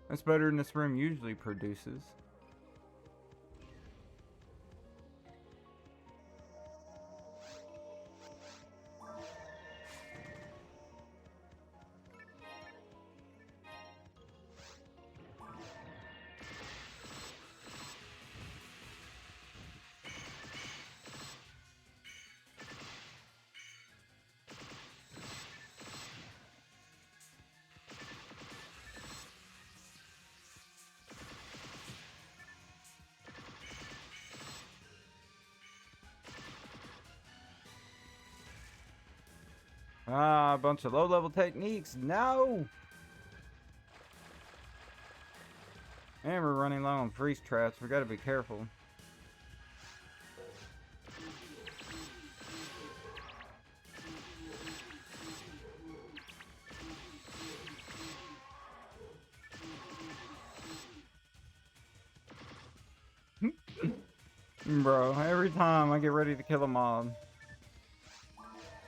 That's better than this room usually produces. Ah, a bunch of low-level techniques. No! And we're running low on freeze traps. We gotta be careful. Bro, every time I get ready to kill a mob,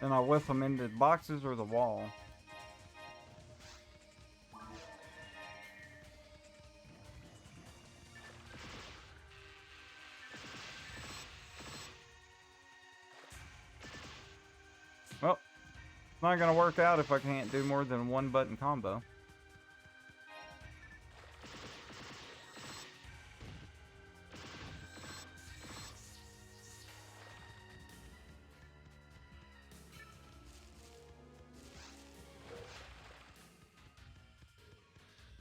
then I'll whiff them into boxes or the wall. Well, it's not gonna work out if I can't do more than one button combo.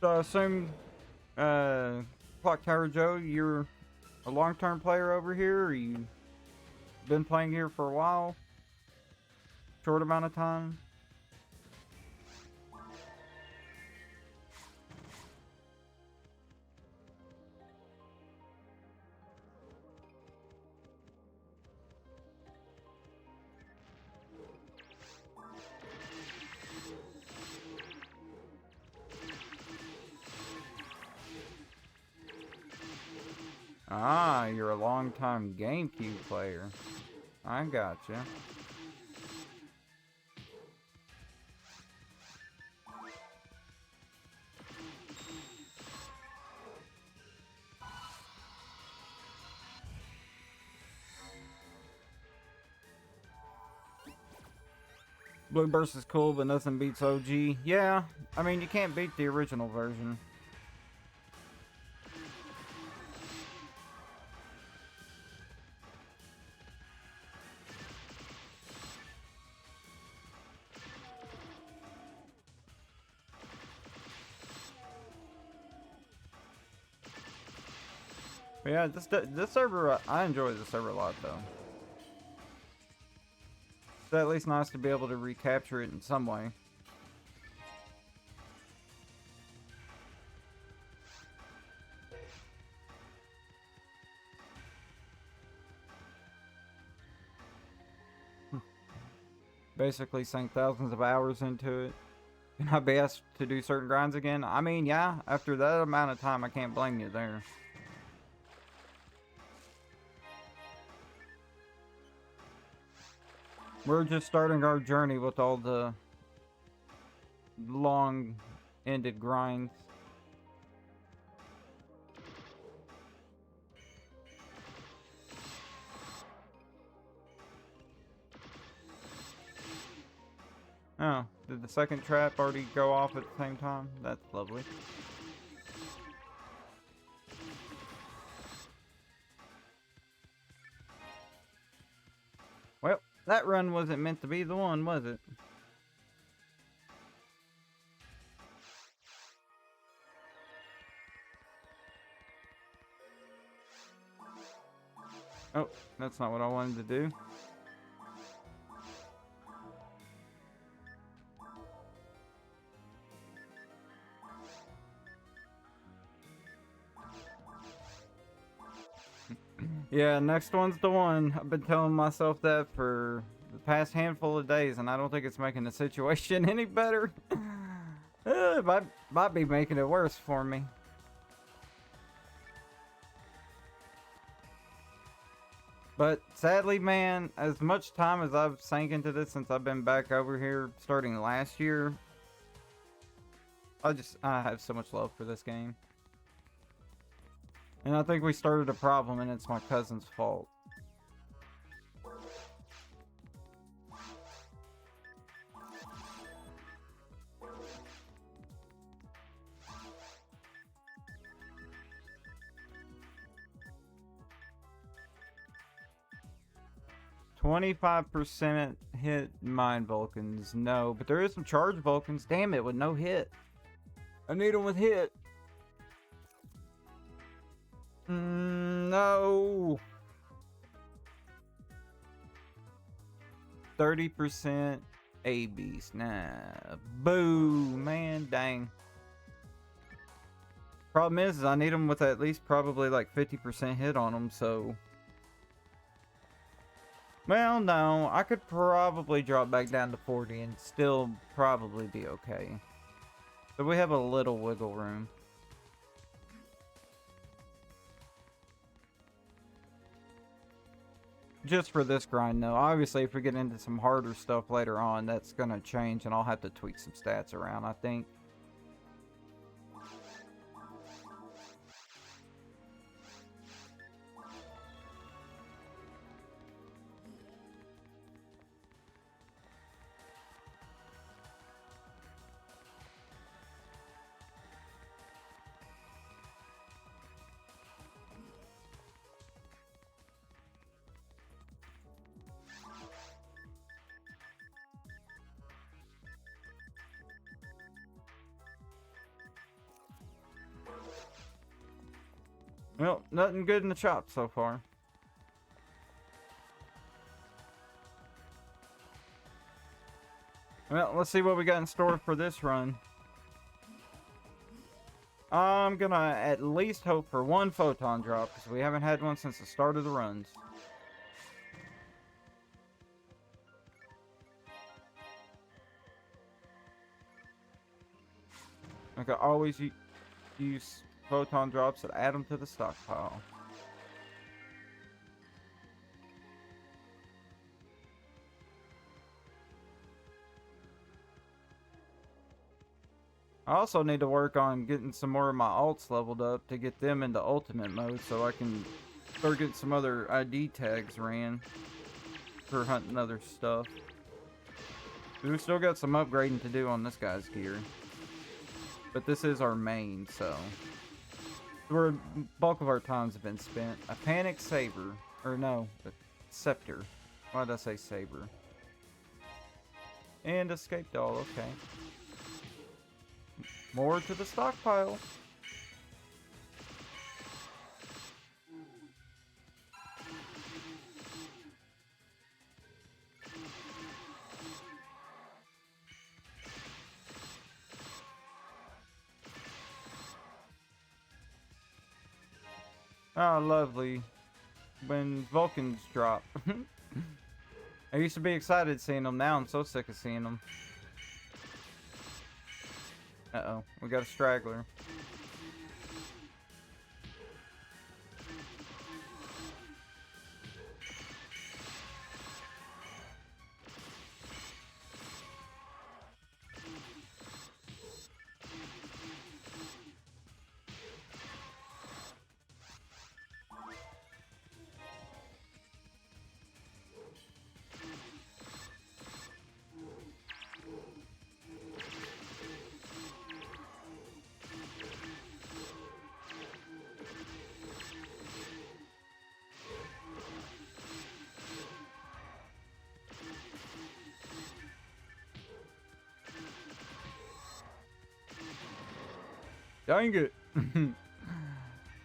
So I assume, Clock Tower Joe, you're a long-term player over here, or you been playing here for a while? Short amount of time? Ah, you're a long-time GameCube player. I gotcha. Blue Burst is cool, but nothing beats OG. Yeah, I mean, you can't beat the original version. But yeah, this server, I enjoy this server a lot, though. It's at least nice to be able to recapture it in some way. Basically sank thousands of hours into it. Can I be asked to do certain grinds again? I mean, yeah, after that amount of time, I can't blame you there. We're just starting our journey with all the long-ended grinds. Oh, did the second trap already go off at the same time? That's lovely. Well, that run wasn't meant to be the one, was it? Oh, that's not what I wanted to do. Yeah, next one's the one. I've been telling myself that for the past handful of days, and I don't think it's making the situation any better. It might be making it worse for me. But sadly, man, as much time as I've sank into this since I've been back over here starting last year, I have so much love for this game. And I think we started a problem, and it's my cousin's fault. "25% hit mine Vulcans." No, but there is some charge Vulcans. Damn it, with no hit. I need them with hit. No. 30% A-Beast. Nah. Boo, man. Dang. Problem is I need them with at least probably like 50% hit on them, so... Well, no. I could probably drop back down to 40 and still probably be okay. So we have a little wiggle room. Just for this grind, though. Obviously, if we get into some harder stuff later on, that's going to change, and I'll have to tweak some stats around, I think. Well, nothing good in the chop so far. Well, let's see what we got in store for this run. I'm gonna at least hope for one photon drop, because we haven't had one since the start of the runs. I can always use photon drops and add them to the stockpile. I also need to work on getting some more of my alts leveled up to get them into ultimate mode so I can start getting some other ID tags ran for hunting other stuff. We've still got some upgrading to do on this guy's gear. But this is our main, so where bulk of our times have been spent. A panic saber. Or no, a scepter. Why did I say saber? And escape doll, okay. More to the stockpile. Oh, lovely. When Vulcans drop. I used to be excited seeing them. Now I'm so sick of seeing them. Uh-oh. We got a straggler. Dang it.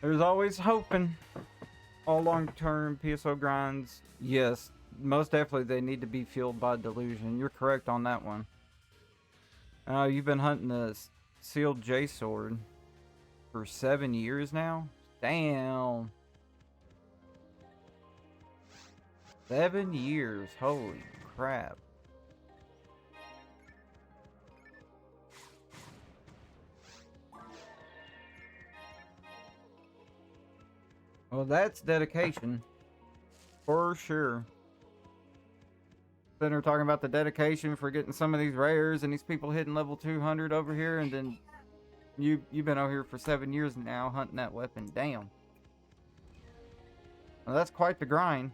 There's always hoping. All long-term PSO grinds, yes, most definitely they need to be fueled by delusion. You're correct on that one. You've been hunting the sealed J sword for 7 years now? Damn. 7 years, holy crap. Well, that's dedication. For sure. Then we're talking about the dedication for getting some of these rares and these people hitting level 200 over here, and then you've been over here for 7 years now hunting that weapon. Damn. Well, that's quite the grind.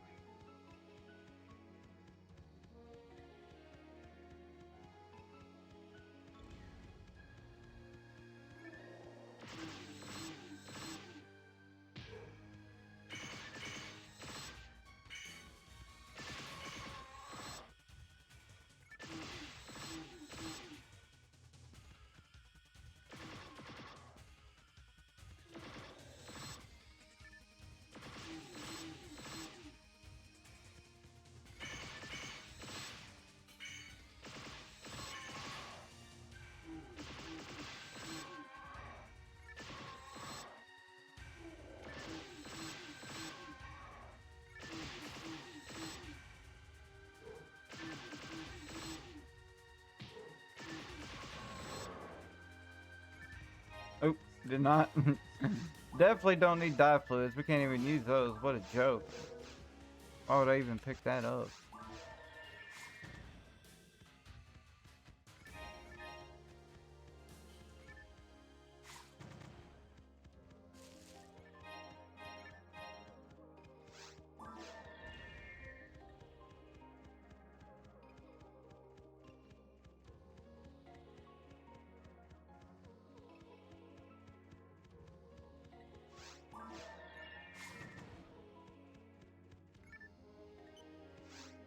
Oh, did not. Definitely don't need dye fluids. We can't even use those. What a joke. Why would I even pick that up?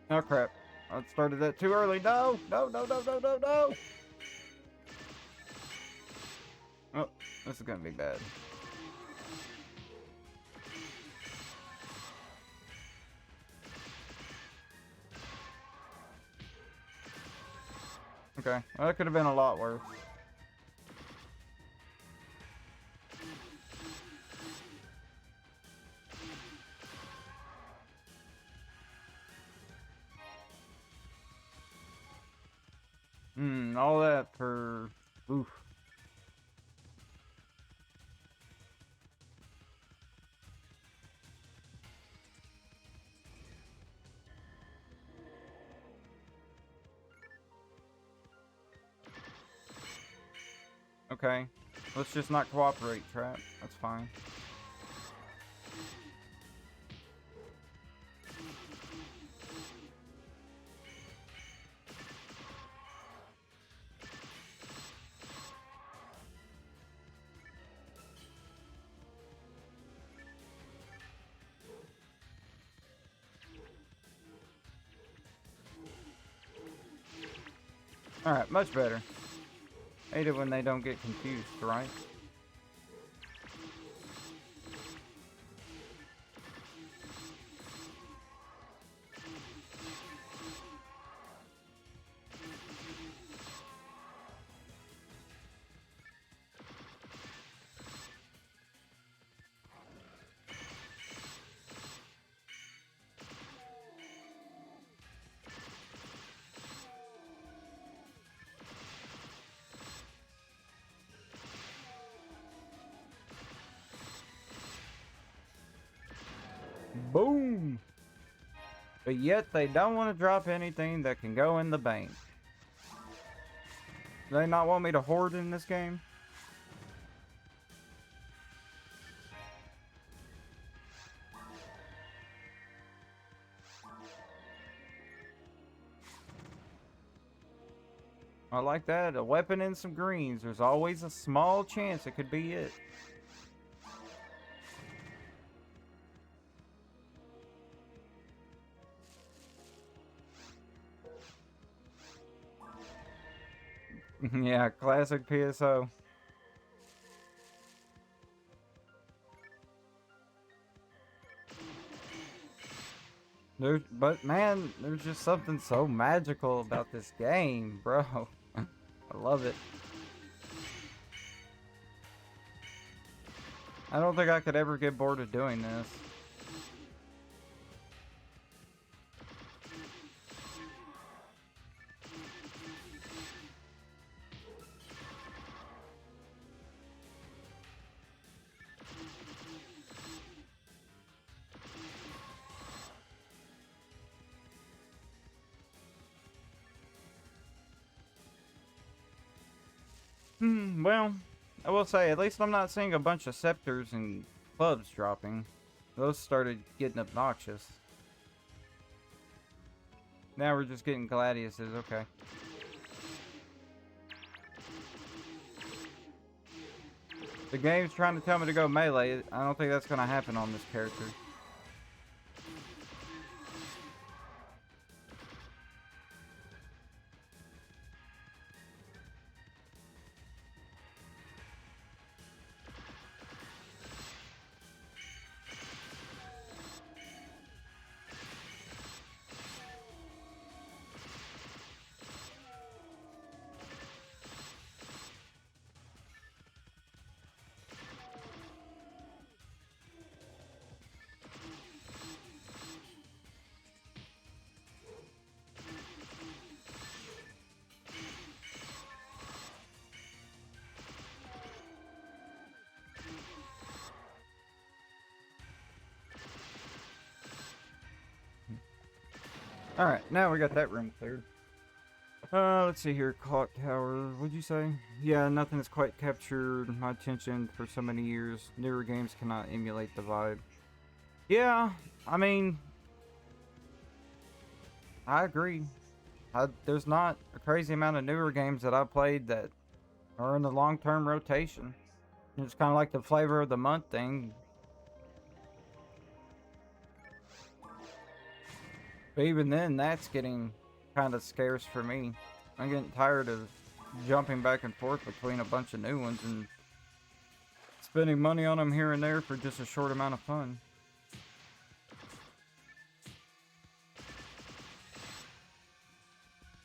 Oh crap. I started that too early. No! No, no, no, no, no, no! Oh, this is gonna be bad. Okay, well, that could have been a lot worse. All that for... Oof. Okay. Let's just not cooperate, Trap. That's fine. Alright, much better. Hate it when they don't get confused, right? Boom! But yet they don't want to drop anything that can go in the bank. Do they not want me to hoard in this game? I like that. A weapon and some greens. There's always a small chance it could be it. Yeah, classic PSO. But man, there's just something so magical about this game, bro. I love it. I don't think I could ever get bored of doing this. Well, I will say, at least I'm not seeing a bunch of scepters and clubs dropping. Those started getting obnoxious. Now we're just getting gladiuses, okay. The game's trying to tell me to go melee. I don't think that's going to happen on this character. Alright, now we got that room cleared. Let's see here. Clock tower. What'd you say? Yeah, nothing has quite captured my attention for so many years. Newer games cannot emulate the vibe. Yeah, I mean, I agree. There's not a crazy amount of newer games that I played that are in the long-term rotation. It's kind of like the flavor of the month thing. But even then, that's getting kind of scarce for me. I'm getting tired of jumping back and forth between a bunch of new ones and spending money on them here and there for just a short amount of fun.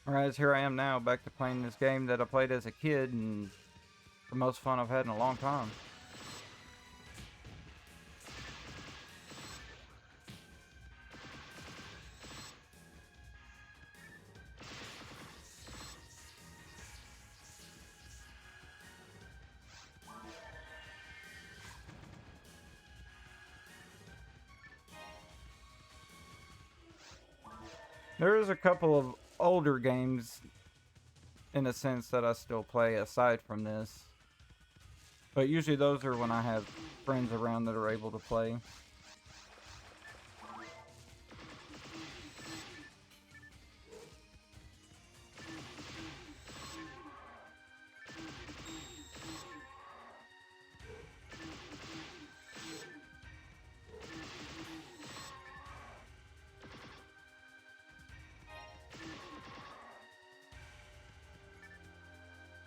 Alright, here I am now, back to playing this game that I played as a kid, and the most fun I've had in a long time. There is a couple of older games, in a sense, that I still play aside from this. But usually those are when I have friends around that are able to play.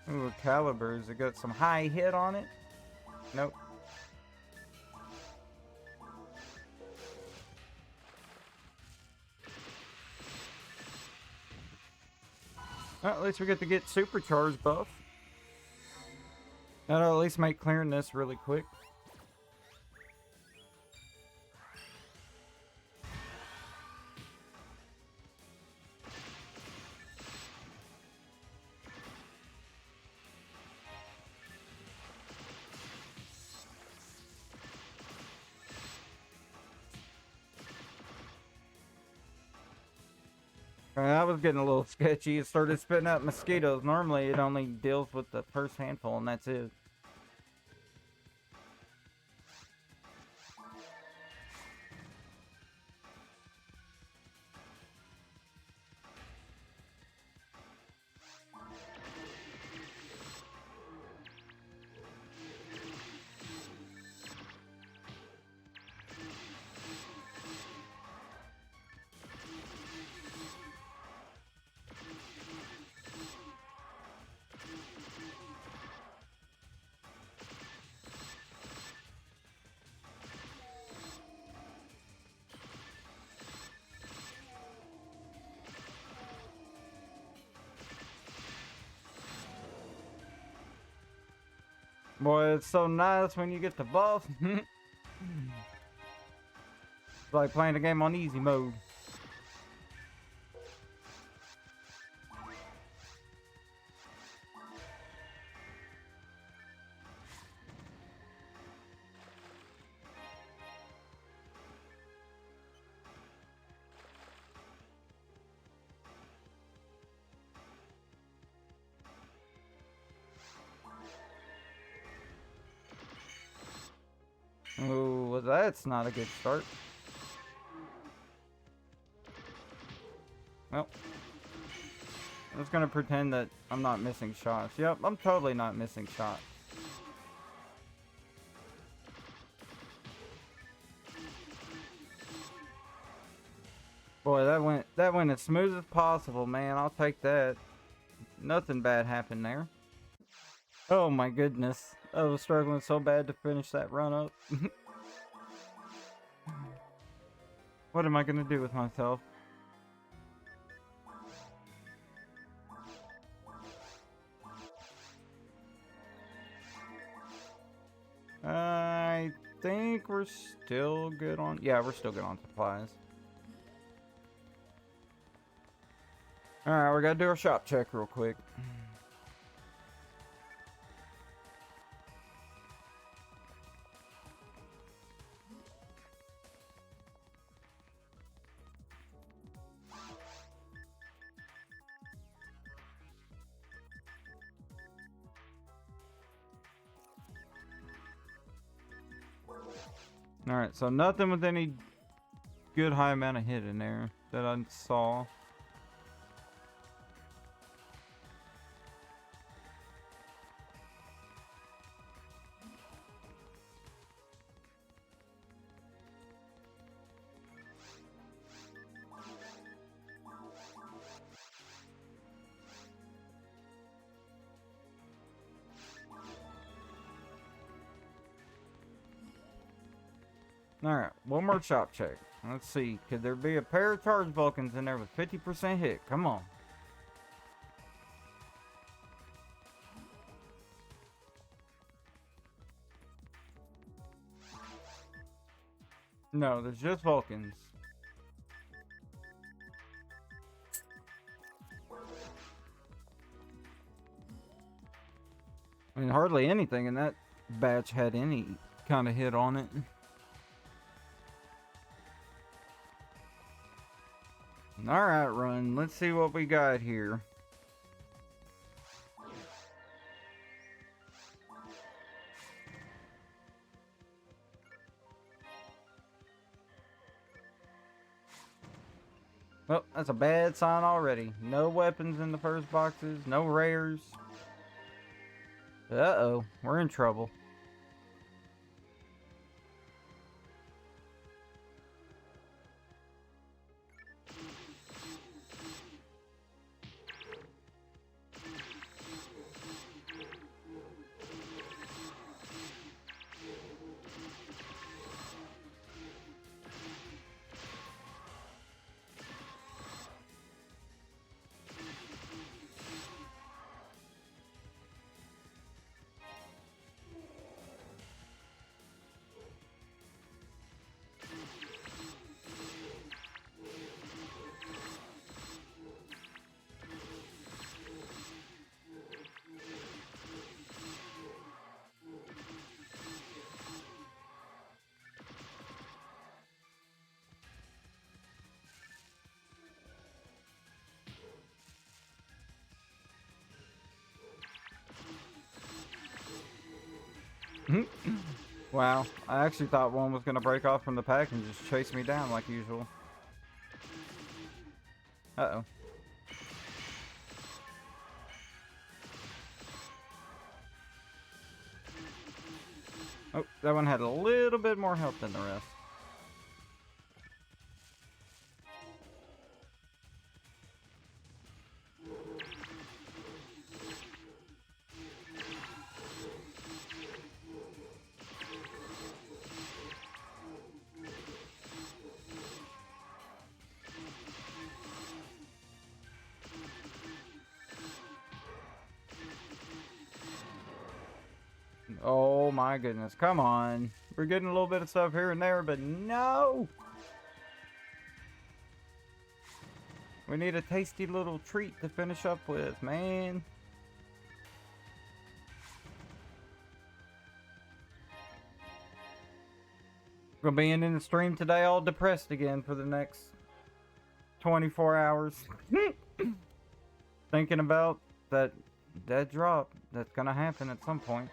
Ooh, calibers. It got some high hit on it. Nope. Well, at least we get to get supercharged buff. That'll at least make clearing this really quick. That was getting a little sketchy. It started spitting out mosquitoes. Normally, it only deals with the first handful, and that's it. Boy, it's so nice when you get the buff. It's like playing a game on easy mode. Ooh, well, that's not a good start. Well, I'm just gonna pretend that I'm not missing shots. Yep, I'm totally not missing shots. Boy, that went as smooth as possible, man. I'll take that. Nothing bad happened there. Oh my goodness. I was struggling so bad to finish that run up. What am I gonna do with myself? I think we're still good on... Yeah, we're still good on supplies. Alright, we gotta do our shop check real quick. Alright, so nothing with any good high amount of hit in there that I saw. Alright, one more shop check. Let's see. Could there be a pair of charge Vulcans in there with 50% hit? Come on. No, there's just Vulcans. I mean, hardly anything in that batch had any kind of hit on it. Alright, run. Let's see what we got here. Oh, that's a bad sign already. No weapons in the first boxes. No rares. Uh-oh. We're in trouble. Wow, I actually thought one was going to break off from the pack and just chase me down like usual. Uh-oh. Oh, that one had a little bit more health than the rest. Oh my goodness, come on. We're getting a little bit of stuff here and there, but no! We need a tasty little treat to finish up with, man. Gonna be in the stream today all depressed again for the next 24 hours. Thinking about that drop that's gonna happen at some point.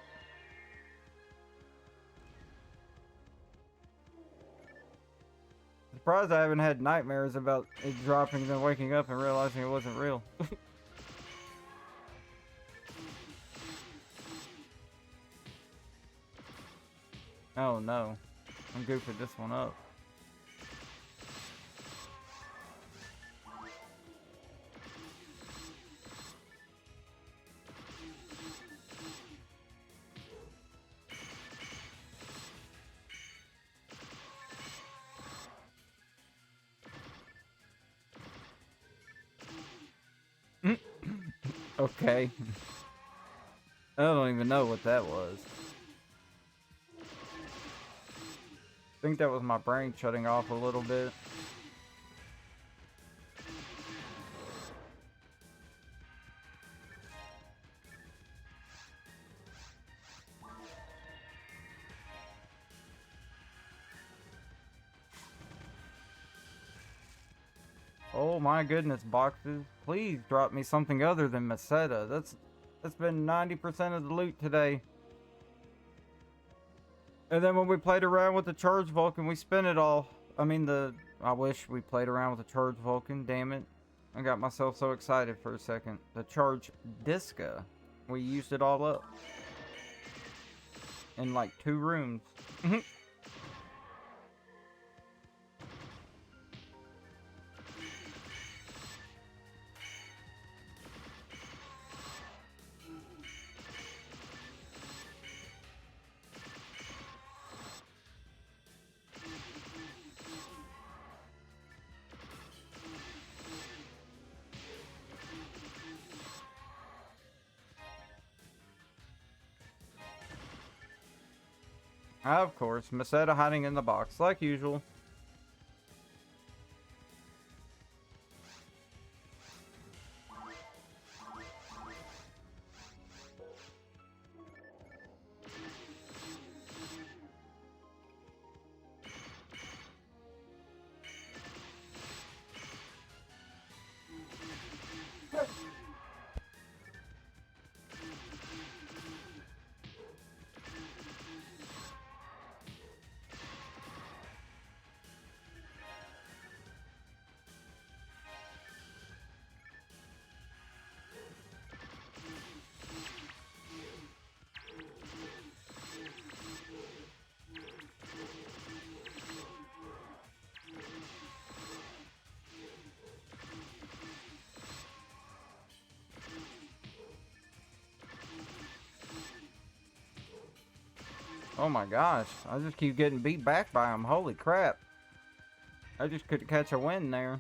Surprised I haven't had nightmares about it dropping and then waking up and realizing it wasn't real. Oh no, I'm goofing this one up. Okay. I don't even know what that was. I think that was my brain shutting off a little bit. Oh my goodness, boxes. Please drop me something other than Meseta. That's been 90% of the loot today. And then when we played around with the Charge Vulcan, we spent it all. I wish we played around with the Charge Vulcan, damn it. I got myself so excited for a second. The Charge Disca. We used it all up. In like 2 rooms. Of course, Meseta hiding in the box, like usual. Oh my gosh. I just keep getting beat back by them. Holy crap. I just couldn't catch a win there.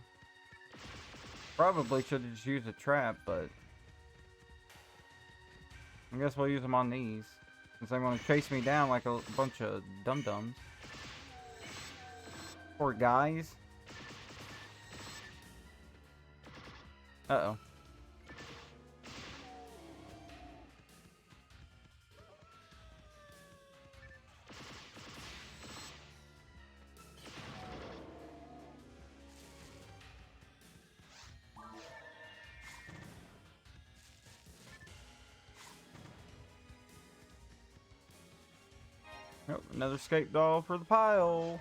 Probably should have just used a trap, but I guess we'll use them on these, since they want to chase me down like a bunch of dum-dums. Poor guys. Uh-oh. Oh, another escape doll for the pile.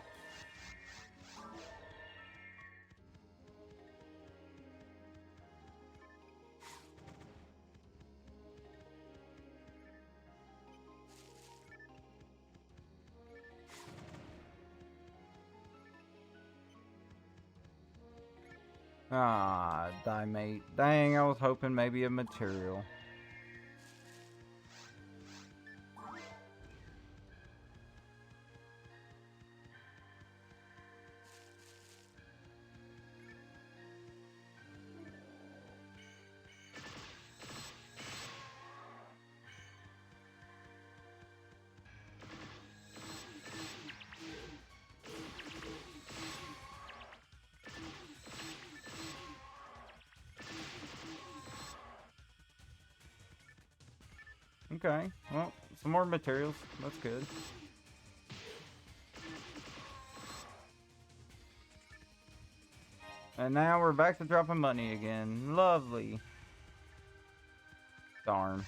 Ah, die mate. Dang, I was hoping maybe a material. Okay, well, some more materials. That's good. And now we're back to dropping money again. Lovely. Darn.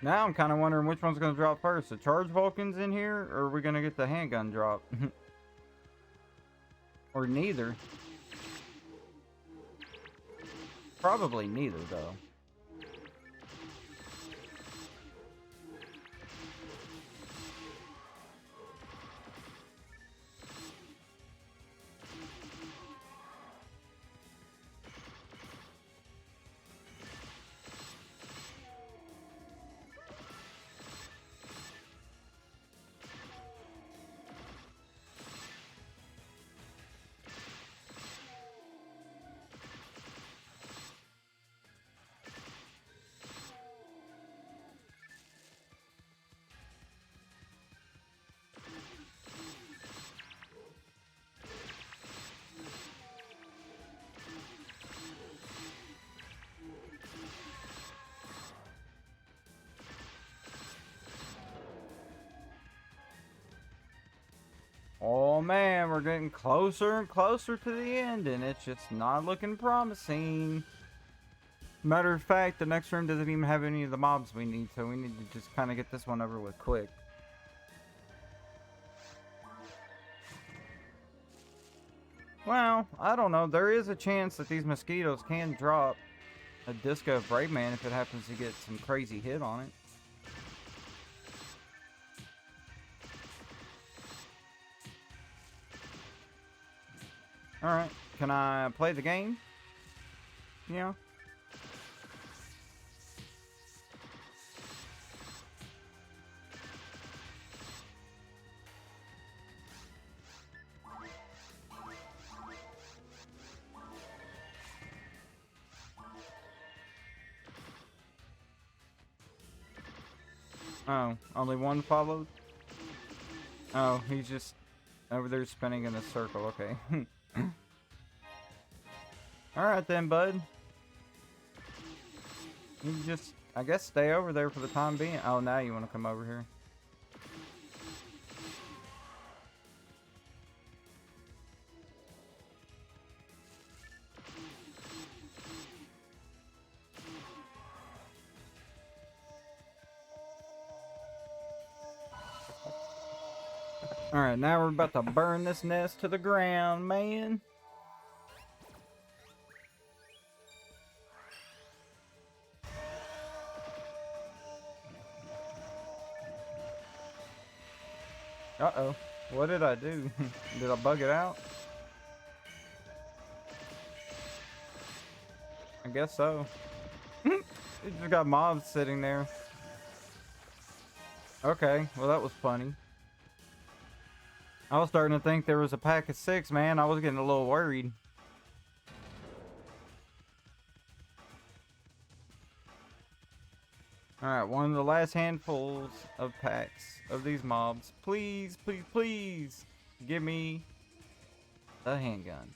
Now I'm kind of wondering which one's going to drop first. The Charge Vulcans in here, or are we going to get the Handgun drop? Or neither. Probably neither, though. Oh man, we're getting closer and closer to the end, and it's just not looking promising. Matter of fact, the next room doesn't even have any of the mobs we need, so we need to just kind of get this one over with quick. Well, I don't know. There is a chance that these mosquitoes can drop a Disco of Brave Man if it happens to get some crazy hit on it. Alright, can I play the game? Yeah. Oh, only one followed? Oh, he's just over there spinning in a circle, okay. Alright then, bud. You just, I guess, stay over there for the time being. Oh, now you want to come over here. Alright, now we're about to burn this nest to the ground, man. Uh-oh. What did I do? Did I bug it out? I guess so. It just got mobs sitting there. Okay, well that was funny. I was starting to think there was a pack of 6, man. I was getting a little worried. Alright, one of the last handfuls of packs of these mobs. Please, please, please give me the handgun.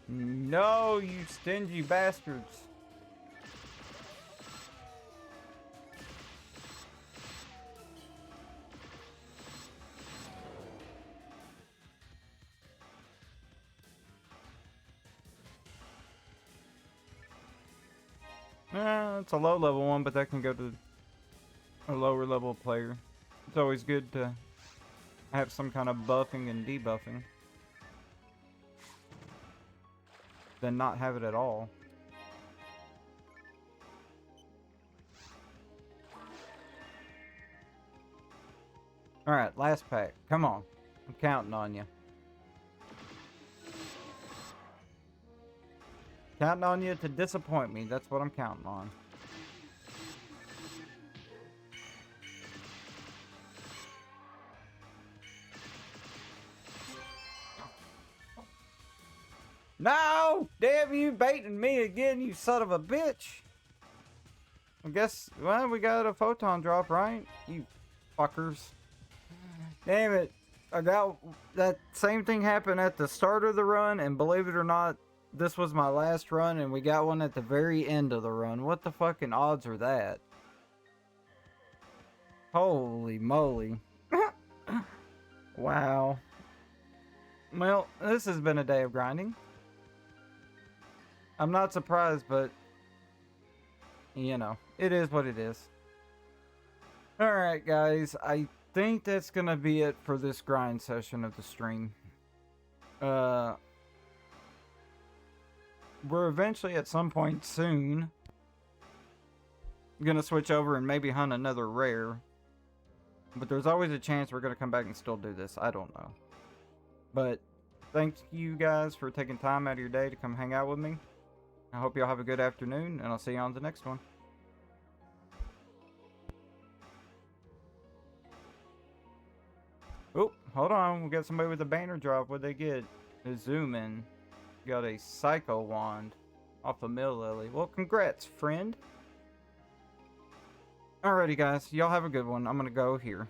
No, you stingy bastards. It's a low level one, but that can go to a lower level player. It's always good to have some kind of buffing and debuffing than not have it at all. Alright, last pack. Come on. I'm counting on you. Counting on you to disappoint me. That's what I'm counting on. No! Damn you baiting me again, you son of a bitch! I guess, well, we got a photon drop, right? You fuckers. Damn it. I got that same thing happened at the start of the run, and believe it or not, this was my last run, and we got one at the very end of the run. What the fucking odds are that? Holy moly. Wow. Well, this has been a day of grinding. I'm not surprised, but you know, it is what it is. Alright guys, I think that's gonna be it for this grind session of the stream. We're eventually at some point soon gonna switch over and maybe hunt another rare. But there's always a chance we're gonna come back and still do this. I don't know. But thank you guys for taking time out of your day to come hang out with me. I hope y'all have a good afternoon, and I'll see you on the next one. Oh, hold on. We got somebody with a banner drop. What'd they get? A zoom in. Got a Psycho Wand off of Milla. Well, congrats, friend. Alrighty, guys. Y'all have a good one. I'm gonna go here.